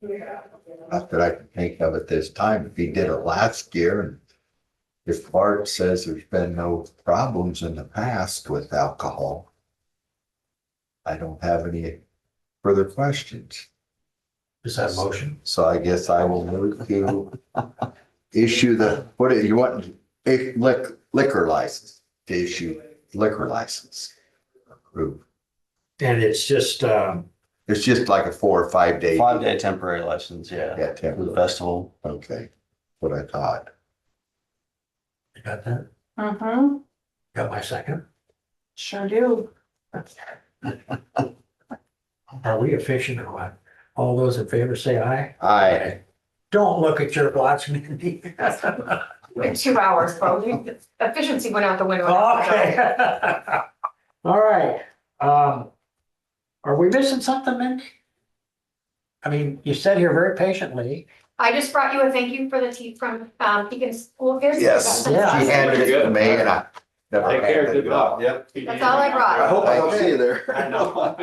Not that I can think of at this time. If he did it last year and if Bart says there's been no problems in the past with alcohol, I don't have any further questions. Is that a motion? So I guess I will move to issue you want a liquor license, to issue liquor license. Approve. And it's just, It's just like a 4 or 5 day. 5-day temporary license, yeah. Yeah, For the temporary. festival. Okay, what I thought. you got that? Mm-hmm, Got my second? sure do. Are we efficient or what? All those in favor say aye. Aye. Don't look at your watch, Mindy. In 2 hours, probably. Efficiency went out the window. Okay. All right. Are we missing something, Mindy? I mean, you sat here very patiently. I just brought you a thank you for the tea from, Beacon School Gifts. Yes, she Yeah. handed it to me and I. never Take care, handed good it luck. off. Yep. That's all I brought. I hope I don't see you there. I know.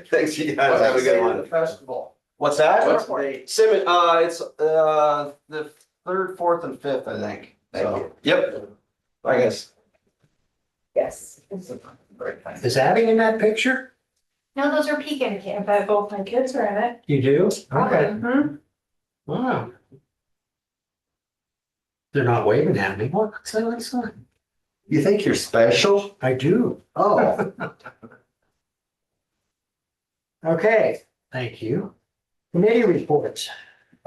Thanks, you guys. Have a good one. Festival. What's that? What's the date? It's the 3rd, 4th and 5th, I think. So, yep. I guess. Yes. Is Abby in that picture? No, those are Pekin kids. I bet both my kids are in it. You do? Probably. Okay. Mhm. Wow. They're not waving at me. What's that? You think you're special? I do. Oh. Okay, thank you. Committee reports.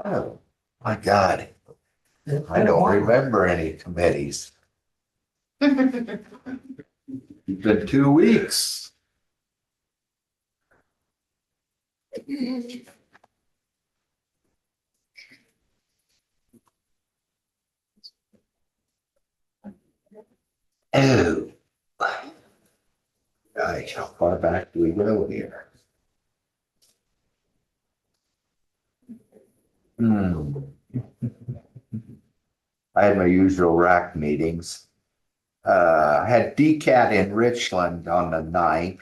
Oh, my God. I don't remember any committees. It's been 2 weeks. Oh. Gosh, how far back do we go here? I had my usual RAC meetings. I had DCAT in Richland on the 9th.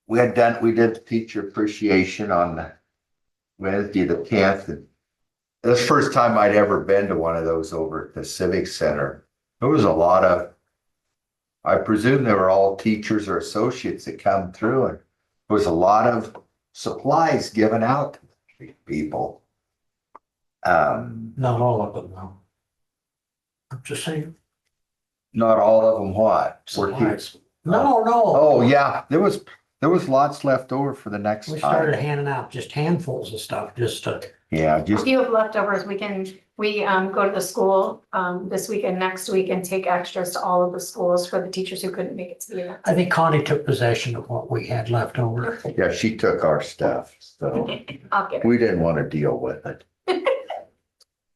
We did the teacher appreciation on Wednesday, the 10th. And this first time I'd ever been to one of those over at the Civic Center. There was a lot of, I presume they were all teachers or associates that come through, and there was a lot of supplies given out to people. Not all of them, though. I'm just saying. Not all of them what? Were Supplies. No. Oh, yeah, there was lots left over for the next We started time. handing out just handfuls of stuff, just to. Yeah, If just, you have leftovers, we go to the school, this week and next week and take extras to all of the schools for the teachers who couldn't make it to the event. I think Connie took possession of what we had left over. yeah, she took our stuff, so I'll get it. we didn't want to deal with it.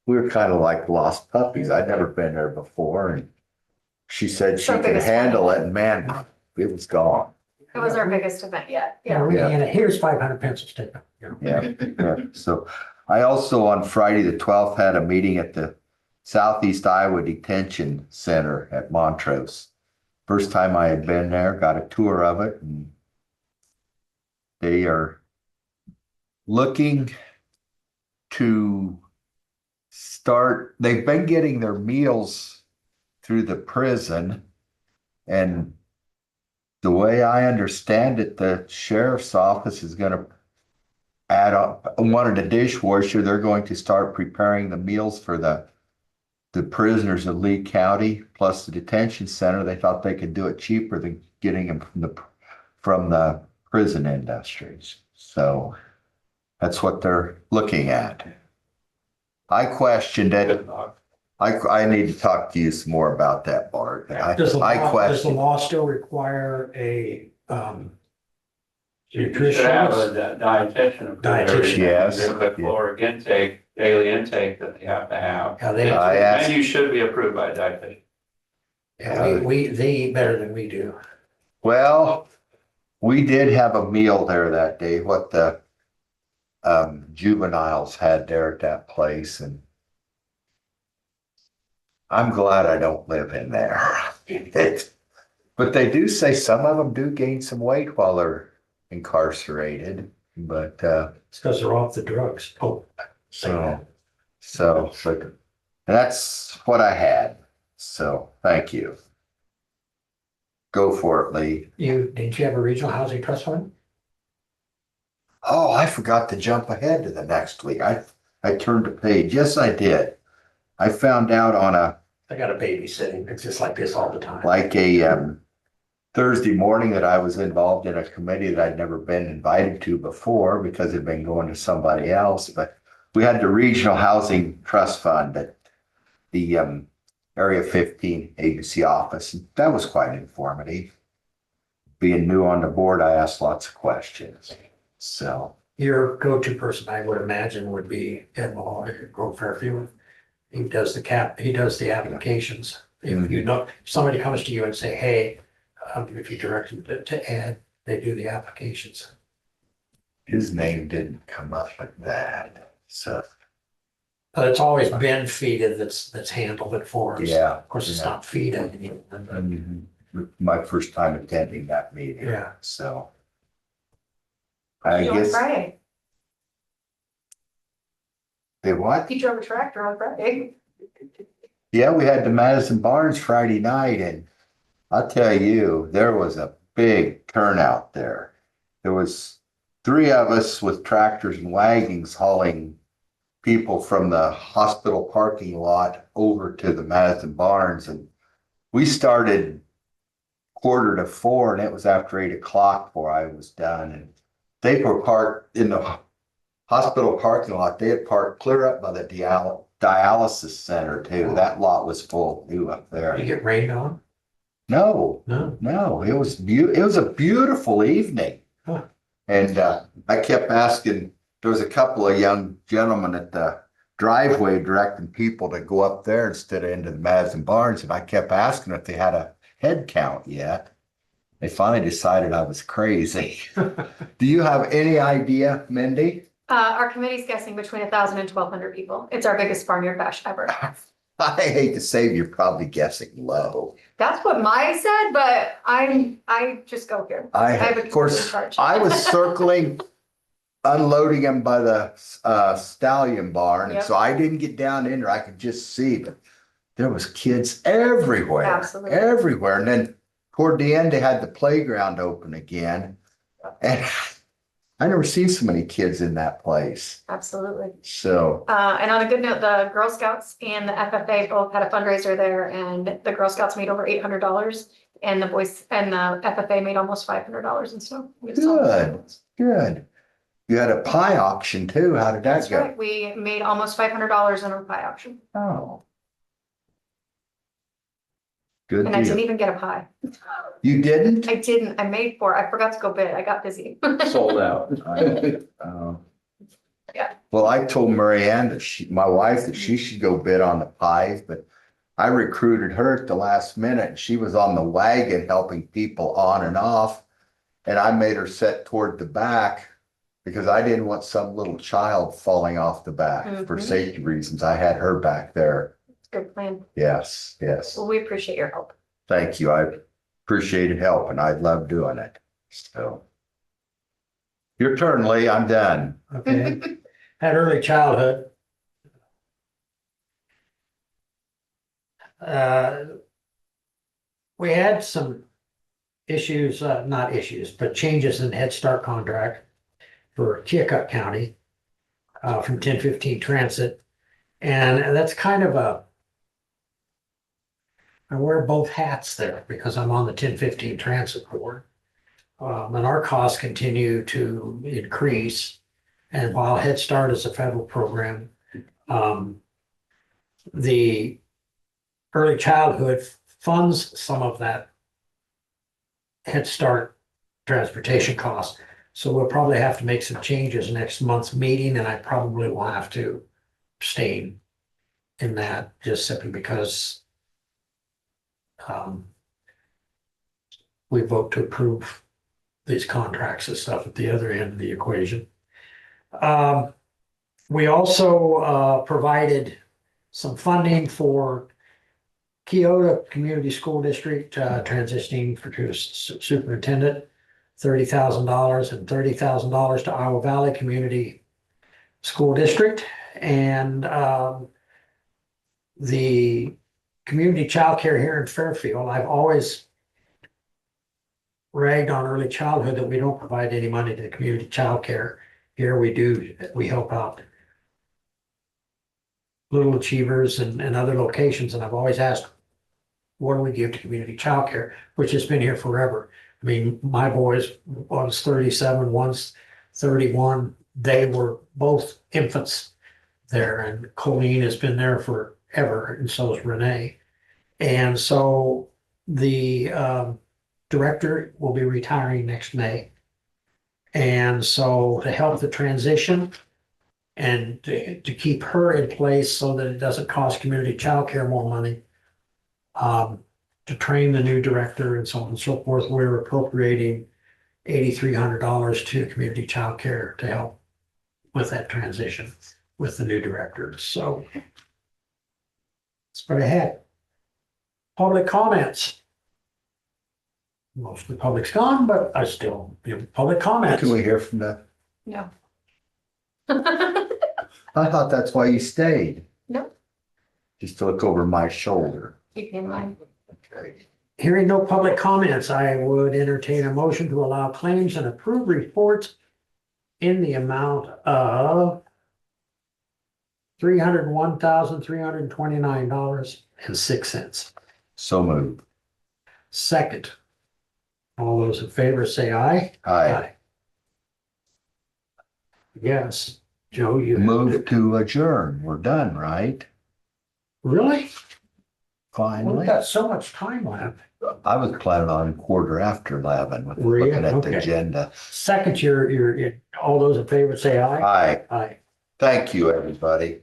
We were kind of like lost puppies. I'd never been there before, and she said she Our could biggest handle it, and man, it was gone. It was our biggest event yet. Yeah, Yeah. and here's 500 pencils taken. Yeah, yeah. So I also on Friday, the 12th, had a meeting at the Southeast Iowa Detention Center at Montrose. First time I had been there, got a tour of it, and they are looking to start, they've been getting their meals through the prison, and the way I understand it, the sheriff's office is going to add up, wanted a dishwasher. They're going to start preparing the meals for the prisoners of Lee County, plus the detention center. They thought they could do it cheaper than getting them from the prison industries. So that's what they're looking at. I questioned it. I need to talk to you some more about that, Bart. Does the I law, does the question. law still require a, You should have a dietitian. Dietitian. Yes. There's a caloric intake, daily intake that they have to have. Yeah, they, I asked, And you should be approved by a dietitian. they eat better than we do. well, we did have a meal there that day, what the juveniles had there at that place, and I'm glad I don't live in there. But they do say some of them do gain some weight while they're incarcerated, but It's because they're off the drugs. Oh, say that. but that's what I had. So thank you. Go for it, Lee. Didn't you have a regional housing trust fund? Oh, I forgot to jump ahead to the next week. I turned a page. Yes, I did. I found out on I got a babysitting. It's just like this all the time. a Thursday morning that I was involved in a committee that I'd never been invited to before because it'd been going to somebody else. But we had the Regional Housing Trust Fund at the Area 15 agency office. That was quite informative. being new on the board, I asked lots of questions. So, Your go-to person, I would imagine, would be Ed Law, Grove Fairfield. He does the applications. If you know, if somebody comes to you and say, hey, if you direct them to Ed, they do the applications. his name didn't come up like that, so. It's always been FEDA that's handled it for us. Yeah. Of course, it's Yeah. not FEDA. My first time attending that meeting. Yeah. So. I On guess Friday, they what? he drove a tractor on Friday. Yeah, we had the Madison Barnes Friday night, and I'll tell you, there was a big turnout there. There was 3 of us with tractors and wagons hauling people from the hospital parking lot over to the Madison Barnes, and we started 3:45, and it was after 8 o'clock before I was done. And they were parked in the hospital parking lot. They had parked clear up by the dialysis center too. That lot was full too up there. Did you get rained on? No, No. it was it was a beautiful evening. Huh. And I kept asking, there was a couple of young gentlemen at the driveway directing people to go up there instead of into the Madison Barnes. And I kept asking if they had a head count yet. They finally decided I was crazy. Do you have any idea, Mindy? Our committee's guessing between 1,000 and 1,200 people. It's our biggest barnyard bash ever. I hate to say you're probably guessing low. That's what Mai said, but I just go here. have a Of course, in charge. I was circling, unloading them by the stallion barn, and Yep. so I didn't get down in there. I could just see, but there was kids everywhere, Absolutely. everywhere. And then toward the end, they had the playground open again, and I never seen so many kids in that place. Absolutely. So, And on a good note, the Girl Scouts and the FFA both had a fundraiser there, and the Girl Scouts made over $800, and the boys and the FFA made almost $500 in snow. good. You had a pie auction too. How did that That's go? right. We made almost $500 in a pie auction, Oh. Good and I didn't deal. even get a pie. You didn't? I didn't. I made 4. I forgot to go bid. I got busy. Sold out. Oh. Yeah. Well, I told Marianne that my wife, that she should go bid on the pies, but I recruited her at the last minute, and she was on the wagon helping people on and off. And I made her sit toward the back because I didn't want some little child falling off the back for Mhm. safety reasons. I had her back there. Good plan. Yes, yes. Well, we appreciate your help. Thank you. I appreciated help and I love doing it. So. Your turn, Lee. I'm done. Okay. Had early childhood. We had some issues, not issues, but changes in Head Start contract for Keokuk County from 1015 Transit. And that's kind of I wear both hats there because I'm on the 1015 Transit Board. And our costs continue to increase. And while Head Start is a federal program, the early childhood funds some of that Head Start transportation costs. So we'll probably have to make some changes next month's meeting, and I probably will have to abstain in that just simply because we vote to approve these contracts and stuff at the other end of the equation. We also provided some funding for Keota Community School District transitioning to superintendent, $30,000 and $30,000 to Iowa Valley Community School District. And the community childcare here in Fairfield, I've always ragged on early childhood that we don't provide any money to community childcare. Here we do, we help out Little Achievers and other locations. And I've always asked, what do we give to community childcare, which has been here forever. I mean, my boys, one's 37, one's 31. They were both infants there, and Colleen has been there forever, and so is Renee. And so the director will be retiring next May. And so to help the transition and to keep her in place so that it doesn't cost community childcare more money, to train the new director and so on and so forth, we're appropriating $8,300 to community childcare to help with that transition with the new director. So that's what I had. Public comments. Most of the public's gone, but I still give public comments. Can we hear from that? No. I thought that's why you stayed. No. Just to look over my shoulder. Keep me in mind. Okay. Hearing no public comments, I would entertain a motion to allow claims and approve reports in the amount of $301,329.06. So moved. Second. All those in favor say aye. Aye. Yes, Joe, you Move to adjourn. We're done, right? really? We've Finally. got so much time left. I was planning on 11:15 with Were you? looking at the Okay. agenda. Second, all those in favor say aye. Aye. Aye. Thank you, everybody.